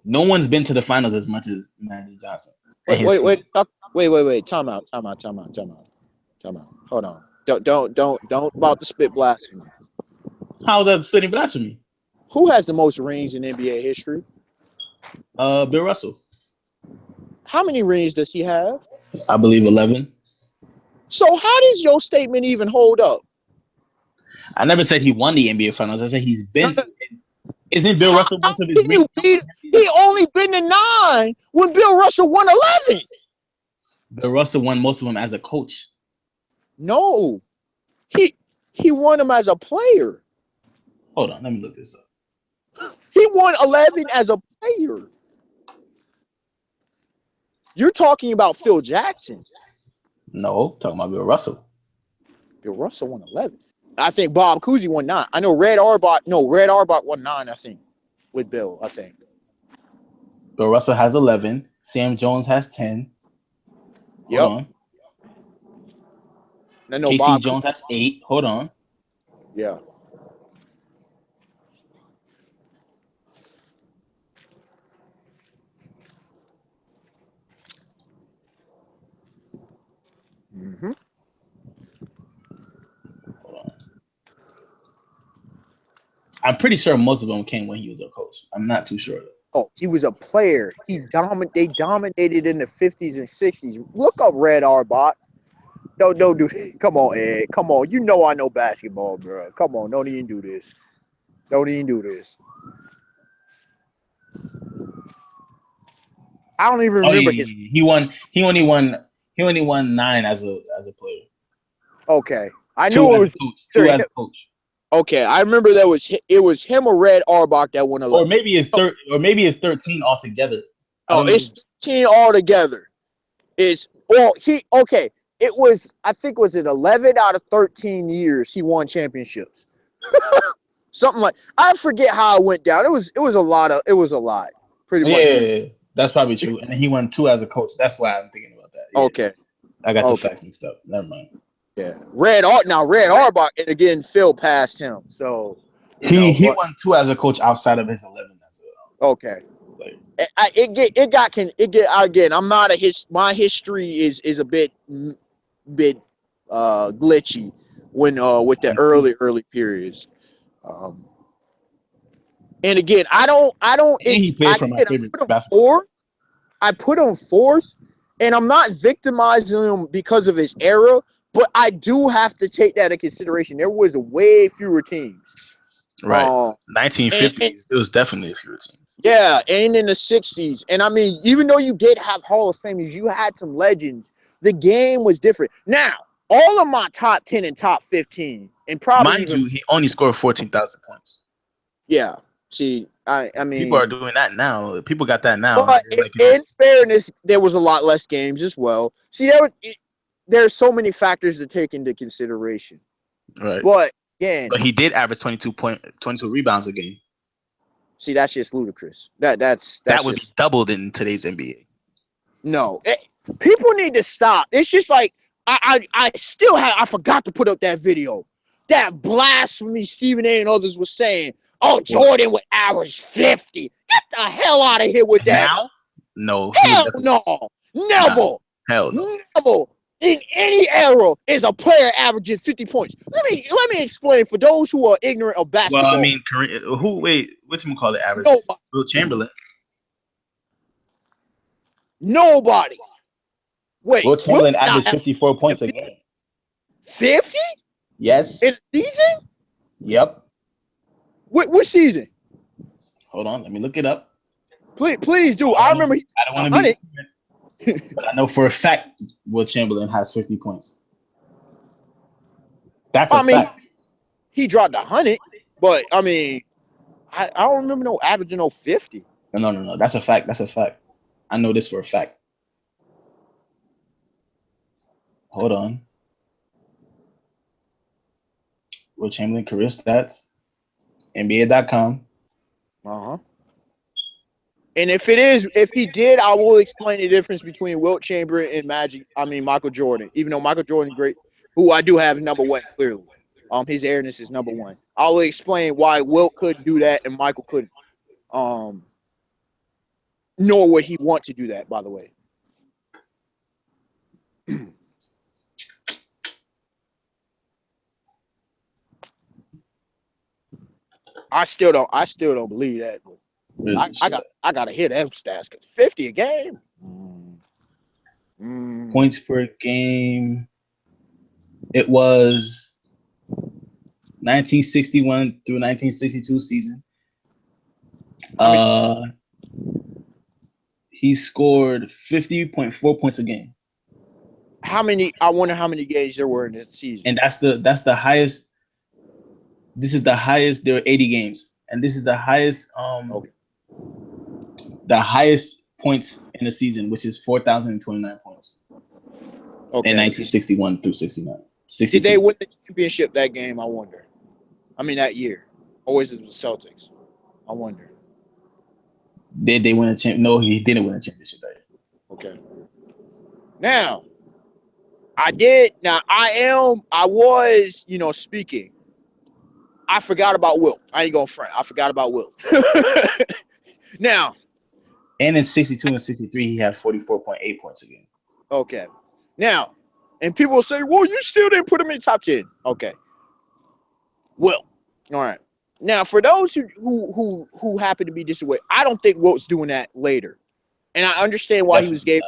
No one's been to the finals as much as Magic Johnson. Wait. Time out. Hold on. Don't about to spit blasphemy. How's that spitting blasphemy? Who has the most rings in NBA history? Bill Russell. How many rings does he have? I believe 11. So how does your statement even hold up? I never said he won the NBA Finals. I said he's been to it. Isn't Bill Russell most of his rings? He only been to 9 when Bill Russell won 11. Bill Russell won most of them as a coach. No. He won them as a player. Hold on, let me look this up. He won 11 as a player. You're talking about Phil Jackson. No, talking about Bill Russell. Bill Russell won 11. I think Bob Cousy won 9. I know Red Auerbach won 9, I think, with Bill, I think. Bill Russell has 11. Sam Jones has 10. Hold on. Casey Jones has 8. Hold on. Yeah. Mm-hmm. Hold on. I'm pretty sure most of them came when he was a coach. I'm not too sure. Oh, he was a player. They dominated in the 50s and 60s. Look up Red Auerbach. Don't do this. Come on, Ed. Come on. You know I know basketball, bro. Come on. Don't even do this. I don't even remember his. He only won 9 as a player. Okay, I knew it was 2 as a coach. Okay, I remember it was him or Red Auerbach that won 11. Or maybe it's 13 altogether. Oh, it's 13 altogether. It was, I think, was it 11 out of 13 years he won championships. Something like, I forget how it went down. It was a lot. Pretty much. Yeah, that's probably true. And he won 2 as a coach. That's why I'm thinking about that. Yeah. Okay. I got the facts and stuff. Never mind. Yeah. Red Auerbach, and again, Phil passed him. So he won 2 as a coach outside of his 11 as well. Okay. Again, I'm not my history is a bit glitchy when with the early periods. And again, I put him 4th, and I'm not victimizing him because of his era, but I do have to take that into consideration. There was way fewer teams. Right. 1950s, there was definitely a fewer teams. Yeah, and in the 60s. And I mean, even though you did have Hall of Famers, you had some legends. The game was different. Now, all of my top 10 and top 15, and probably he only scored 14,000 points. Yeah. See, I mean, people are doing that now. People got that now. But in fairness, there was a lot less games as well. See, there's so many factors to take into consideration. Right. But again, he did average 22 rebounds a game. See, that's just ludicrous. That would be doubled in today's NBA. No, people need to stop. It's just like I forgot to put up that video. That blasphemy Stephen A. and others were saying. Oh, Jordan would average 50. Get the hell out of here with that. Now? No. Hell no. Never. Nah, hell no. Never. In any era is a player averaging 50 points. Let me explain for those who are ignorant of basketball. Well, I mean, what's you call it average? Nobody. Will Chamberlain. Nobody. Wait. Will Chamberlain averaged 54 points a game. 50? Yes. In a season? Yep. What season? Hold on, let me look it up. Please do. I remember. I don't want to be, but I know for a fact Will Chamberlain has 50 points. That's a fact. He dropped 100, but I mean, I don't remember no averaging no 50. No. That's a fact. That's a fact. I know this for a fact. Hold on. Will Chamberlain career stats. NBA.com. And if he did, I will explain the difference between Wilt Chamberlain and Michael Jordan. Even though Michael Jordan's great, who I do have number one clearly. His airness is number one. I will explain why Wilt couldn't do that and Michael couldn't. Nor would he want to do that, by the way. I still don't believe that. I gotta hear them stats because 50 a game. Points per game. It was 1961 through 1962 season. He scored 50.4 points a game. I wonder how many games there were in this season. And that's the highest. This is the highest. There were 80 games, and this is the highest. The highest points in the season, which is 4,029 points. Okay. In 1961 through 69. 62. Did they win the championship that game? I wonder. I mean that year. Or was it the Celtics? I wonder. Did they win a champ? No, he didn't win a championship that year. Okay. Now, I did. Now I was, speaking. I forgot about Wilt. I ain't gonna front. I forgot about Wilt. Now. And in 62 and 63, he had 44.8 points a game. Okay. Now, and people will say, well, you still didn't put him in top 10. Okay. Well, all right. Now, for those who happen to be this way, I don't think Wilt's doing that later. And I understand why he was gave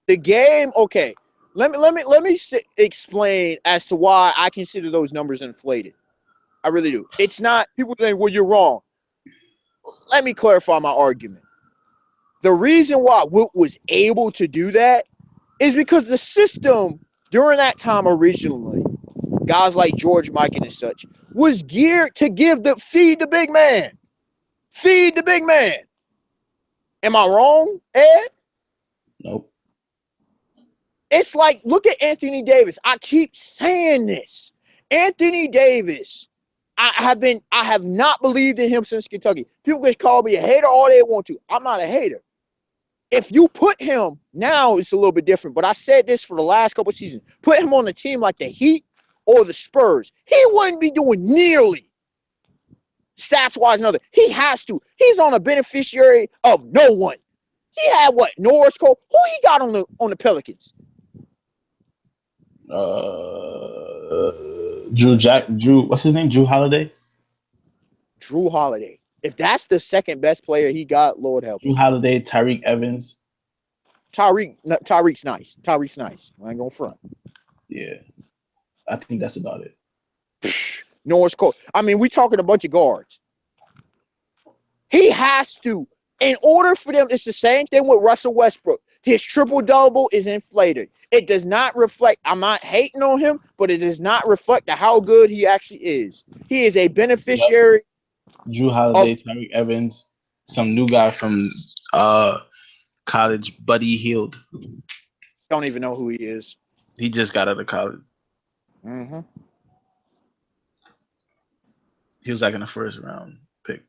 the game. Okay. Let me explain as to why I consider those numbers inflated. I really do. It's not people saying, well, you're wrong. Let me clarify my argument. The reason why Wilt was able to do that is because the system during that time originally, guys like George Mikan and such, was geared to feed the big man. Feed the big man. Am I wrong, Ed? Nope. It's like, look at Anthony Davis. I keep saying this. Anthony Davis. I have not believed in him since Kentucky. People can call me a hater all they want to. I'm not a hater. If you put him, now it's a little bit different, but I said this for the last couple of seasons. Put him on a team like the Heat or the Spurs. He wouldn't be doing nearly stats-wise another. He has to. He's on a beneficiary of no one. He had what? Norris Cole? Who he got on the Pelicans? Drew, what's his name? Drew Holiday? Drew Holiday. If that's the second best player he got, Lord help him. Drew Holiday, Tyreke Evans. Tyreek's nice. Tyreek's nice. I ain't gonna front. Yeah. I think that's about it. Norris Cole. I mean, we talking a bunch of guards. He has to. In order for them, it's the same thing with Russell Westbrook. His triple-double is inflated. It does not reflect. I'm not hating on him, but it does not reflect how good he actually is. He is a beneficiary. Drew Holiday, Tyreke Evans, some new guy from college, Buddy Hield. Don't even know who he is. He just got out of college. Mm-hmm. He was like in the first round pick.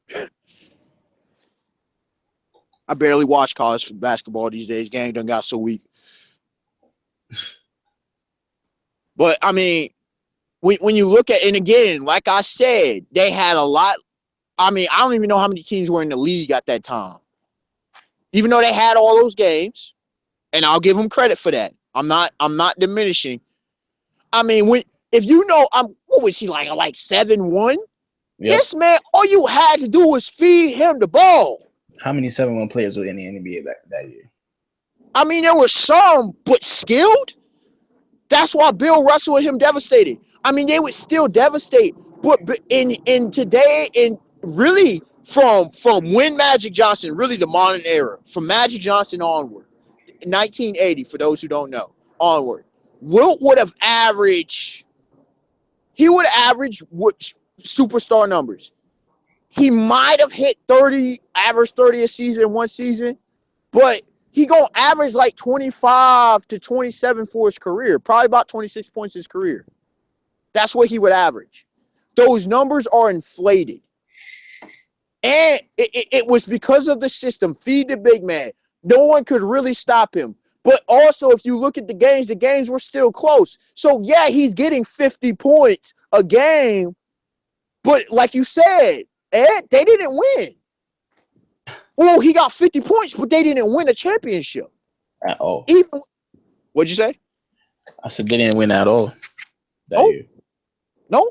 I barely watch college basketball these days. Game done got so weak. But I mean, when you look at, and again, like I said, they had a lot. I mean, I don't even know how many teams were in the league at that time. Even though they had all those games, and I'll give them credit for that. I'm not diminishing. I mean, if you know, what was he like 7-1? Yep. This man, all you had to do was feed him the ball. How many 7-1 players were in the NBA that year? I mean, there were some, but skilled. That's why Bill Russell and him devastated. I mean, they would still devastate. But in today, in really from when Magic Johnson, really the modern era, from Magic Johnson onward, 1980, for those who don't know, onward, Wilt would have averaged, what superstar numbers? He might have hit 30, averaged 30 a season, one season, but he gonna average like 25 to 27 for his career, probably about 26 points his career. That's what he would average. Those numbers are inflated. And it was because of the system. Feed the big man. No one could really stop him. But also, if you look at the games were still close. So, yeah, he's getting 50 points a game. But like you said, Ed, they didn't win. Well, he got 50 points, but they didn't win a championship. At all. What'd you say? I said they didn't win at all that year. No.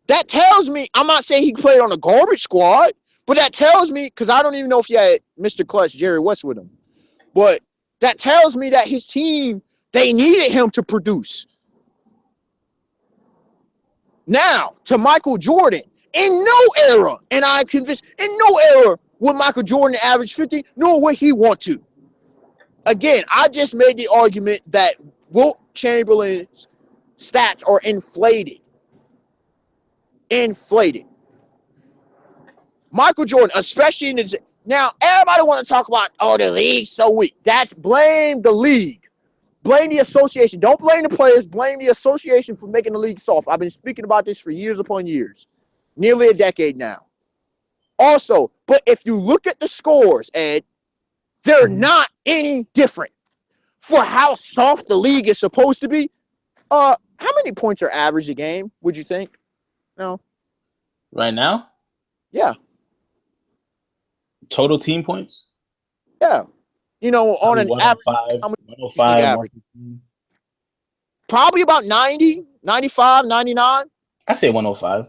That tells me, I'm not saying he played on a garbage squad, but that tells me, because I don't even know if he had Mr. Clutch, Jerry West with him, but that tells me that his team, they needed him to produce. Now, to Michael Jordan, in no era, and I'm convinced, in no era would Michael Jordan average 50, nor would he want to. Again, I just made the argument that Wilt Chamberlain's stats are inflated. Michael Jordan, especially in his, now everybody want to talk about, oh, the league's so weak. That's blame the league. Blame the association. Don't blame the players. Blame the association for making the league soft. I've been speaking about this for years upon years. Nearly a decade now. Also, but if you look at the scores, Ed, they're not any different. For how soft the league is supposed to be, how many points are average a game, would you think? No. Right now? Yeah. Total team points? Yeah. You know, on an average. 105. Average? Probably about 90, 95, 99. I say 105.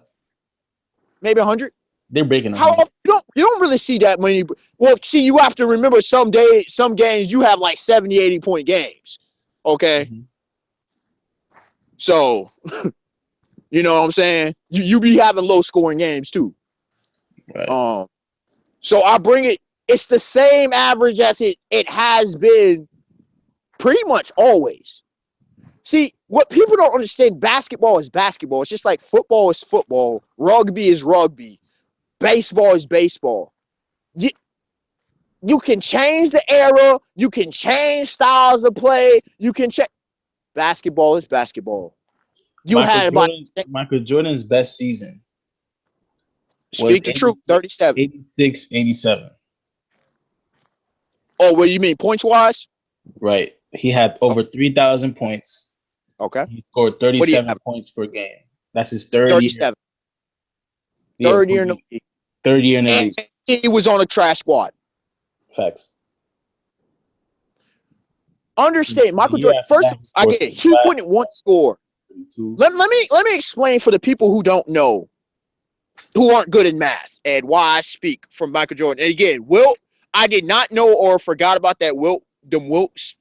Maybe 100. They're breaking. How you don't really see that many. Well, see, you have to remember some games you have like 70, 80 point games. Okay. Mm-hmm. So, you know what I'm saying? You be having low scoring games too. Right. So I bring it. It's the same average as it has been pretty much always. See, what people don't understand, basketball is basketball. It's just like football is football. Rugby is rugby. Baseball is baseball. You can change the era. You can change styles of play. You can change. Basketball is basketball. Michael Jordan's best season. Speak the truth, 37. 86, 87. Oh, what do you mean, points-wise? Right. He had over 3,000 points. Okay. He scored 37 points per game. That's his third year. Third year in the league. Third year in the league. He was on a trash squad. Facts. Understand, Michael Jordan. First, I get it. He wouldn't want to score. Let me explain for the people who don't know, who aren't good in math, and why I speak from Michael Jordan. And again, Wilt, I did not know or forgot about that Wilt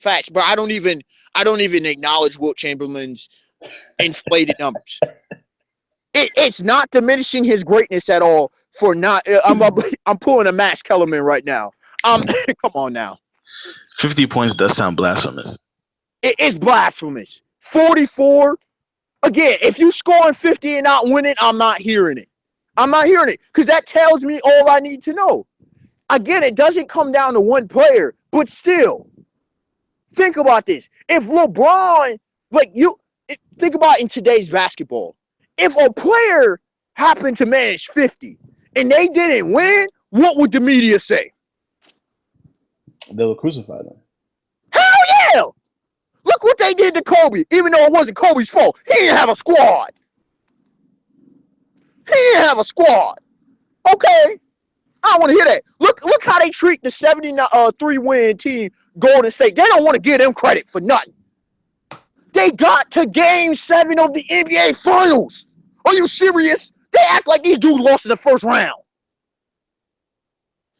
facts, but I don't even acknowledge Wilt Chamberlain's inflated numbers. It's not diminishing his greatness at all. For not, I'm pulling a Max Kellerman right now. Come on now. 50 points does sound blasphemous. It's blasphemous. 44. Again, if you scoring 50 and not winning, I'm not hearing it. I'm not hearing it because that tells me all I need to know. Again, it doesn't come down to one player, but still, think about this. If LeBron, think about in today's basketball, if a player happened to manage 50 and they didn't win, what would the media say? They will crucify them. Hell yeah! Look what they did to Kobe. Even though it wasn't Kobe's fault, he didn't have a squad. He didn't have a squad. Okay, I don't want to hear that. Look how they treat the 73-win team, Golden State. They don't want to give them credit for nothing. They got to Game 7 of the NBA Finals. Are you serious? They act like these dudes lost in the first round.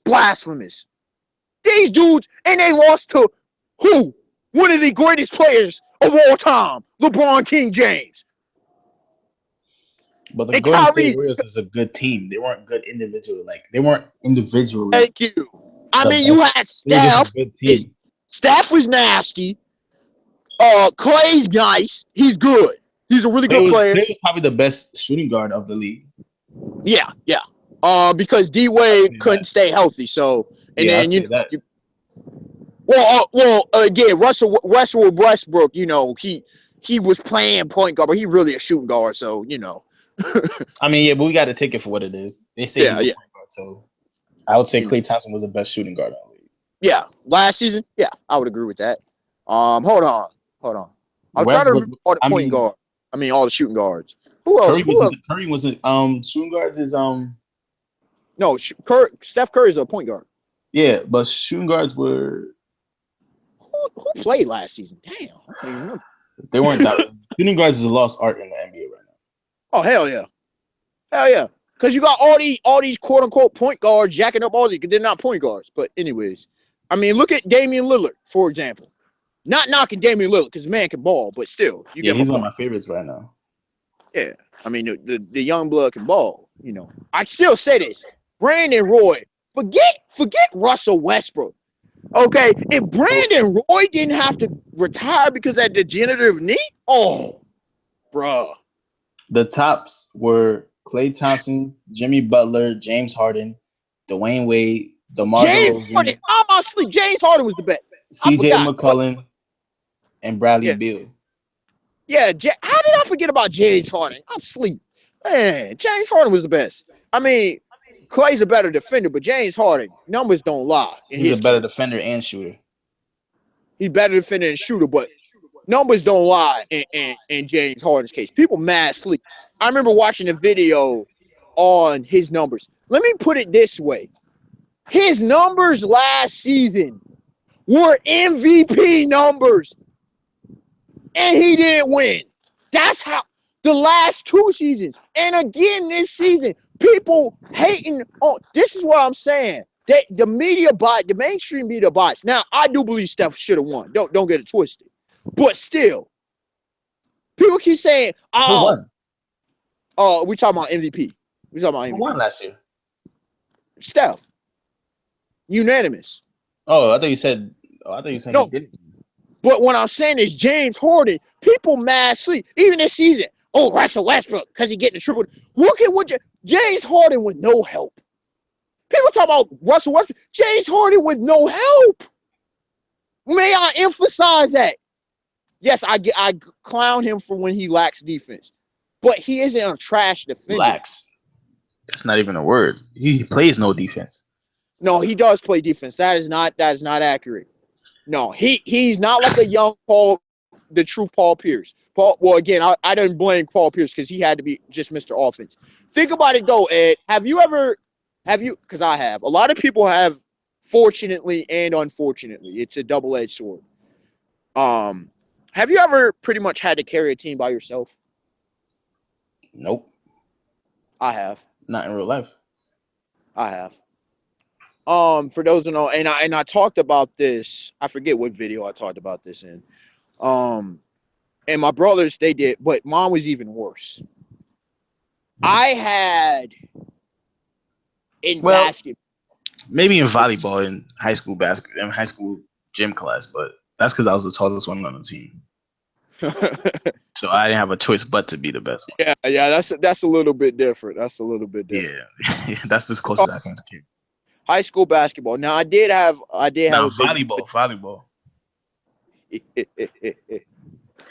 Blasphemous. These dudes, and they lost to who? One of the greatest players of all time, LeBron King James. But the Golden State Warriors is a good team. They weren't good individually. Like, they weren't individually. Thank you. I mean, you had Steph. Good team. Steph was nasty. Clay's nice. He's good. He's a really good player. Clay was probably the best shooting guard of the league. Yeah. Because D-Wade couldn't stay healthy. So, and then again, Russell Westbrook, you know, he was playing point guard, but he really a shooting guard. So, you know. I mean, yeah, but we got to take it for what it is. They say he's a point guard, so I would say Klay Thompson was the best shooting guard in the league. Yeah, last season, yeah, I would agree with that. Hold on. I'm trying to remember all the point guard. I mean, all the shooting guards. Who else? Curry wasn't shooting guards is No, Steph Curry's a point guard. Yeah, but shooting guards were who played last season? Damn, I don't even remember. They weren't that. Shooting guards is a lost art in the NBA right now. Oh hell yeah! Because you got all these quote unquote point guards jacking up all these. They're not point guards, but anyways, I mean, look at Damian Lillard for example. Not knocking Damian Lillard because the man can ball, but still, he's one of my favorites right now. Yeah, I mean the young blood can ball. You know, I still say this: Brandon Roy, forget Russell Westbrook. Okay, if Brandon Roy didn't have to retire because of that degenerative knee, bruh. The tops were Klay Thompson, Jimmy Butler, James Harden, Dwayne Wade, DeMar DeRozan. Honestly, James Harden was the best. C.J. McCollum, and Bradley Beal. Yeah, how did I forget about James Harden? I'm asleep. Man, James Harden was the best. I mean, Klay's a better defender, but James Harden, numbers don't lie. He's a better defender and shooter. He's better defender and shooter, but numbers don't lie in James Harden's case. People mad sleep. I remember watching a video on his numbers. Let me put it this way. His numbers last season were MVP numbers, and he didn't win. That's how the last 2 seasons, and again this season, people hating on. This is what I'm saying. The media bot, the mainstream media bots. Now, I do believe Steph should have won. Don't get it twisted. But still, people keep saying, who won? We talking about MVP. We talking about MVP. Who won last year? Steph. Unanimous. Oh, I thought you said no, he didn't. But what I'm saying is James Harden, people mad sleep. Even this season, Russell Westbrook, because he getting the triple. Look at what James Harden with no help. People talk about Russell Westbrook. James Harden with no help. May I emphasize that? Yes, I clown him for when he lacks defense, but he isn't a trash defender. Lacks. That's not even a word. He plays no defense. No, he does play defense. That is not accurate. No, he's not like a young Paul, the true Paul Pierce. Well, again, I didn't blame Paul Pierce because he had to be just Mr. Offense. Think about it though, Ed. Have you? Because I have. A lot of people have, fortunately and unfortunately. It's a double-edged sword. Have you ever pretty much had to carry a team by yourself? Nope. I have. Not in real life. I have. For those who know, and I talked about this. I forget what video I talked about this in. And my brothers, they did, but mine was even worse. I had basketball. Maybe in volleyball in high school gym class, but that's because I was the tallest one on the team. So I didn't have a choice but to be the best one. Yeah, that's a little bit different. Yeah, that's as close as I can to keep. High school basketball. Now I did have volleyball.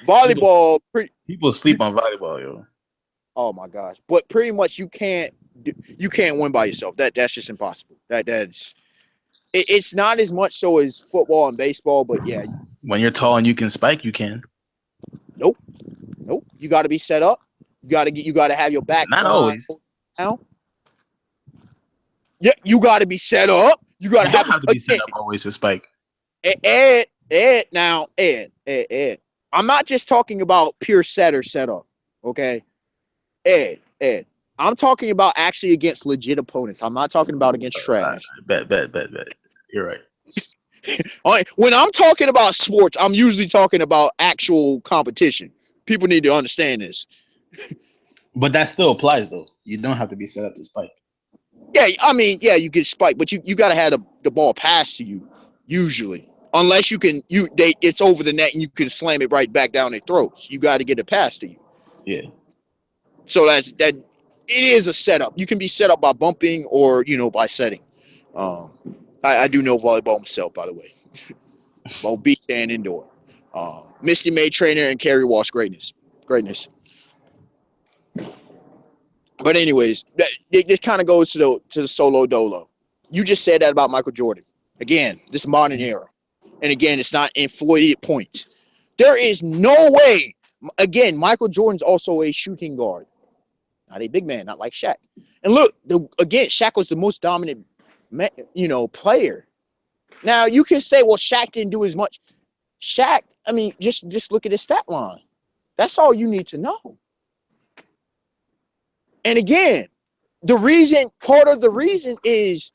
Volleyball. People sleep on volleyball, yo. Oh my gosh. But pretty much you can't win by yourself. That's just impossible. It's not as much so as football and baseball, but yeah. When you're tall and you can spike, you can. Nope. You got to be set up. You got to have your back. Not always. Now. Yeah, you got to be set up. You got to have to be set up always to spike. Ed. I'm not just talking about pure setter setup. Okay, Ed. I'm talking about actually against legit opponents. I'm not talking about against trash. Bet. You're right. All right. When I'm talking about sports, I'm usually talking about actual competition. People need to understand this. But that still applies, though. You don't have to be set up to spike. Yeah, I mean, yeah, you get spiked, but you got to have the ball passed to you, usually. Unless it's over the net and you can slam it right back down their throats. You got to get it passed to you. Yeah. So that it is a setup. You can be set up by bumping or, by setting. I do know volleyball myself, by the way. Both beach and indoor. Misty May trainer and Carrie Walsh greatness. But anyways, this kind of goes to the solo dolo. You just said that about Michael Jordan. Again, this modern era. And again, it's not inflated points. There is no way. Again, Michael Jordan's also a shooting guard. Not a big man, not like Shaq. And look, again, Shaq was the most dominant, player. Now, you can say, well, Shaq didn't do as much. Shaq, I mean, just look at his stat line. That's all you need to know. And again, part of the reason is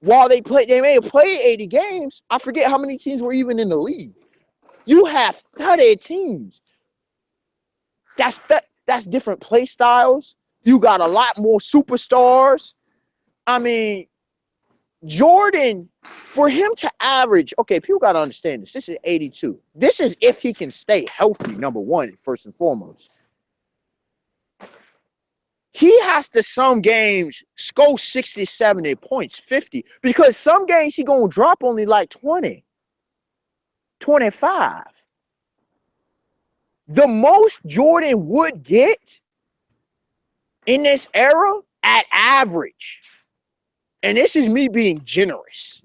while they may have played 80 games, I forget how many teams were even in the league. You have 30 teams. That's different play styles. You got a lot more superstars. I mean, Jordan, for him to average, okay, people got to understand this. This is 82. This is if he can stay healthy, number one, first and foremost. He has to some games score 60, 70 points, 50, because some games he going to drop only like 20, 25. The most Jordan would get in this era at average, and this is me being generous,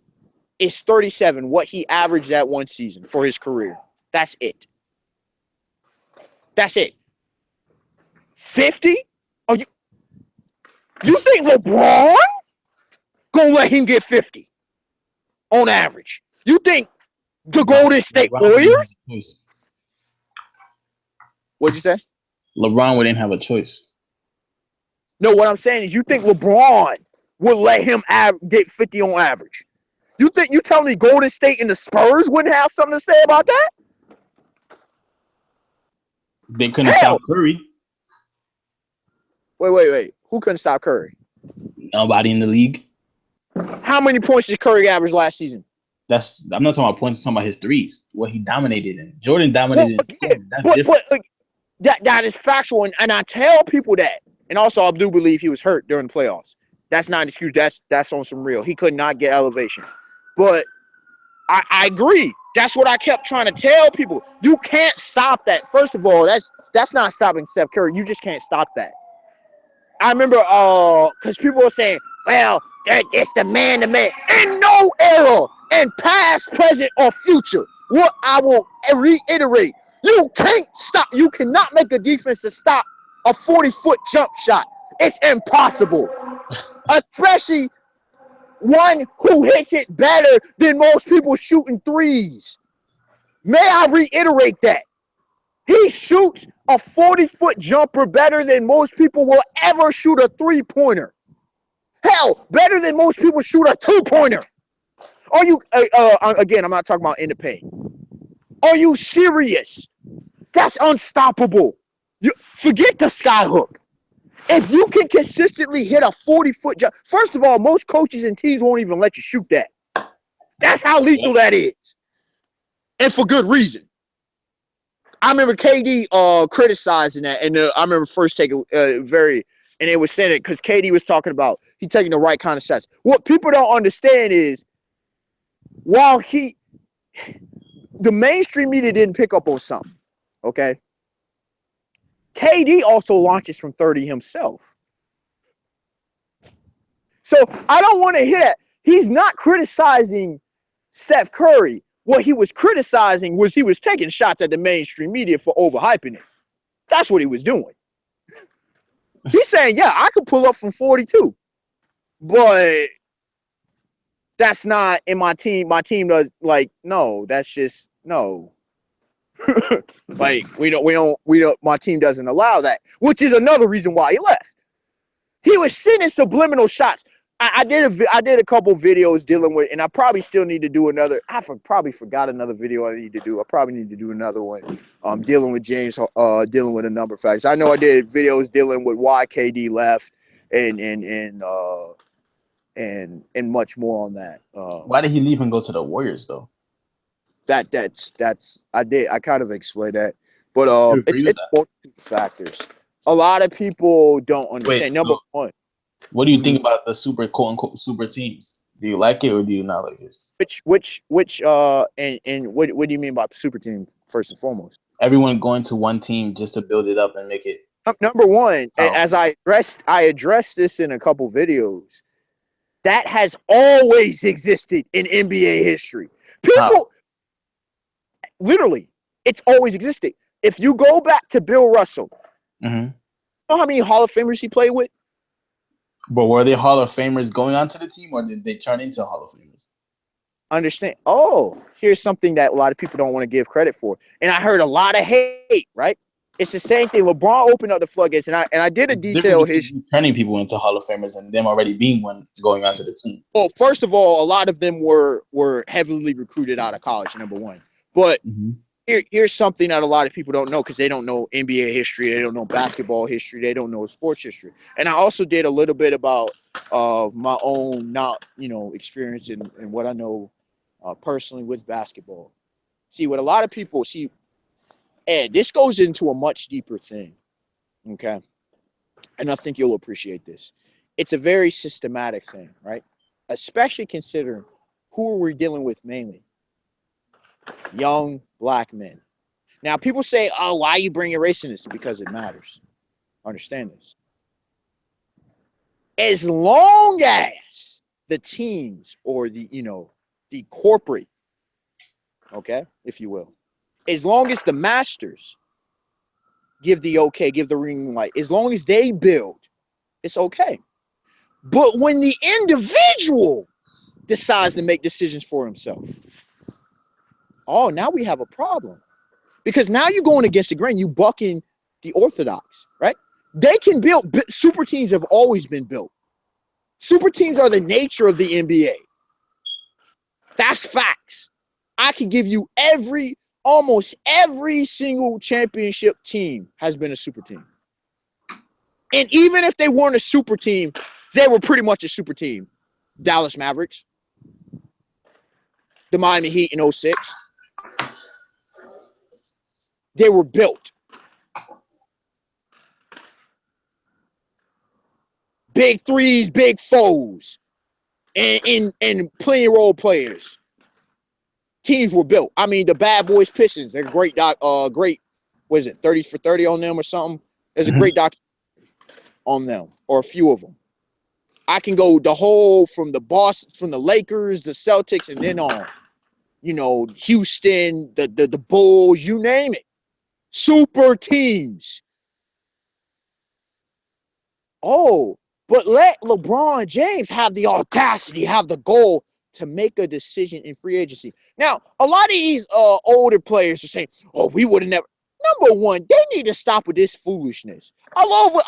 is 37, what he averaged that one season for his career. That's it. 50? Are you think LeBron gonna let him get 50 on average? You think the Golden State Warriors? What'd you say? LeBron wouldn't have a choice. No, what I'm saying is you think LeBron would let him get 50 on average? You telling me Golden State and the Spurs wouldn't have something to say about that? They couldn't stop Curry. Wait. Who couldn't stop Curry? Nobody in the league. How many points did Curry average last season? I'm not talking about points. I'm talking about his threes. What he dominated in. Jordan dominated in. That's different. That is factual, and I tell people that. And also, I do believe he was hurt during the playoffs. That's not an excuse. That's on some real. He could not get elevation. But I agree. That's what I kept trying to tell people. You can't stop that. First of all, that's not stopping Steph Curry. You just can't stop that. I remember because people were saying, well, it's the man-to-man. In no era, in past, present, or future, what I will reiterate, you can't stop. You cannot make a defense to stop a 40-foot jump shot. It's impossible. Especially one who hits it better than most people shooting threes. May I reiterate that? He shoots a 40-foot jumper better than most people will ever shoot a three-pointer. Hell, better than most people shoot a two-pointer. Are you, again, I'm not talking about in the paint. Are you serious? That's unstoppable. Forget the skyhook. If you can consistently hit a 40-foot jump, first of all, most coaches and teams won't even let you shoot that. That's how lethal that is. And for good reason. I remember KD criticizing that, and I remember first taking and it was saying it because KD was talking about he taking the right kind of shots. What people don't understand is while the mainstream media didn't pick up on something, okay? KD also launches from 30 himself. So I don't want to hear that. He's not criticizing Steph Curry. What he was criticizing was he was taking shots at the mainstream media for overhyping it. That's what he was doing. He's saying, yeah, I could pull up from 42, but that's not in my team. My team does, like, no, that's just no. Like, we don't, my team doesn't allow that, which is another reason why he left. He was sending subliminal shots. I did a couple videos dealing with, and I probably still need to do another. Probably forgot another video I need to do. I probably need to do another one dealing with James, dealing with a number of facts. I know I did videos dealing with why KD left and much more on that. Why did he leave and go to the Warriors though? That's I kind of explained that, but it's multiple factors. A lot of people don't understand. Number one. What do you think about the super quote unquote super teams? Do you like it or do you not like it? Which and what do you mean by super team first and foremost? Everyone going to one team just to build it up and make it. Number one, as I addressed this in a couple videos, that has always existed in NBA history. People, literally, it's always existed. If you go back to Bill Russell, you know how many Hall of Famers he played with? But were they Hall of Famers going onto the team, or did they turn into Hall of Famers? Understand? Oh, here's something that a lot of people don't want to give credit for. And I heard a lot of hate, right? It's the same thing. LeBron opened up the floodgates, and I did a detail history. Turning people into Hall of Famers and them already being one going onto the team. Well, first of all, a lot of them were heavily recruited out of college, number one. But here's something that a lot of people don't know because they don't know NBA history, they don't know basketball history, they don't know sports history. And I also did a little bit about my own experience and what I know personally with basketball. See, what a lot of people see, Ed, this goes into a much deeper thing, okay? And I think you'll appreciate this. It's a very systematic thing, right? Especially considering who are we dealing with mainly? Young black men. Now, people say, oh, why are you bringing race in this? Because it matters. Understand this. As long as the teams or the corporate, okay, if you will, as long as the masters give the okay, give the green light, as long as they build, it's okay. But when the individual decides to make decisions for himself, oh, now we have a problem. Because now you're going against the grain, you bucking the orthodox, right? They can build, super teams have always been built. Super teams are the nature of the NBA. That's facts. I can give you almost every single championship team has been a super team. And even if they weren't a super team, they were pretty much a super team. Dallas Mavericks, the Miami Heat in 06. They were built. Big threes, big foes, and plenty of role players. Teams were built. I mean, the Bad Boys Pistons, they're great, what is it, 30 for 30 on them or something? There's a great doc on them, or a few of them. I can go the whole from the Lakers, the Celtics, and then on. Houston, the Bulls, you name it. Super teams. Oh, but let LeBron James have the audacity, have the goal to make a decision in free agency. Now, a lot of these older players are saying, oh, we would have never. Number one, they need to stop with this foolishness. I love what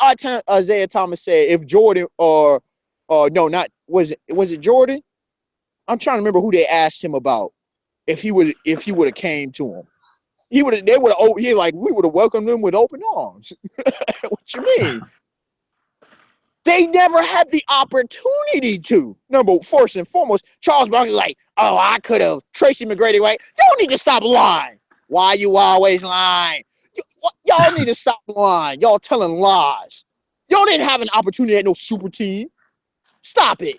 Isaiah Thomas said. If Jordan was it Jordan? I'm trying to remember who they asked him about if he would have came to him. We would have welcomed him with open arms. What you mean? They never had the opportunity to. First and foremost, Charles Barkley's like, oh, I could have Tracy McGrady, right? Y'all need to stop lying. Why you always lying? Y'all need to stop lying. Y'all telling lies. Y'all didn't have an opportunity at no super team. Stop it.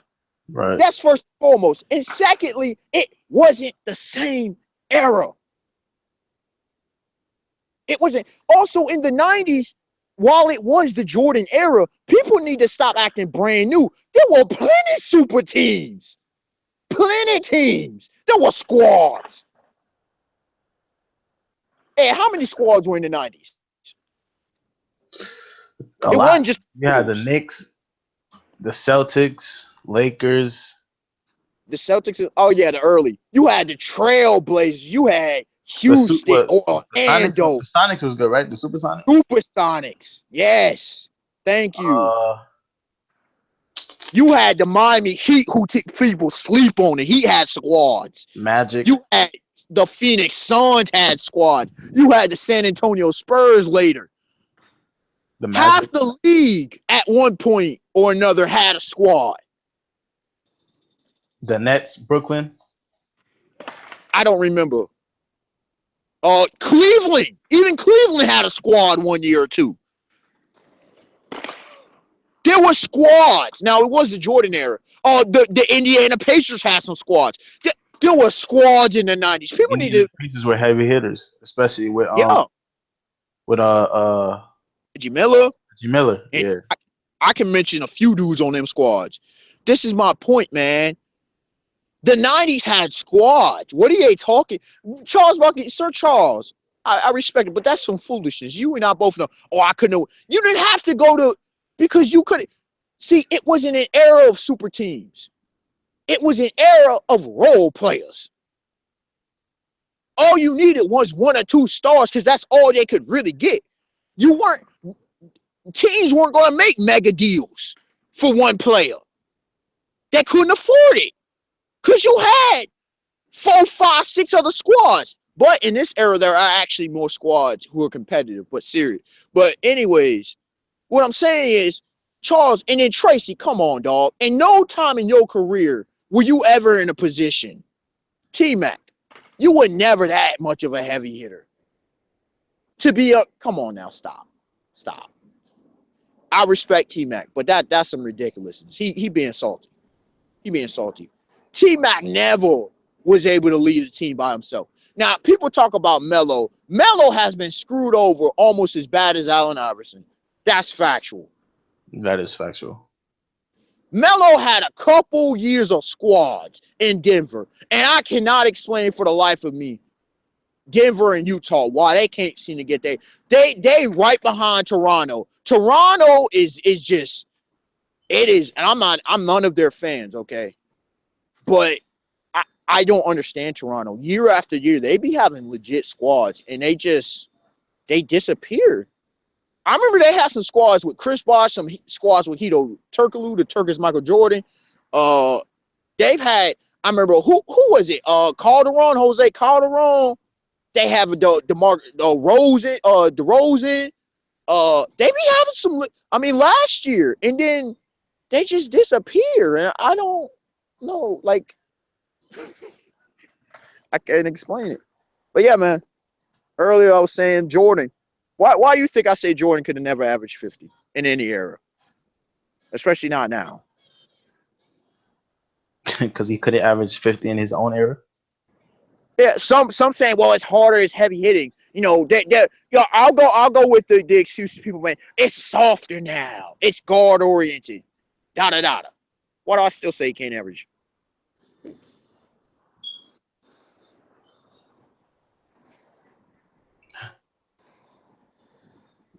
Right. That's first and foremost. And secondly, it wasn't the same era. It wasn't. Also in the 90s, while it was the Jordan era, people need to stop acting brand new. There were plenty super teams. Plenty teams. There were squads. Hey, how many squads were in the 90s? It wasn't just the Knicks, the Celtics, Lakers. The Celtics, oh yeah, the early. You had the Trailblazers. You had Houston, Orlando. The Sonics was good, right? The Supersonics? Supersonics. Yes. Thank you. You had the Miami Heat, who people sleep on it. He had squads. Magic. You had the Phoenix Suns had squads. You had the San Antonio Spurs later. Half the league at one point or another had a squad. The Nets, Brooklyn. I don't remember. Cleveland. Even Cleveland had a squad 1 year or two. There were squads. Now, it was the Jordan era. The Indiana Pacers had some squads. There were squads in the 90s. People need to. Pacers were heavy hitters, especially with Reggie Miller. Yeah. I can mention a few dudes on them squads. This is my point, man. The 90s had squads. What are you talking? Charles Barkley, Sir Charles, I respect it, but that's some foolishness. You and I both know. Oh, I couldn't know. You didn't have to go to, because you couldn't. See, it wasn't an era of super teams. It was an era of role players. All you needed was one or two stars because that's all they could really get. Teams weren't going to make mega deals for one player. They couldn't afford it. Because you had 4, 5, 6 other squads. But in this era, there are actually more squads who are competitive, but serious. But anyways, what I'm saying is, Charles, and then Tracy, come on, dog. In no time in your career were you ever in a position, T-Mac, you were never that much of a heavy hitter. To be a, come on now, stop. I respect T-Mac, but that's some ridiculousness. He being salty. T-Mac never was able to lead a team by himself. Now, people talk about Melo. Melo has been screwed over almost as bad as Allen Iverson. That's factual. That is factual. Melo had a couple years of squads in Denver, and I cannot explain for the life of me Denver and Utah why they can't seem to get there. They right behind Toronto. Toronto is just, it is, and I'm none of their fans, okay? But I don't understand Toronto. Year after year, they be having legit squads, and they disappeared. I remember they had some squads with Chris Bosh, some squads with Hito Turkoglu, the Turkish Michael Jordan. They've had, I remember, who was it? Jose Calderon. They have DeRozan. They be having some, last year, and then they just disappear, and I don't know, like, I can't explain it. But yeah, man, earlier I was saying Jordan. Why do you think I say Jordan could have never averaged 50 in any era? Especially not now. Because he couldn't average 50 in his own era? Yeah, some saying, well, it's harder, it's heavy hitting. I'll go with the excuses people make. It's softer now. It's guard oriented. Why do I still say he can't average?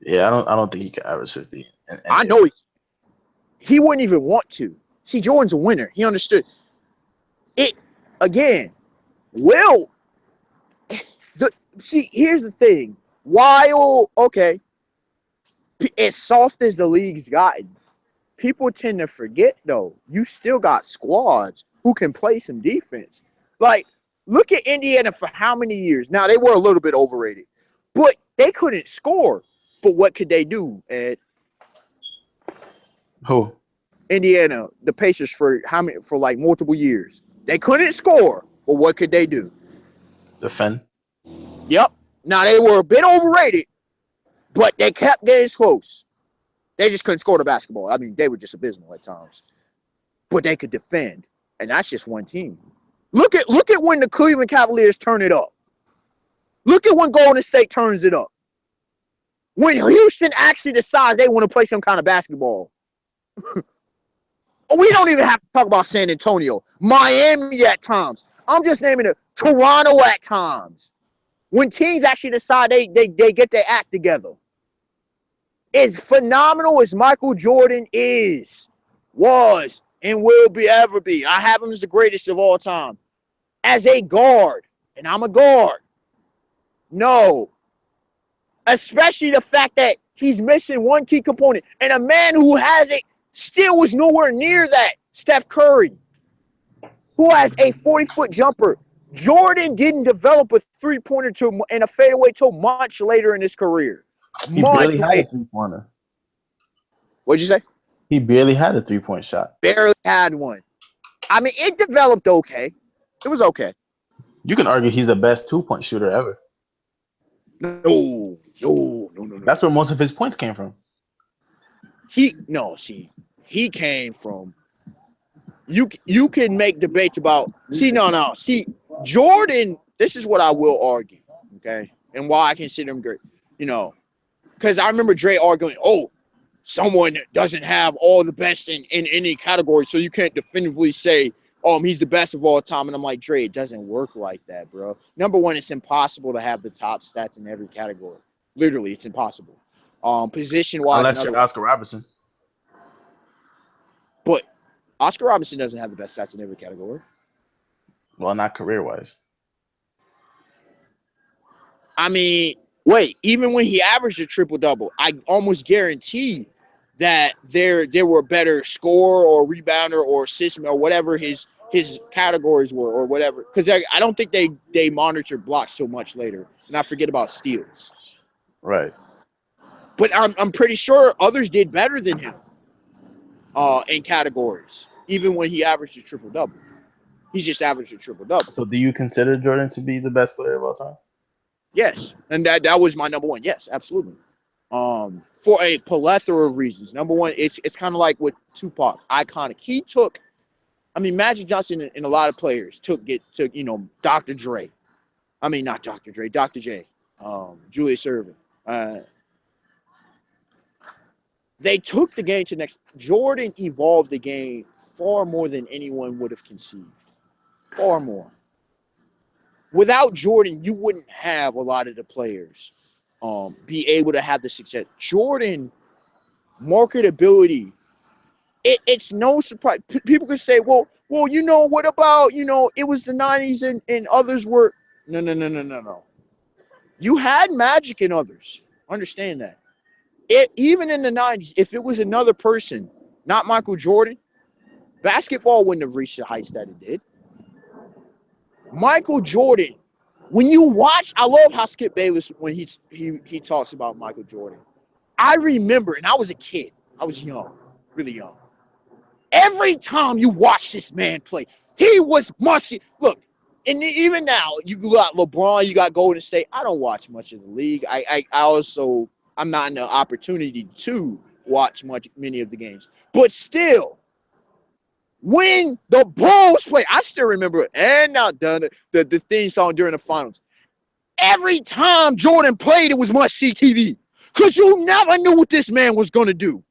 Yeah, I don't think he can average 50. I know he wouldn't even want to. See, Jordan's a winner. He understood it. Again, here's the thing. While, okay, as soft as the league's gotten, people tend to forget, though, you still got squads who can play some defense. Like, look at Indiana for how many years? Now, they were a little bit overrated, but they couldn't score. But what could they do, Ed? Who? Indiana, the Pacers for like multiple years. They couldn't score, but what could they do? Defend. Yep. Now, they were a bit overrated, but they kept games close. They just couldn't score the basketball. They were just abysmal at times. But they could defend, and that's just one team. Look at when the Cleveland Cavaliers turn it up. Look at when Golden State turns it up. When Houston actually decides they want to play some kind of basketball. We don't even have to talk about San Antonio. Miami at times. I'm just naming it. Toronto at times. When teams actually decide they get their act together. As phenomenal as Michael Jordan is, was, and will be ever be. I have him as the greatest of all time. As a guard, and I'm a guard. No. Especially the fact that he's missing one key component. And a man who has it still was nowhere near that. Steph Curry, who has a 40-foot jumper. Jordan didn't develop a three-pointer and a fadeaway till much later in his career. He barely had a three-pointer. What'd you say? He barely had a three-point shot. Barely had one. I mean, it developed okay. It was okay. You can argue he's the best two-point shooter ever. No. That's where most of his points came from. He came from. You can make debates about. See, Jordan. This is what I will argue, okay, and why I consider him great. Because I remember Dre arguing, someone doesn't have all the best in any category, so you can't definitively say, he's the best of all time. And I'm like, Dre, it doesn't work like that, bro. Number one, it's impossible to have the top stats in every category. Literally, it's impossible. Position-wise. Unless you're Oscar Robertson. But Oscar Robertson doesn't have the best stats in every category. Well, not career-wise. I mean, wait, even when he averaged a triple-double, I almost guarantee that there were better scorer or rebounder or assist or whatever his categories were or whatever. Because I don't think they monitor blocks so much later. And I forget about steals. Right. But I'm pretty sure others did better than him in categories, even when he averaged a triple-double. He just averaged a triple-double. So do you consider Jordan to be the best player of all time? Yes. And that was my number one. Yes, absolutely. For a plethora of reasons. Number one, it's kind of like with Tupac, iconic. He took, Magic Johnson and a lot of players took Dr. Dre. Not Dr. Dre, Dr. J, Julius Erving. They took the game to next. Jordan evolved the game far more than anyone would have conceived. Far more. Without Jordan, you wouldn't have a lot of the players be able to have the success. Jordan, marketability, it's no surprise. People could say, well, what about, it was the 90s and others were. No. You had Magic and others. Understand that. Even in the 90s, if it was another person, not Michael Jordan, basketball wouldn't have reached the heights that it did. Michael Jordan, when you watch, I love how Skip Bayless, when he talks about Michael Jordan. I remember, and I was a kid. I was young, really young. Every time you watch this man play, he was mushy. Look, and even now, you got LeBron, you got Golden State. I don't watch much of the league. I'm not in the opportunity to watch many of the games. But still, when the Bulls play, I still remember it. And now done the theme song during the finals. Every time Jordan played, it was must-see TV. Because you never knew what this man was going to do.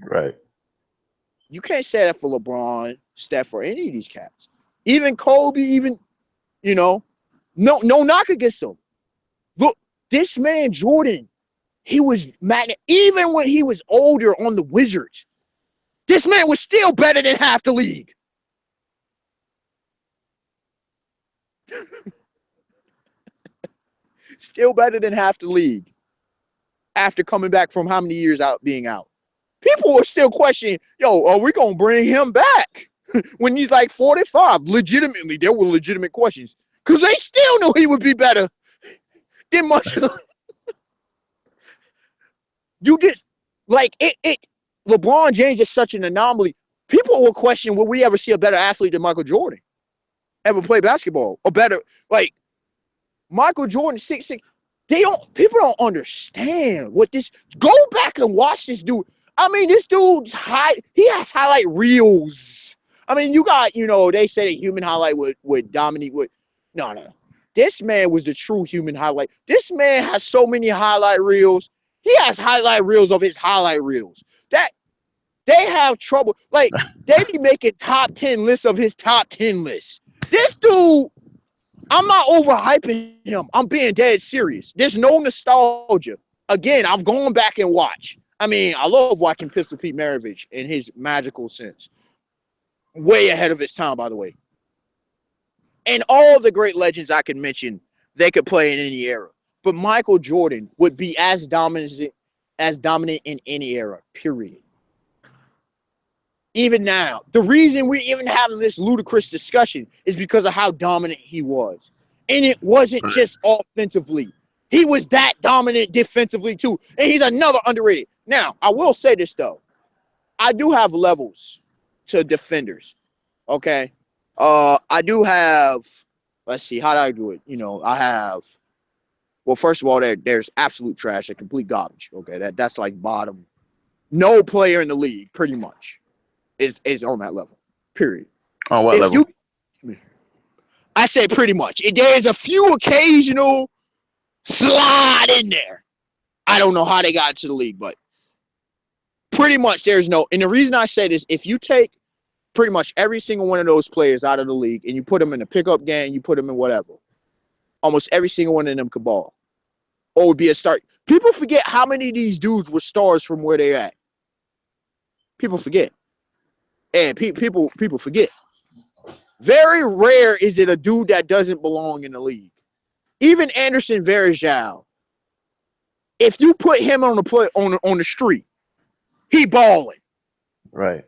Right. You can't say that for LeBron, Steph, or any of these cats. Even Kobe, no knock against them. Look, this man, Jordan, he was mad. Even when he was older on the Wizards, this man was still better than half the league. Still better than half the league. After coming back from how many years being out. People were still questioning, are we going to bring him back? When he's like 45. Legitimately, there were legitimate questions. Because they still knew he would be better than much. You just, LeBron James is such an anomaly. People will question, will we ever see a better athlete than Michael Jordan? Ever play basketball? Or better, Michael Jordan, 6'6". People don't understand what this, go back and watch this dude. This dude's he has highlight reels. You got, they say that human highlight would dominate with, no. This man was the true human highlight. This man has so many highlight reels. He has highlight reels of his highlight reels. That they have trouble. Like, they be making top 10 lists of his top 10 lists. This dude, I'm not overhyping him. I'm being dead serious. There's no nostalgia. Again, I've gone back and watched. I mean, I love watching Pistol Pete Maravich in his magical sense. Way ahead of his time, by the way. And all the great legends I could mention, they could play in any era. But Michael Jordan would be as dominant in any era, period. Even now, the reason we're even having this ludicrous discussion is because of how dominant he was. And it wasn't just offensively. He was that dominant defensively too. And he's another underrated. Now, I will say this though. I do have levels to defenders. Okay. I do have, let's see, how do I do it? You know, I have, well, first of all, there's absolute trash and complete garbage. Okay. That's like bottom. No player in the league, pretty much, is on that level. Period. On what level? I say pretty much. There's a few occasional slide in there. I don't know how they got into the league, but pretty much there's no. And the reason I say this, if you take pretty much every single one of those players out of the league and you put them in a pickup game, you put them in whatever, almost every single one of them could ball. Or would be a start. People forget how many of these dudes were stars from where they're at. People forget. And people forget. Very rare is it a dude that doesn't belong in the league. Even Anderson Varejao, if you put him on the street, he balling. Right.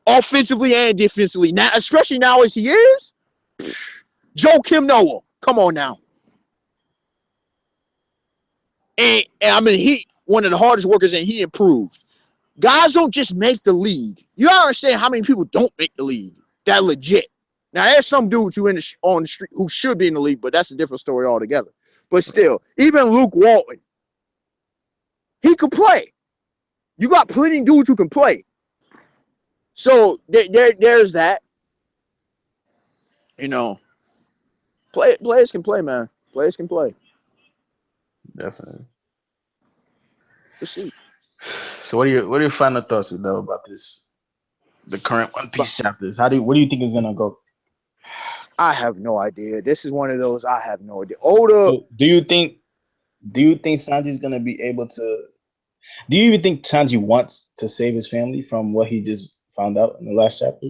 Offensively and defensively. Now, especially now as he is, Joe Kim Noah. Come on now. And I mean, he one of the hardest workers, and he improved. Guys don't just make the league. You gotta understand how many people don't make the league. That legit. Now, there's some dudes who on the street who should be in the league, but that's a different story altogether. But still, even Luke Walton, he could play. You got plenty of dudes who can play. So there's that. You know, players can play, man. Players can play. Definitely. Let's see. So what are your final thoughts, though, about the current One Piece chapters? What do you think is gonna go? I have no idea. This is one of those I have no idea. Oda. So do you think Sanji's gonna be able to? Do you even think Sanji wants to save his family from what he just found out in the last chapter?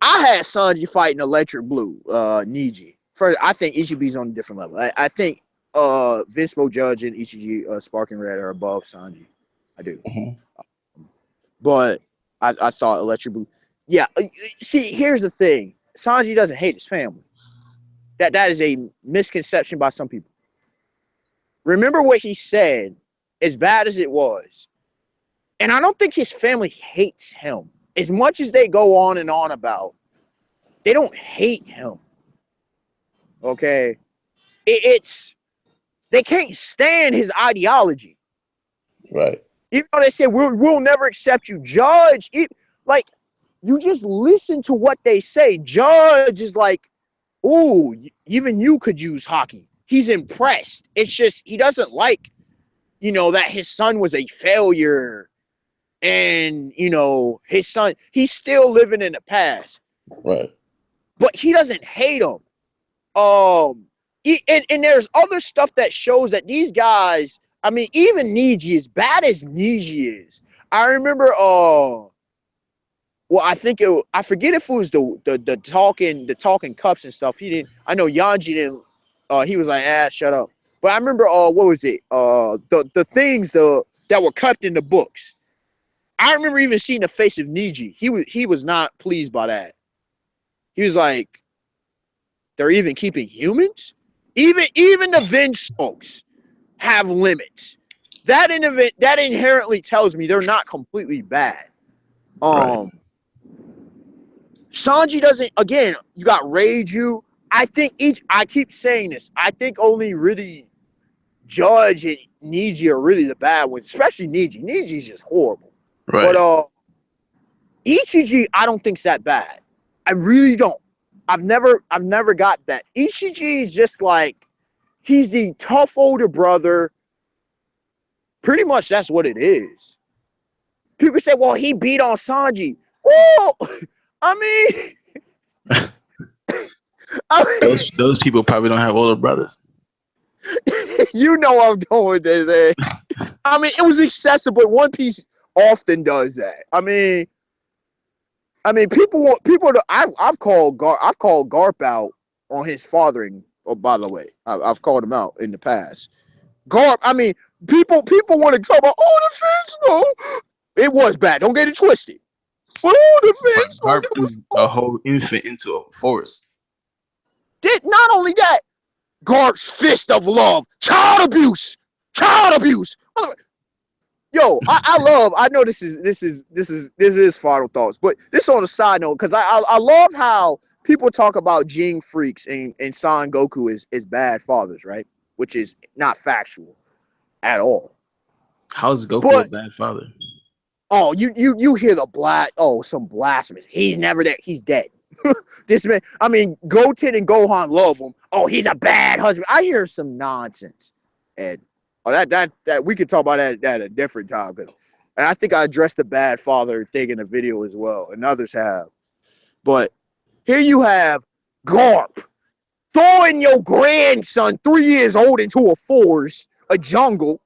I had Sanji fighting Electric Blue, Niji. First, I think Ichibi's on a different level. I think Vinspo Judge and Ichiji Sparking Red are above Sanji. I do. Mm-hmm. But I thought Electric Blue. Yeah. See, here's the thing. Sanji doesn't hate his family. That is a misconception by some people. Remember what he said, as bad as it was. And I don't think his family hates him. As much as they go on and on about, they don't hate him. Okay? It's they can't stand his ideology. Right. Even though they say we'll never accept you. Judge, like, you just listen to what they say. Judge is like, ooh, even you could use hockey. He's impressed. It's just he doesn't like, that his son was a failure. And, his son, he's still living in the past. Right. But he doesn't hate him. And there's other stuff that shows that these guys, I mean, even Niji, as bad as Niji is, I remember, I forget if it was the talking cups and stuff. He didn't, I know Yanji didn't, he was like, shut up. But I remember, what was it? The things that were kept in the books. I remember even seeing the face of Niji. He was not pleased by that. He was like, they're even keeping humans? Even the Vince folks have limits. That inherently tells me they're not completely bad. Right. Sanji doesn't, again, you got Reiju. I think I keep saying this. I think only really Judge and Niji are really the bad ones, especially Niji. Niji's just horrible. Right. But Ichiji, I don't think's that bad. I really don't. I've never got that. Ichiji is just like, he's the tough older brother. Pretty much that's what it is. People say, well, he beat on Sanji. Well, I mean, those people probably don't have older brothers. You know I'm going with this, eh? I mean, it was excessive, but One Piece often does that. I mean, people. I've called Garp out on his fathering. Oh, by the way, I've called him out in the past. Garp. I mean, people want to talk about the fence. No, it was bad. Don't get it twisted. But the fence. Garp threw a whole infant into a forest. Not only that, Garp's fist of love, child abuse. Yo, I know this is final thoughts, but this on a side note, because I love how people talk about Jing freaks and Son Goku is bad fathers, right? Which is not factual at all. How's Goku a bad father? Oh, you hear some blasphemous. He's never there. He's dead. This man, I mean, Goten and Gohan love him. Oh, he's a bad husband. I hear some nonsense, Ed. Oh, that we could talk about that at a different time, and I think I addressed the bad father thing in the video as well, and others have. But here you have Garp throwing your grandson, 3 years old, into a forest, a jungle,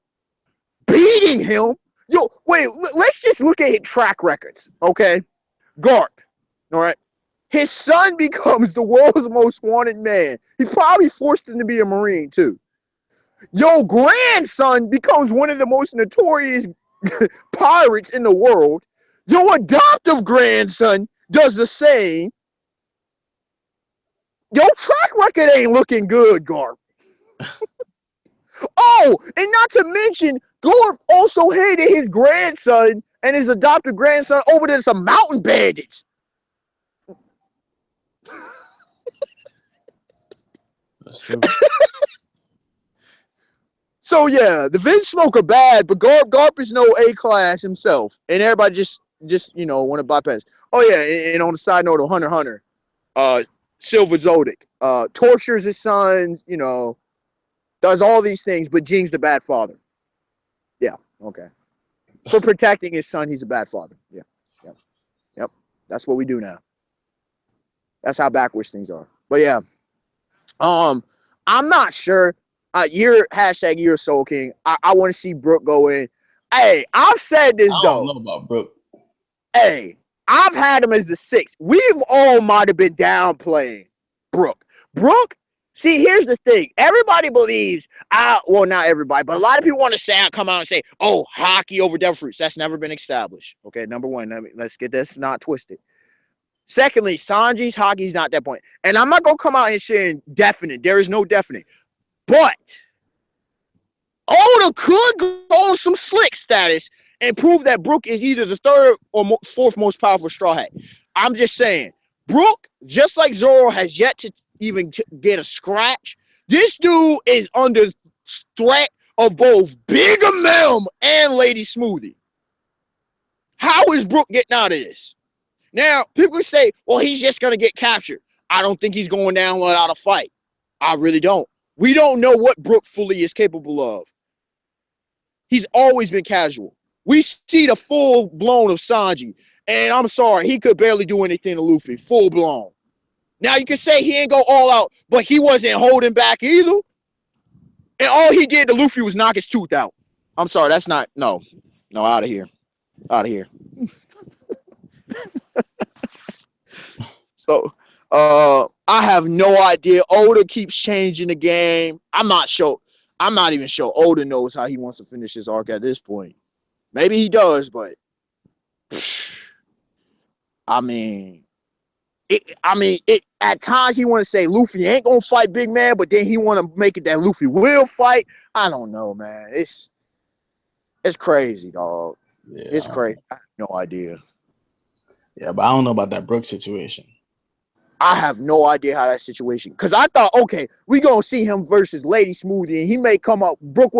beating him. Yo, wait, let's just look at his track records, okay? Garp, all right? His son becomes the world's most wanted man. He probably forced him to be a Marine, too. Your grandson becomes one of the most notorious pirates in the world. Your adoptive grandson does the same. Your track record ain't looking good, Garp. Oh, and not to mention, Garp also hated his grandson and his adopted grandson over there some mountain bandits. That's true. So yeah, the Vince Smoker bad, but Garp is no A class himself, and everybody just want to bypass. Oh yeah, and on the side note of Hunter x Hunter, Silver Zodiac, tortures his sons, does all these things, but Jing's the bad father. Yeah, okay. For protecting his son, he's a bad father. Yeah, yep. That's what we do now. That's how backwards things are. But yeah, I'm not sure. You're Soul King. I want to see Brooke go in. Hey, I've said this though. I don't know about Brooke. Hey, I've had him as the 6th. We've all might have been downplaying Brooke. See, here's the thing. Everybody believes, well, not everybody, but a lot of people want to come out and say, oh, hockey over devil fruits. That's never been established. Okay, number one, let's get this not twisted. Secondly, Sanji's hockey's not that point. And I'm not going to come out and say definite. There is no definite. But Oda could go on some slick status and prove that Brooke is either the 3rd or 4th most powerful Straw Hat. I'm just saying, Brooke, just like Zoro, has yet to even get a scratch. This dude is under threat of both Big Mem and Lady Smoothie. How is Brooke getting out of this? Now, people say, well, he's just going to get captured. I don't think he's going down without a fight. I really don't. We don't know what Brooke fully is capable of. He's always been casual. We see the full blown of Sanji, and I'm sorry, he could barely do anything to Luffy, full blown. Now you can say he ain't go all out, but he wasn't holding back either. And all he did to Luffy was knock his tooth out. I'm sorry, that's not no, out of here. So I have no idea. Oda keeps changing the game. I'm not even sure Oda knows how he wants to finish his arc at this point. Maybe he does, but I mean, at times he want to say Luffy ain't gonna fight Big Man, but then he want to make it that Luffy will fight. I don't know, man. It's crazy, dog. Yeah, it's crazy. I have no idea. Yeah, but I don't know about that Brooke situation. I have no idea how that situation. Because I thought, okay, we gonna see him versus Lady Smoothie, and he may come out Brooke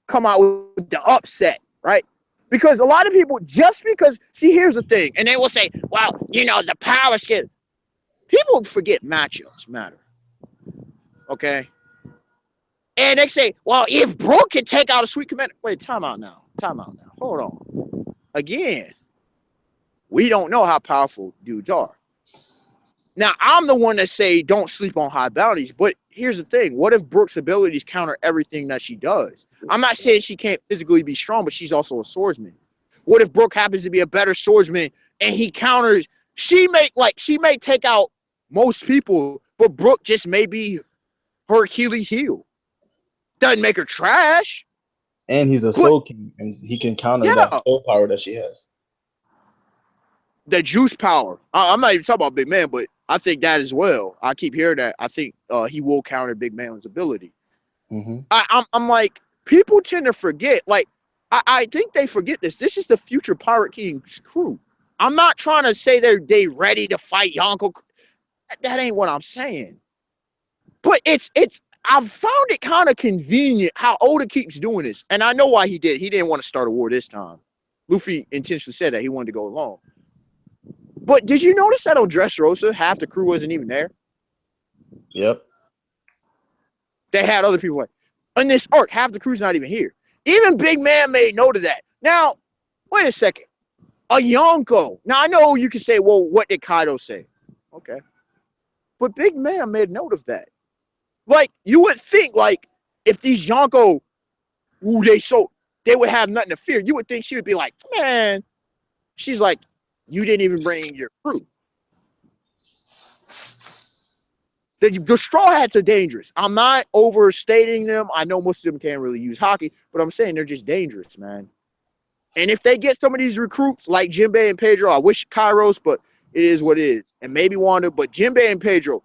come out with the upset, right? Because a lot of people, see, here's the thing, and they will say, well, the power skill. People forget matchups matter. Okay? And they say, well, if Brooke can take out a sweet commander. Wait, time out now. Hold on. Again, we don't know how powerful dudes are. Now, I'm the one that say don't sleep on high bounties, but here's the thing. What if Brooke's abilities counter everything that she does? I'm not saying she can't physically be strong, but she's also a swordsman. What if Brooke happens to be a better swordsman and he counters? She may take out most people, but Brooke just may be her Achilles heel. Doesn't make her trash. And he's a soul king, and he can counter that soul power that she has. The juice power. I'm not even talking about Big Man, but I think that as well. I keep hearing that. I think he will counter Big Man's ability. I'm like, people tend to forget. Like, I think they forget this. This is the future Pirate King's crew. I'm not trying to say they ready to fight Yonko. That ain't what I'm saying. But I've found it kind of convenient how Oda keeps doing this. And I know why he did. He didn't want to start a war this time. Luffy intentionally said that he wanted to go alone. But did you notice that on Dressrosa, half the crew wasn't even there? Yep. They had other people like, in this arc, half the crew's not even here. Even Big Man made note of that. Now, wait a second. A Yonko. Now, I know you can say, well, what did Kaido say? Okay. But Big Man made note of that. Like, you would think, like, if these Yonko, they would have nothing to fear. You would think she would be like, man. She's like, you didn't even bring your crew. The Straw Hats are dangerous. I'm not overstating them. I know most of them can't really use hockey, but I'm saying they're just dangerous, man. And if they get some of these recruits like Jinbei and Pedro, I wish Kairos, but it is what it is. And maybe Wanda, but Jinbei and Pedro,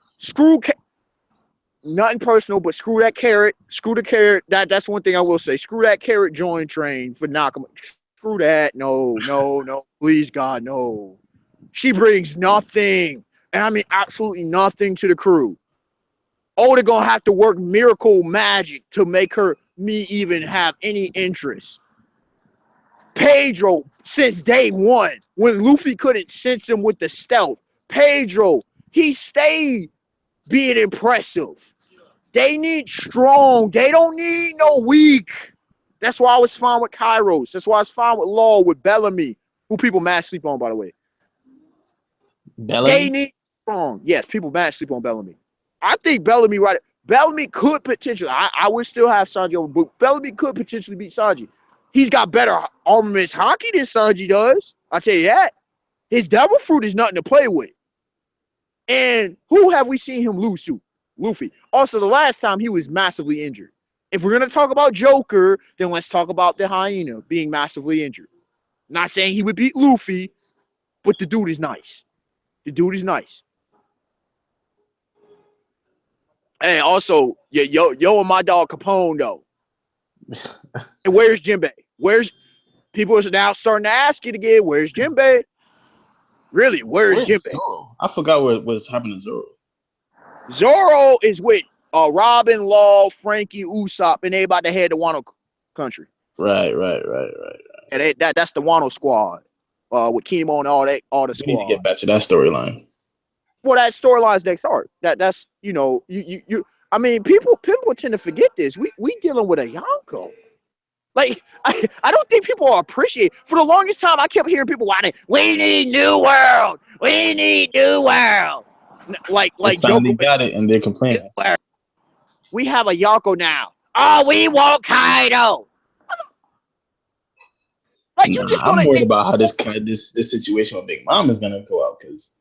nothing personal, but screw that carrot. Screw the carrot. That's one thing I will say. Screw that carrot join train for Nakama. Screw that. No. Please, God, no. She brings nothing. And I mean absolutely nothing to the crew. Oda gonna have to work miracle magic to make me even have any interest. Pedro, since day one, when Luffy couldn't sense him with the stealth, Pedro, he stayed being impressive. They need strong. They don't need no weak. That's why I was fine with Kairos. That's why I was fine with Law, with Bellamy, who people mad sleep on, by the way. Bellamy? They need strong. Yes, people mad sleep on Bellamy. I think Bellamy, right? Bellamy could potentially, I would still have Sanji over, but Bellamy could potentially beat Sanji. He's got better armaments hockey than Sanji does. I'll tell you that. His devil fruit is nothing to play with. And who have we seen him lose to? Luffy. Also, the last time he was massively injured. If we're going to talk about Joker, then let's talk about the hyena being massively injured. Not saying he would beat Luffy, but the dude is nice. The dude is nice. Hey, also, yo and my dog Capone, though. And where's Jinbei? People are now starting to ask it again, where's Jinbei? Where's Jinbei? Zoro? I forgot what's happening to Zoro. Zoro is with Robin, Law, Frankie, Usopp, and they about to head to Wano country. Right. And that's the Wano squad. With Kinemo and all the squad. We need to get back to that storyline. Well, that storyline's next arc. That's you I mean, people tend to forget this. We dealing with a Yonko. Like, I don't think people are appreciate. For the longest time, I kept hearing people whining, we need New World. We need New World. Like Joker got it, and they're complaining. We have a Yonko now. Oh, we want Kaido. Like, I'm worried about how this situation with Big Mom is gonna go out, because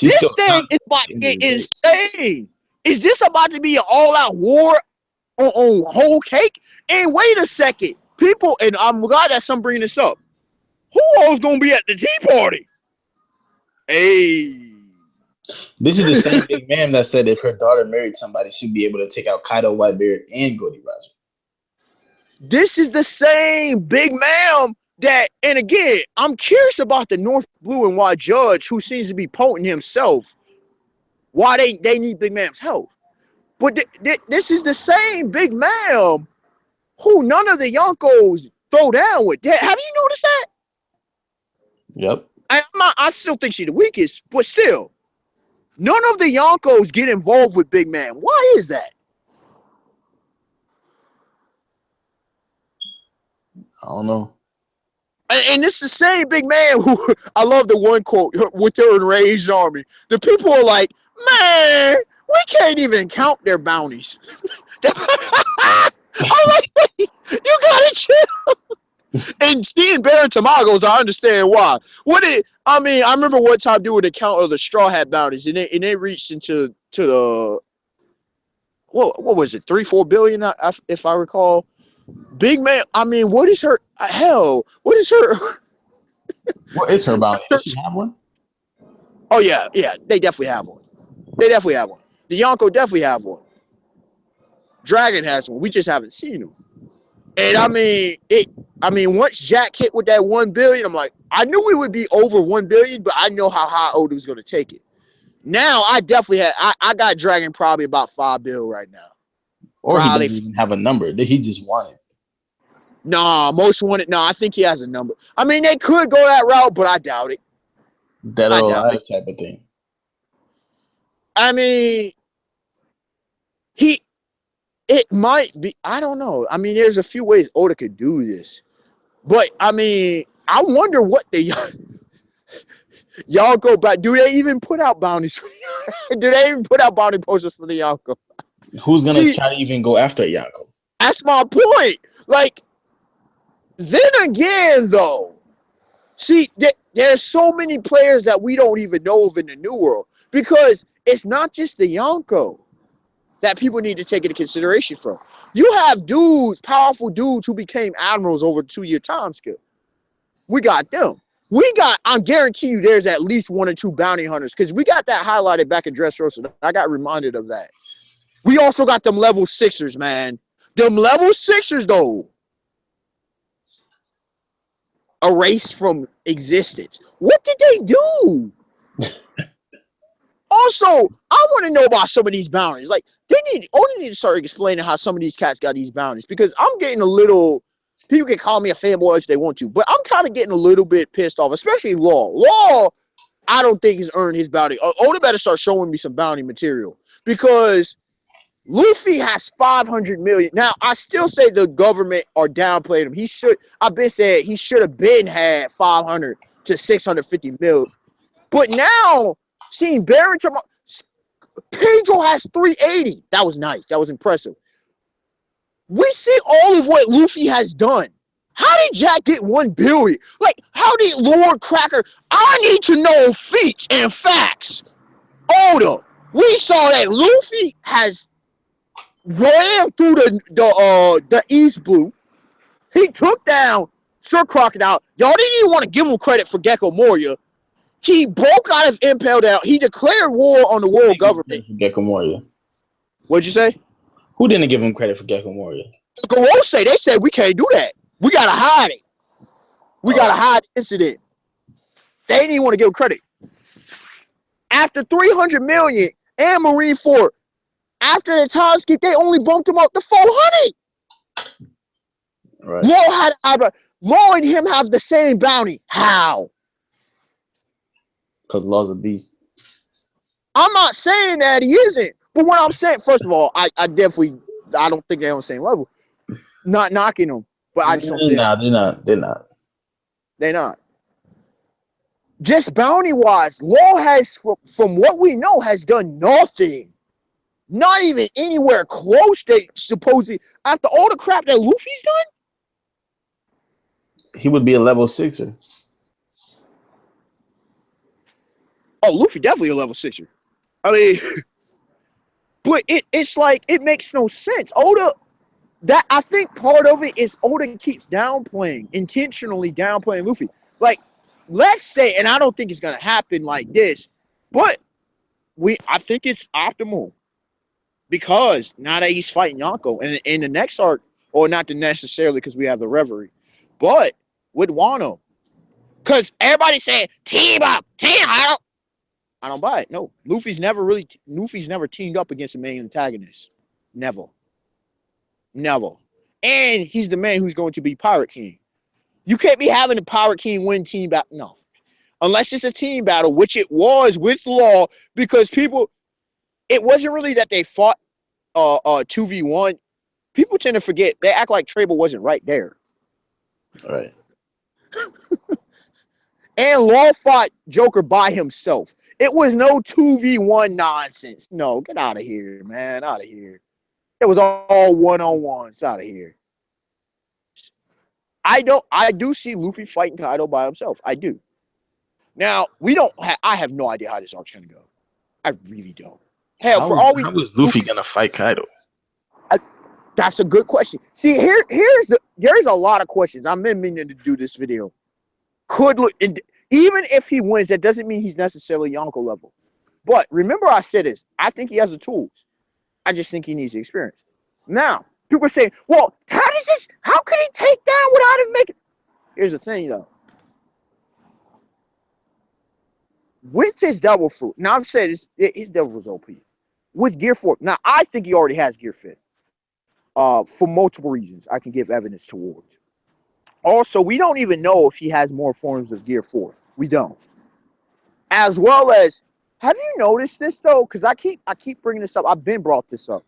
this thing is about to get insane. Is this about to be an all-out war on whole cake? And wait a second, people, and I'm glad that some bringing this up. Who all's gonna be at the tea party? Hey. This is the same Big Man that said if her daughter married somebody, she'd be able to take out Kaido, Whitebeard, and Goldie Roger. This is the same Big Man that, and again, I'm curious about the North Blue and White Judge, who seems to be potent himself. Why they need Big Man's help. But this is the same Big Man who none of the Yonkos throw down with. Have you noticed that? Yep. I still think she's the weakest, but still. None of the Yonkos get involved with Big Man. Why is that? I don't know. And it's the same big man who I love the one quote with their enraged army. The people are like, man, we can't even count their bounties. I'm like, you gotta chill. And seeing Baron Tamagos, I understand why. I remember one time doing a count of the Straw Hat bounties, and they reached into the what was it, 3-4 billion, if I recall. Big man, I mean, what is her hell? What is her? What is her bounty? Does she have one? Oh yeah, they definitely have one. The Yonko definitely have one. Dragon has one. We just haven't seen him. And I mean, once Jack hit with that 1 billion, I'm like, I knew we would be over 1 billion, but I know how high Oda was gonna take it. Now I definitely I got Dragon probably about 5 bill right now. Or probably, he doesn't even have a number. He just won it. Nah, most wanted. No, I think he has a number. I mean, they could go that route, but I doubt it. Dead or alive type of thing. I mean, it might be. I don't know. I mean, there's a few ways Oda could do this, but I mean, I wonder what y'all go back. Do they even put out bounties? Do they even put out bounty posters for the Yonko? Who's gonna try to even go after Yonko? That's my point. Like, then again, though, see, there's so many players that we don't even know of in the New World, because it's not just the Yonko that people need to take into consideration from. You have dudes, powerful dudes who became admirals over a 2-year time scale. We got them. I guarantee you there's at least 1 or 2 bounty hunters, because we got that highlighted back in Dressrosa. I got reminded of that. We also got them level 6ers, man. Them level 6ers, though, erased from existence. What did they do? Also, I want to know about some of these bounties. Like, only need to start explaining how some of these cats got these bounties, because I'm getting a little. People can call me a fanboy if they want to, but I'm kind of getting a little bit pissed off, especially Law. Law, I don't think he's earned his bounty. Oda better start showing me some bounty material, because Luffy has 500 million. Now, I still say the government are downplaying him. I've been saying he should have been had 500 to 650 mil. But now, seeing Baron Pedro has 380. That was nice. That was impressive. We see all of what Luffy has done. How did Jack get 1 billion? Like, how did Lord Cracker? I need to know feats and facts. Oda, we saw that Luffy has ran through the East Blue. He took down Sir Crocodile. Y'all didn't even want to give him credit for Gecko Moria. He broke out of Impel Down. He declared war on the world government. Gecko Moria. What'd you say? Who didn't give him credit for Gecko Moria? Gorose, they said we can't do that. We gotta hide it. We gotta hide the incident. They didn't even want to give him credit. After 300 million and Marine Fort, after the time skip, they only bumped him up to 400. Right. Law and him have the same bounty. How? Because Law's a beast. I'm not saying that he isn't. But what I'm saying, first of all, I don't think they're on the same level. Not knocking them, but I just don't see it. They're not. Just bounty-wise, Law has, from what we know, has done nothing. Not even anywhere close to supposedly, after all the crap that Luffy's done. He would be a level 6er. Oh, Luffy definitely a level 6er. I mean, but it's like, it makes no sense. Oda, that I think part of it is Oda keeps intentionally downplaying Luffy. Like, let's say, and I don't think it's gonna happen like this, but I think it's optimal, because now that he's fighting Yonko, and in the next arc, or not necessarily because we have the Reverie, but with Wano, because everybody's saying team up. I don't buy it. No, Luffy's never teamed up against a main antagonist. Never. And he's the man who's going to be Pirate King. You can't be having a Pirate King win team battle. No. Unless it's a team battle, which it was with Law, because it wasn't really that they fought 2v1. People tend to forget. They act like Trable wasn't right there. All right. And Law fought Joker by himself. It was no 2v1 nonsense. No, get out of here, man. Out of here. It was all one-on-ones. Out of here. I do see Luffy fighting Kaido by himself. I do. Now, I have no idea how this arc's gonna go. I really don't. Hell, how is Luffy gonna fight Kaido? That's a good question. See, there's a lot of questions. I've been meaning to do this video. Even if he wins, that doesn't mean he's necessarily Yonko level. But remember, I said this. I think he has the tools. I just think he needs the experience. Now, people are saying, "Well, how can he take down without him making?" Here's the thing, though. With his devil fruit, now I've said his devil was OP. With Gear 4, now I think he already has Gear 5. For multiple reasons, I can give evidence towards. Also, we don't even know if he has more forms of Gear 4. We don't. As well as, have you noticed this though? Because I keep bringing this up. I've been brought this up.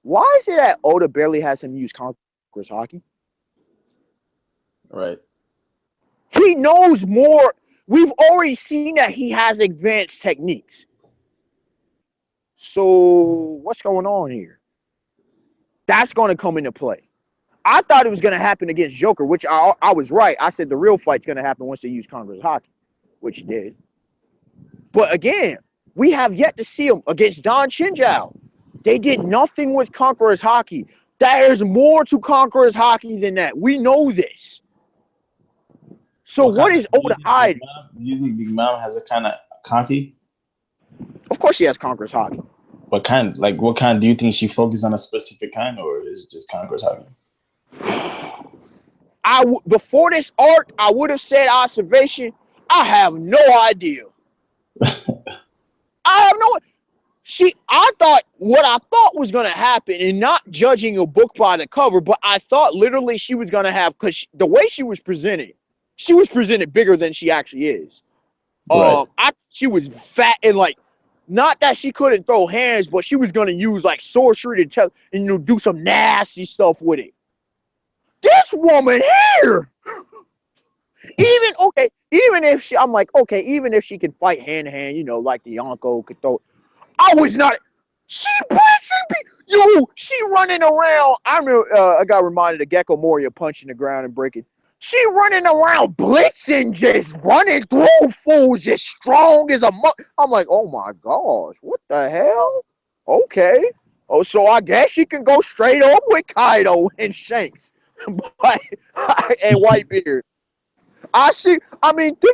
Why is it that Oda barely has him use Conqueror's Haki? Right. He knows more. We've already seen that he has advanced techniques. So what's going on here? That's going to come into play. I thought it was going to happen against Joker, which I was right. I said the real fight's going to happen once they use Conqueror's Haki, which it did. But again, we have yet to see him against Don Chinjao. They did nothing with Conqueror's Haki. There's more to Conqueror's Haki than that. We know this. So what is Oda hiding? Do you think Big Mom has a kind of Haki? Of course she has Conqueror's Haki. What kind? Like, what kind? Do you think she focuses on a specific kind, or is it just Conqueror's Haki? Before this arc, I would have said observation. I have no idea. I have no. I thought what I thought was gonna happen, and not judging a book by the cover, but I thought literally she was gonna have, because the way she was presented bigger than she actually is. Right. She was fat and like, not that she couldn't throw hands, but she was gonna use like sorcery to do some nasty stuff with it. This woman here, even if she can fight hand to hand, like the Yonko could throw. I was not. She blitzing. She running around. I got reminded of Gecko Moria punching the ground and breaking. She running around blitzing, just running through fools, just strong as a I'm like, oh my gosh, what the hell? Okay. Oh, so I guess she can go straight up with Kaido and Shanks. And Whitebeard. Think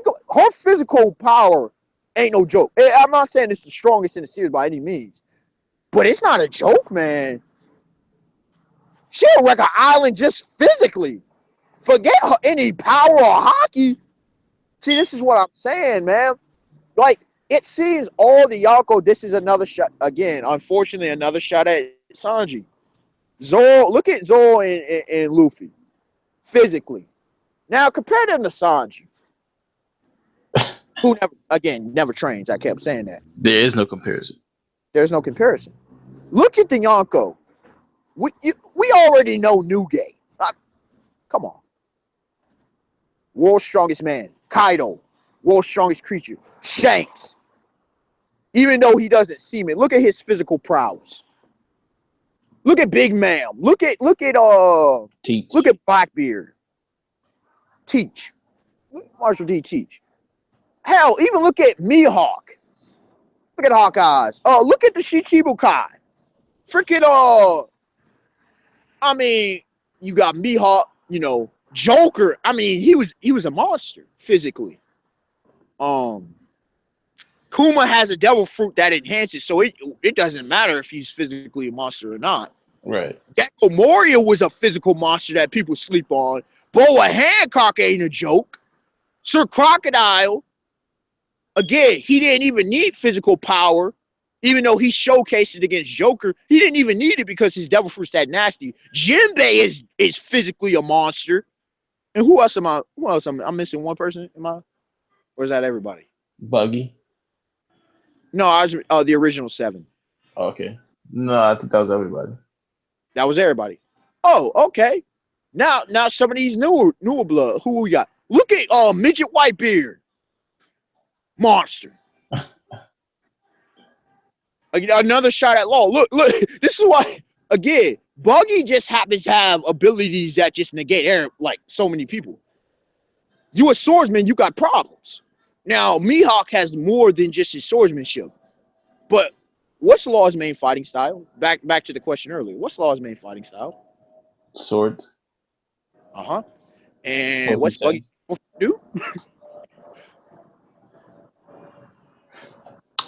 of her physical power ain't no joke. I'm not saying it's the strongest in the series by any means, but it's not a joke, man. She'll wreck an island just physically. Forget any power or hockey. See, this is what I'm saying, man. Like, it seems all the Yonko, this is another shot. Again, unfortunately, another shot at Sanji. Look at Zoro and Luffy. Physically. Now, compare them to Sanji. Who never trains. I kept saying that. There is no comparison. There's no comparison. Look at the Yonko. We already know Nugay. Come on. World's strongest man. Kaido. World's strongest creature. Shanks. Even though he doesn't seem it. Look at his physical prowess. Look at Big Ma'am. Look at Teach. Look at Blackbeard. Teach. Marshall D. Teach. Hell, even look at Mihawk. Look at Hawkeyes. Look at the Shichibukai. Freaking you got Mihawk, Joker. He was a monster physically. Kuma has a devil fruit that enhances, so it doesn't matter if he's physically a monster or not. Right. Gecko Moria was a physical monster that people sleep on. Boa Hancock ain't a joke. Sir Crocodile, again, he didn't even need physical power, even though he showcased it against Joker. He didn't even need it because his devil fruit's that nasty. Jinbei is physically a monster. And who else am I? I'm missing one person. Or is that everybody? Buggy. No, I was the original 7. Okay. No, I thought that was everybody. That was everybody. Oh, okay. Now some of these newer blood. Who we got? Look at midget Whitebeard, monster. Another shot at law. Look. This is why, again, Buggy just happens to have abilities that just negate air like so many people. You a swordsman, you got problems. Now, Mihawk has more than just his swordsmanship. But what's Law's main fighting style? Back to the question earlier. What's Law's main fighting style? Swords. Uh-huh. And So what's Buggy supposed to do?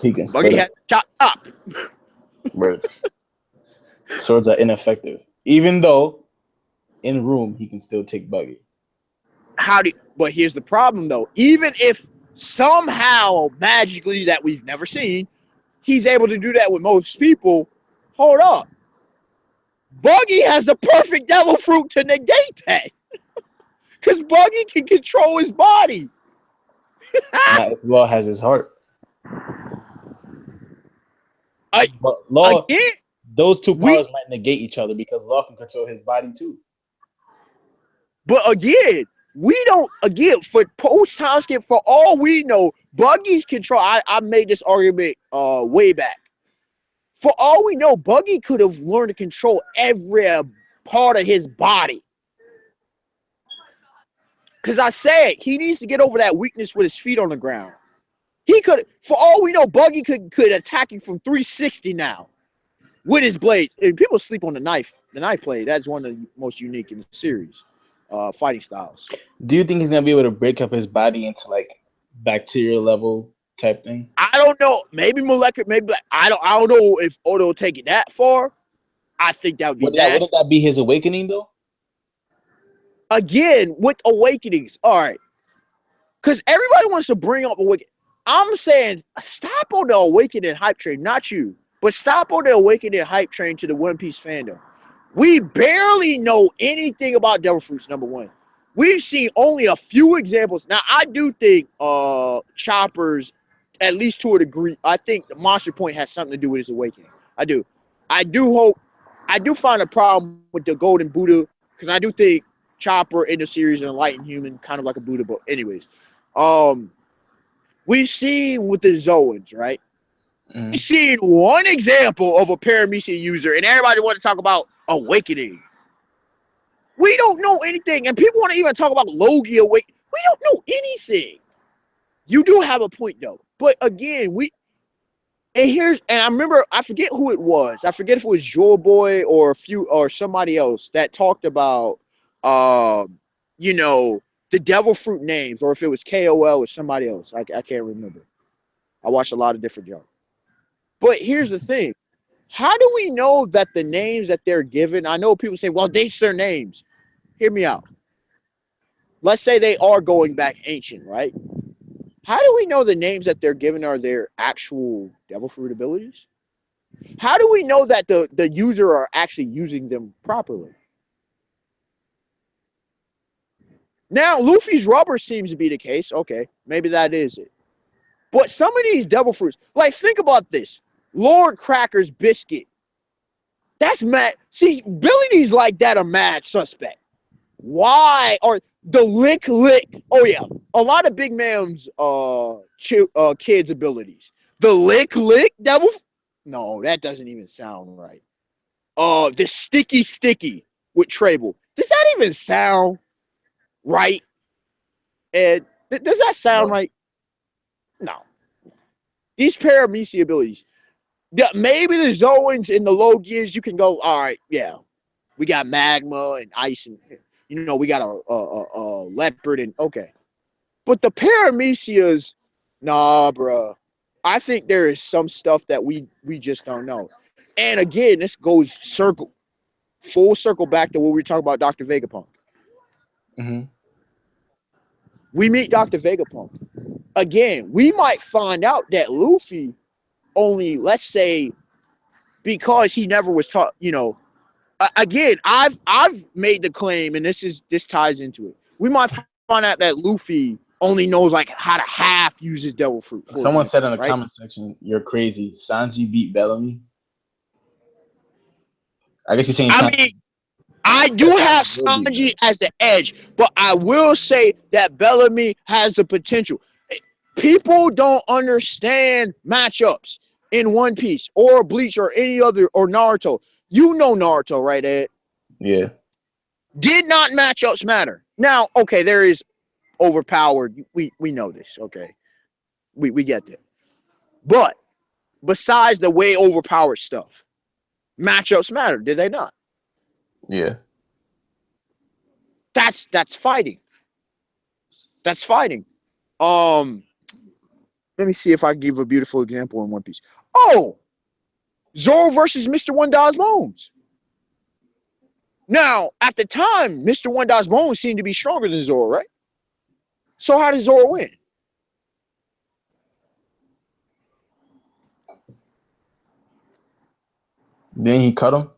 He can Buggy split has to chop up. Word. Swords are ineffective. Even though in room he can still take Buggy. But here's the problem though. Even if somehow magically that we've never seen, he's able to do that with most people, hold up. Buggy has the perfect devil fruit to negate that. Because Buggy can control his body. Not if Law has his heart. But Law, again, those two powers might negate each other because Law can control his body too. But again, we don't, for post-time skip, for all we know, Buggy's control, I made this argument way back. For all we know, Buggy could have learned to control every part of his body. Because I said he needs to get over that weakness with his feet on the ground. He could, for all we know, Buggy could attack you from 360 now with his blades. And people sleep on the knife blade. That's one of the most unique in the series, fighting styles. Do you think he's gonna be able to break up his body into like bacterial level type thing? I don't know. Maybe molecular. Maybe I don't know if Odo will take it that far. I think that would be nasty. Wouldn't that be his awakening though? Again, with awakenings, all right. Because everybody wants to bring up awakening. I'm saying stop on the awakening hype train, not you, but stop on the awakening hype train to the One Piece fandom. We barely know anything about Devil Fruits, number one. We've seen only a few examples. Now, I do think Chopper's, at least to a degree, I think the Monster Point has something to do with his awakening. I do find a problem with the Golden Buddha, because I do think Chopper in the series an enlightened human, kind of like a Buddha, but anyways. We've seen with the Zoans, right? We've seen one example of a paramecia user, and everybody want to talk about awakening. We don't know anything, and people want to even talk about Logi awake. We don't know anything. You do have a point though, but again, I remember, I forget who it was. I forget if it was Joe Boy or somebody else that talked about, the devil fruit names, or if it was KOL or somebody else. I can't remember. I watched a lot of different jobs. But here's the thing. How do we know that the names that they're given, I know people say, well, these are their names. Hear me out. Let's say they are going back ancient, right? How do we know the names that they're given are their actual devil fruit abilities? How do we know that the user are actually using them properly? Now, Luffy's rubber seems to be the case. Okay, maybe that is it. But some of these devil fruits, like, think about this. Lord Cracker's biscuit. That's mad. See, abilities like that are mad suspect. Why? Or the lick. Oh, yeah. A lot of Big Mam's kids' abilities. The lick devil. No, that doesn't even sound right. The sticky with Trable. Does that even sound right? And does that sound right? No. These paramecia abilities. Maybe the Zoans and the low gears, you can go, all right, yeah. We got magma and ice, and we got a leopard, and okay. But the paramecias, nah, bro. I think there is some stuff that we just don't know. And again, this goes full circle back to what we were talking about Dr. Vegapunk. We meet Dr. Vegapunk. Again, we might find out that Luffy only, let's say, because he never was taught, again, I've made the claim, and this ties into it. We might find out that Luffy only knows like how to half use his devil fruit. Someone said in the comment section, "You're crazy. Sanji beat Bellamy." I guess he's saying. I do have Sanji as the edge, but I will say that Bellamy has the potential. People don't understand matchups in One Piece or Bleach or any other, or Naruto. You know Naruto, right, Ed? Yeah. Did not matchups matter? Now, okay, there is overpowered. We know this, okay? We get that. But besides the way overpowered stuff, matchups matter, did they not? Yeah. That's fighting. That's fighting. Let me see if I can give a beautiful example in One Piece. Oh, Zoro versus Mr. One Dog's Bones. Now, at the time, Mr. One Dog's Bones seemed to be stronger than Zoro, right? So how did Zoro win? Then he cut him?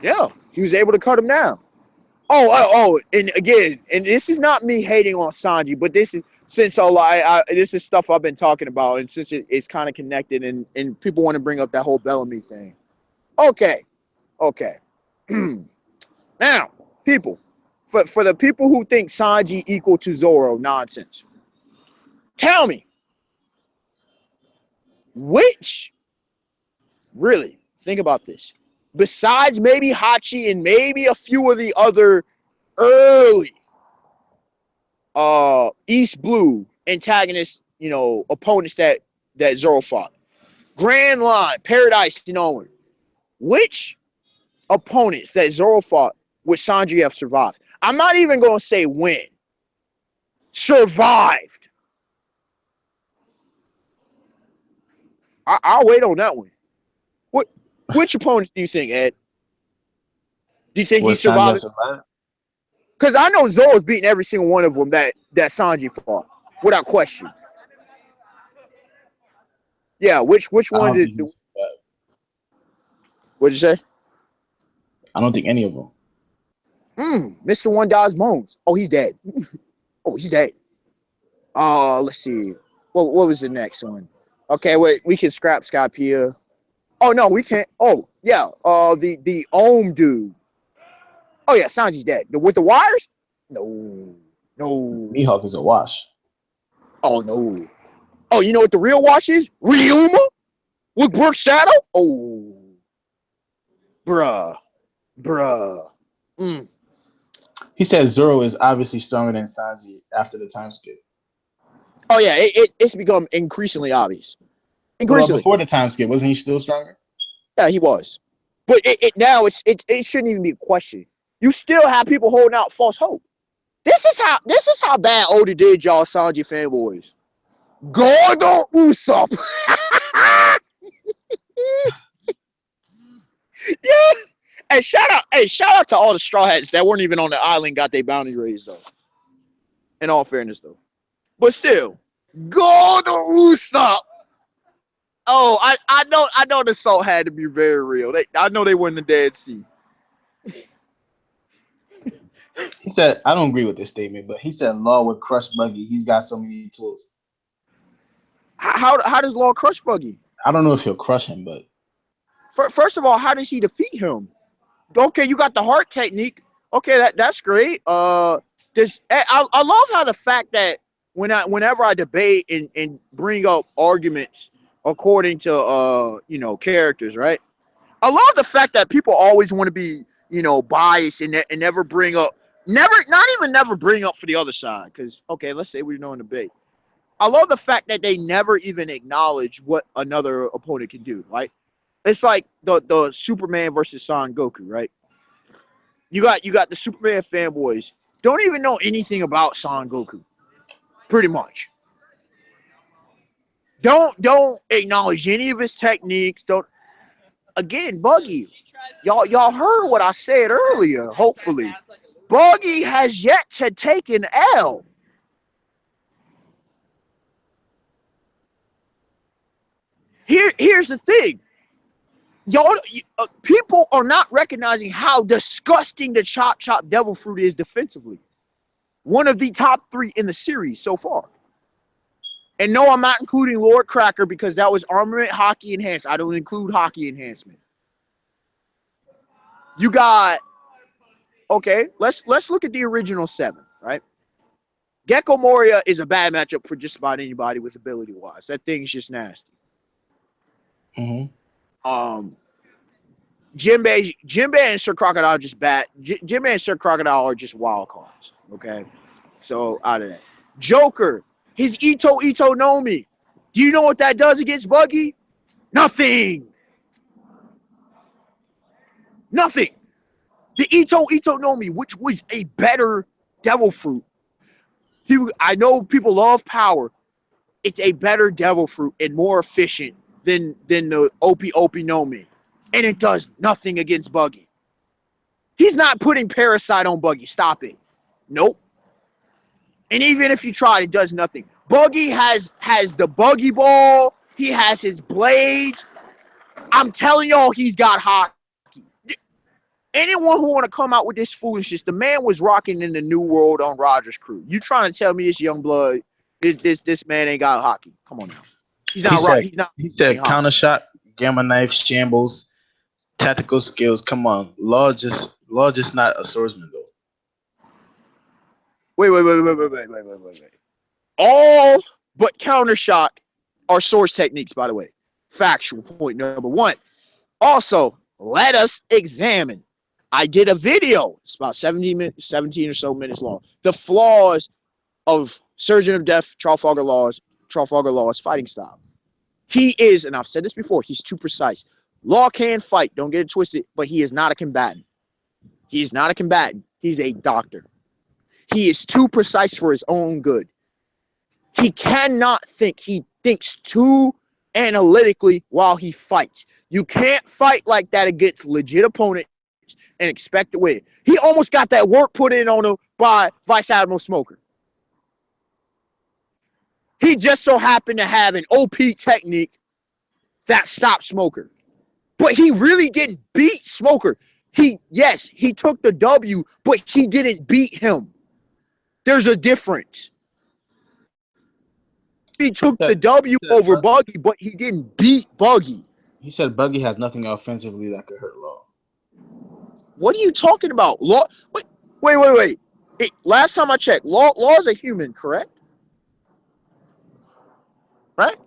Yeah, he was able to cut him down. Oh, and again, and this is not me hating on Sanji, but this is since this is stuff I've been talking about, and since it's kind of connected, and people want to bring up that whole Bellamy thing. Okay. Now, people, for the people who think Sanji equal to Zoro, nonsense. Tell me, which, really, think about this. Besides maybe Hachi and maybe a few of the other early East Blue antagonists, opponents that Zoro fought. Grand Line, Paradise, and onward. Which opponents that Zoro fought would Sanji have survived? I'm not even going to say win. Survived. I'll wait on that one. Which opponents do you think, Ed? Do you think he survived? Because I know Zoro's beating every single one of them that Sanji fought, without question. Yeah, which one did? What'd you say? I don't think any of them. Mr. One Dog's Bones. Oh, he's dead. He's dead. Let's see. What was the next one? Okay, wait. We can scrap Skypea. Oh no, we can't. Oh yeah. The Ohm dude. Oh yeah, Sanji's dead. With the wires? No. Mihawk is a wash. Oh no. Oh, you know what the real wash is? Ryuma with Brook Shadow? Oh. Bruh. He said Zoro is obviously stronger than Sanji after the time skip. Oh yeah, it's become increasingly obvious. Well, before the time skip, wasn't he still stronger? Yeah, he was. But now it shouldn't even be a question. You still have people holding out false hope. This is how bad Oda did y'all Sanji fanboys. Gordo Usopp. Yeah. Hey, shout out to all the Straw Hats that weren't even on the island, got their bounty raised though. In all fairness though. But still, Gordo Usopp. Oh, I know the salt had to be very real. I know they were in the Dead Sea. He said, I don't agree with this statement, but he said Law would crush Buggy. He's got so many tools. How does Law crush Buggy? I don't know if he'll crush him, but first of all, how does he defeat him? Okay, you got the heart technique. Okay, that's great. I love how the fact that whenever I debate and bring up arguments according to characters, right? I love the fact that people always want to be biased and never bring up never bring up for the other side. Because okay, let's say we're doing a debate. I love the fact that they never even acknowledge what another opponent can do. Right? It's like the Superman versus Son Goku, right? You got the Superman fanboys don't even know anything about Son Goku, pretty much. Don't acknowledge any of his techniques. Don't again, Buggy. Y'all heard what I said earlier. Hopefully, Buggy has yet to take an L. Here's the thing. People are not recognizing how disgusting the Chop Devil Fruit is defensively. One of the top 3 in the series so far. And no, I'm not including Lord Cracker because that was Armament Hockey Enhanced. I don't include Hockey Enhancement. You got Okay, let's look at the original 7, right? Gecko Moria is a bad matchup for just about anybody with ability wise. That thing's just nasty. Jinbei and Sir Crocodile are just bad. Jinbei and Sir Crocodile are just wild cards. Okay, so out of that, Joker, his Ito no Mi. Do you know what that does against Buggy? Nothing. Nothing. The Ito no Mi, which was a better devil fruit. I know people love power. It's a better devil fruit and more efficient than the Opie no Mi. And it does nothing against Buggy. He's not putting Parasite on Buggy. Stop it. Nope. And even if you try, it does nothing. Buggy has the Buggy Ball. He has his blades. I'm telling y'all, he's got hockey. Anyone who want to come out with this foolishness, the man was rocking in the New World on Roger's crew. You trying to tell me this young blood, this man ain't got hockey? Come on now. He said counter shot, gamma knife, shambles, tactical skills. Come on, Law just not a swordsman though. Wait. All but counter shot are swords techniques, by the way. Factual point number 1. Also, let us examine. I did a video. It's about 17 or so minutes long. The flaws of Surgeon of Death, Trafalgar Law's fighting style. He is, and I've said this before, he's too precise. Law can fight, don't get it twisted, but he is not a combatant. He is not a combatant. He's a doctor. He is too precise for his own good. He cannot think. He thinks too analytically while he fights. You can't fight like that against legit opponents and expect to win. He almost got that work put in on him by Vice Admiral Smoker. He just so happened to have an OP technique that stopped Smoker. But he really didn't beat Smoker. He took the W, but he didn't beat him. There's a difference. He took the W over Buggy, but he didn't beat Buggy. He said Buggy has nothing offensively that could hurt Law. What are you talking about? Law? Wait. Last time I checked, Law is a human, correct? Right?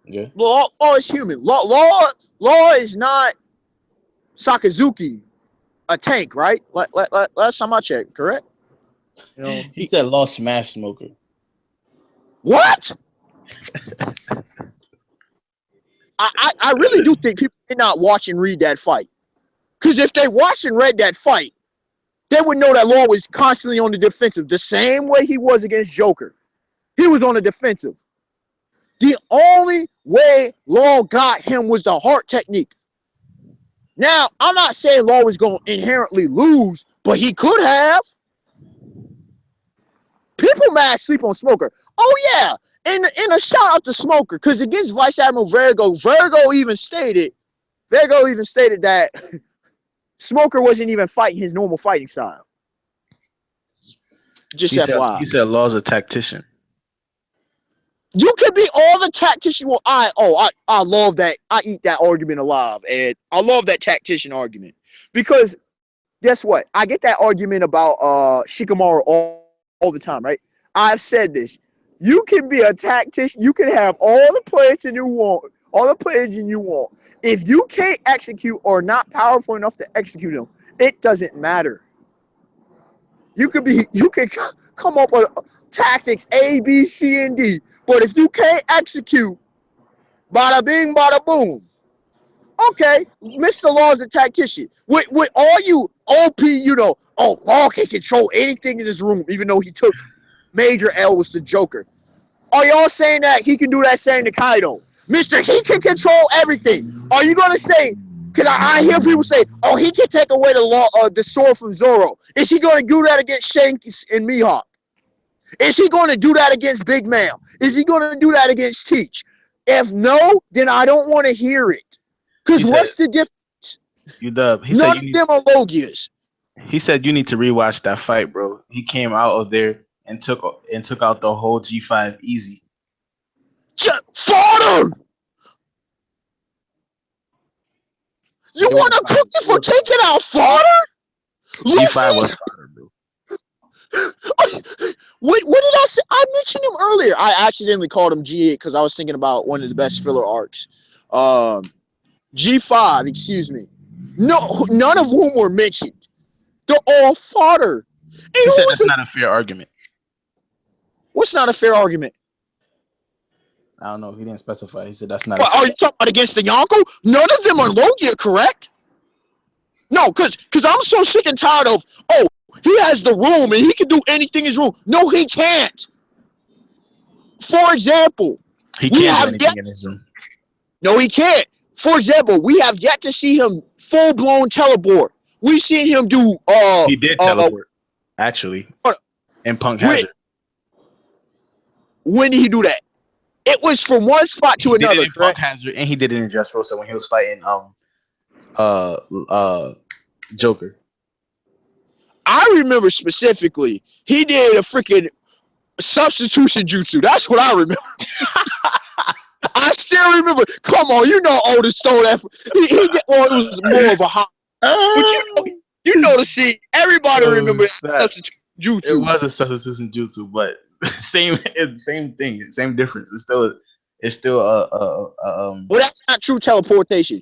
Yeah. Law is human. Law is not Sakazuki, a tank, right? Last time I checked, correct? You know, he said Law smash Smoker. What? I really do think people did not watch and read that fight. Because if they watched and read that fight, they would know that Law was constantly on the defensive, the same way he was against Joker. He was on the defensive. The only way Law got him was the heart technique. Now, I'm not saying Law was going to inherently lose, but he could have. People mad sleep on Smoker. Oh, yeah. And a shout out to Smoker, because against Vice Admiral Vergo even stated that Smoker wasn't even fighting his normal fighting style. Just FYI. He said Law's a tactician. You can be all the tactician. Well, I love that. I eat that argument alive, and I love that tactician argument because guess what? I get that argument about Shikamaru all the time, right? I've said this. You can be a tactician. You can have all the players you want. If you can't execute or not powerful enough to execute them, it doesn't matter. You can come up with tactics A, B, C, and D. But if you can't execute, bada bing, bada boom. Okay, Mr. Law's a tactician. With all you OP, Law can control anything in this room, even though he took major L's to Joker. Are y'all saying that he can do that same to Kaido? Mr. He can control everything. Are you gonna say? Because I hear people say, "Oh, he can take away the sword from Zoro." Is he gonna do that against Shanks and Mihawk? Is he gonna do that against Big Mouth? Is he gonna do that against Teach? If no, then I don't want to hear it. Because what's the difference? UW. None of them are Logias. He said you need to rewatch that fight, bro. He came out of there and took out the whole G5 easy. Fodder! You want to cook it for taking out fodder? G5 was fire, bro. What did I say? I mentioned him earlier. I accidentally called him G8 because I was thinking about one of the best filler arcs. G5, excuse me. No, none of whom were mentioned. They're all fodder. He said that's not a fair argument. What's not a fair argument? I don't know. He didn't specify. He said that's not. Are you talking about against the Yonko? None of them are Logia, correct? No, because I'm so sick and tired of, oh, he has the room and he can do anything in his room. No, he can't. For example, he can't do anything in his room. No, he can't. For example, we have yet to see him full-blown teleport. We've seen him do he did teleport, actually. In Punk Hazard. When did he do that? It was from one spot to another. He did it in Punk Hazard, and he did it in Just Rosa when he was fighting Joker. I remember specifically he did a freaking substitution jutsu. That's what I remember. I still remember. Come on, you know Otis stole that. It was more of a hot. But you know the scene. Everybody remembers substitution jutsu. It was a substitution jutsu, but same thing, same difference. It's still Well, that's not true teleportation.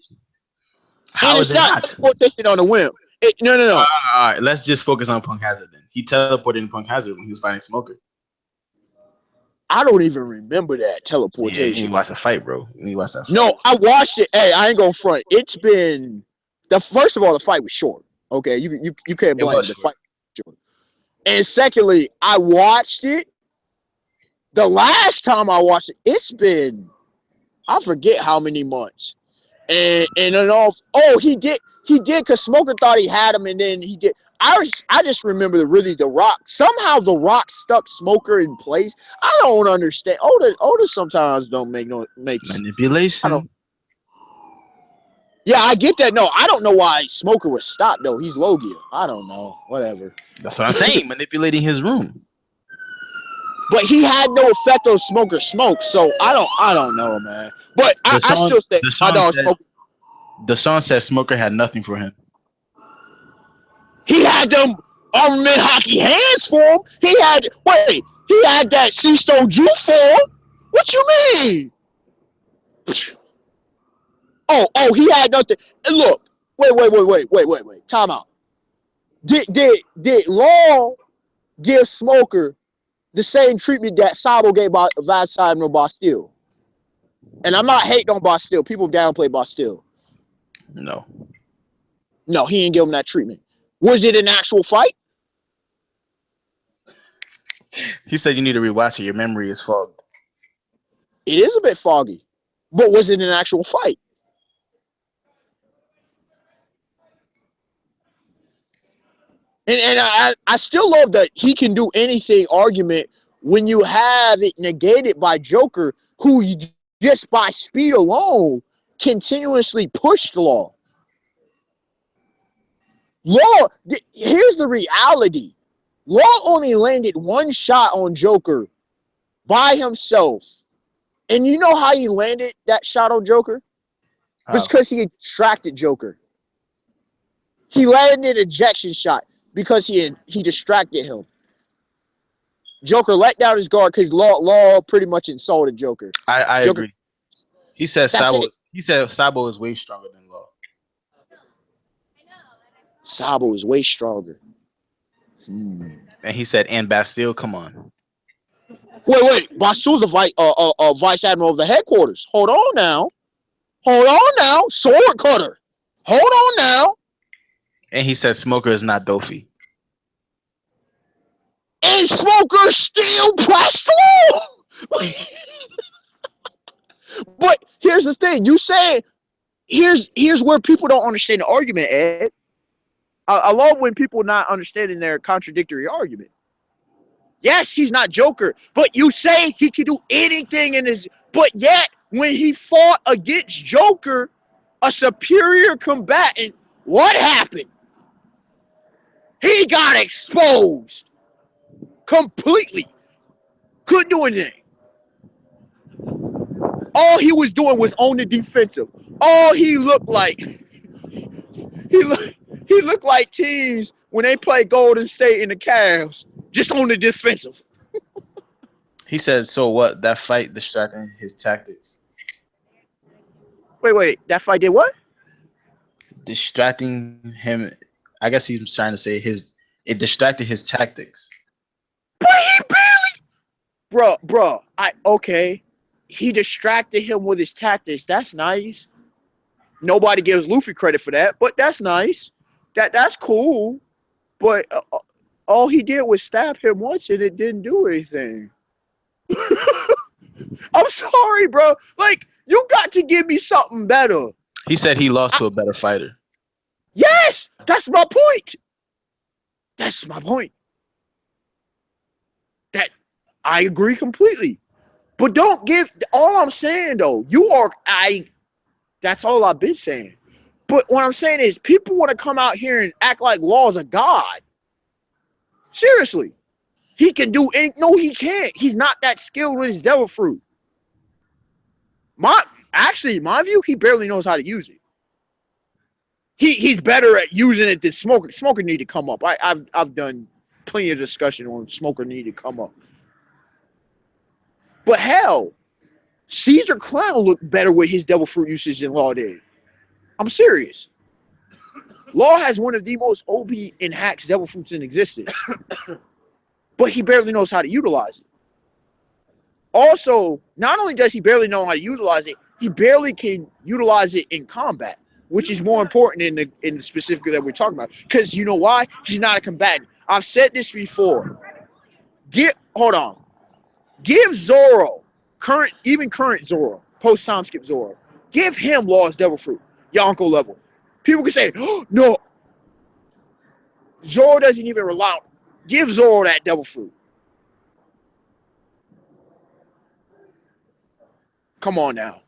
How is it not? Teleportation on a whim. No. All right, let's just focus on Punk Hazard then. He teleported in Punk Hazard when he was fighting Smoker. I don't even remember that teleportation. Yeah, you need to watch the fight, bro. You need to watch that fight. No, I watched it. Hey, I ain't gonna front. It's been first of all, the fight was short. Okay, you can't blame the fight. And secondly, I watched it. The last time I watched it, it's been I forget how many months. And then he did because Smoker thought he had him, and then he did. I just remember the Rock. Somehow the Rock stuck Smoker in place. I don't understand. Oda sometimes don't make manipulation. Yeah, I get that. No, I don't know why Smoker was stopped though. He's Logia. I don't know. Whatever. That's what I'm saying. Manipulating his room. But he had no effect on Smoker's smoke, so I don't know, man. But I still say my dog Smoker. The song says Smoker had nothing for him. He had them armament hockey hands for him. He had that sea stone Jew for him. What you mean? Oh, he had nothing. And look, wait. Time out. Did Law give Smoker the same treatment that Sabo gave Vice Admiral Bastille? And I'm not hating on Bastille. People downplay Bastille. No, he didn't give him that treatment. Was it an actual fight? He said you need to rewatch it. Your memory is fogged. It is a bit foggy. But was it an actual fight? And I still love that he can do anything argument when you have it negated by Joker, who just by speed alone continuously pushed Law. Law, here's the reality. Law only landed one shot on Joker by himself. And you know how he landed that shot on Joker? It's because he distracted Joker. He landed an ejection shot because he distracted him. Joker let down his guard because Law pretty much insulted Joker. I Joker, agree. He said Sabo is way stronger than Law. Sabo is way stronger. And he said, and Bastille, come on. Wait. Bastille's a vice admiral of the headquarters. Hold on now. Sword cutter. Hold on now. And he said Smoker is not Dofi. And Smoker still pressed through. But here's the thing. You say, here's where people don't understand the argument, Ed. I love when people not understanding their contradictory argument. Yes, he's not Joker, but you say he can do anything in his. But yet, when he fought against Joker, a superior combatant, what happened? He got exposed completely. Couldn't do anything. All he was doing was on the defensive. All he looked like, he looked like teams when they play Golden State and the Cavs, just on the defensive. He said, so what? That fight distracting his tactics. Wait. That fight did what? Distracting him. I guess he's trying to say it distracted his tactics. But he barely. Bruh. Okay. He distracted him with his tactics. That's nice. Nobody gives Luffy credit for that, but that's nice. That's cool. But all he did was stab him once and it didn't do anything. I'm sorry, bro. Like, you got to give me something better. He said he lost to a better fighter. Yes, that's my point. That's my point. That I agree completely. But don't give, all I'm saying though, that's all I've been saying. But what I'm saying is people want to come out here and act like Law's a god. Seriously. He can do anything. No, he can't. He's not that skilled with his devil fruit. My view, he barely knows how to use it. He's better at using it than Smoker. Smoker need to come up. I've done plenty of discussion on Smoker need to come up. But hell, Caesar Clown looked better with his devil fruit usage than Law did. I'm serious. Law has one of the most OP and hacks devil fruits in existence. But he barely knows how to utilize it. Also, not only does he barely know how to utilize it, he barely can utilize it in combat, which is more important in the specific that we're talking about. Because you know why? He's not a combatant. I've said this before. Hold on. Give Zoro, current Zoro, post time skip Zoro, give him Law's devil fruit, Yonko level. People can say, oh, no. Zoro doesn't even rely on. Give Zoro that devil fruit. Come on now.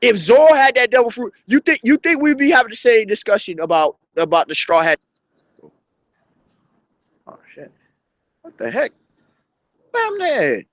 If Zoro had that devil fruit, you think we'd be having the same discussion about the Straw Hat? Oh shit! What the heck? I'm dead.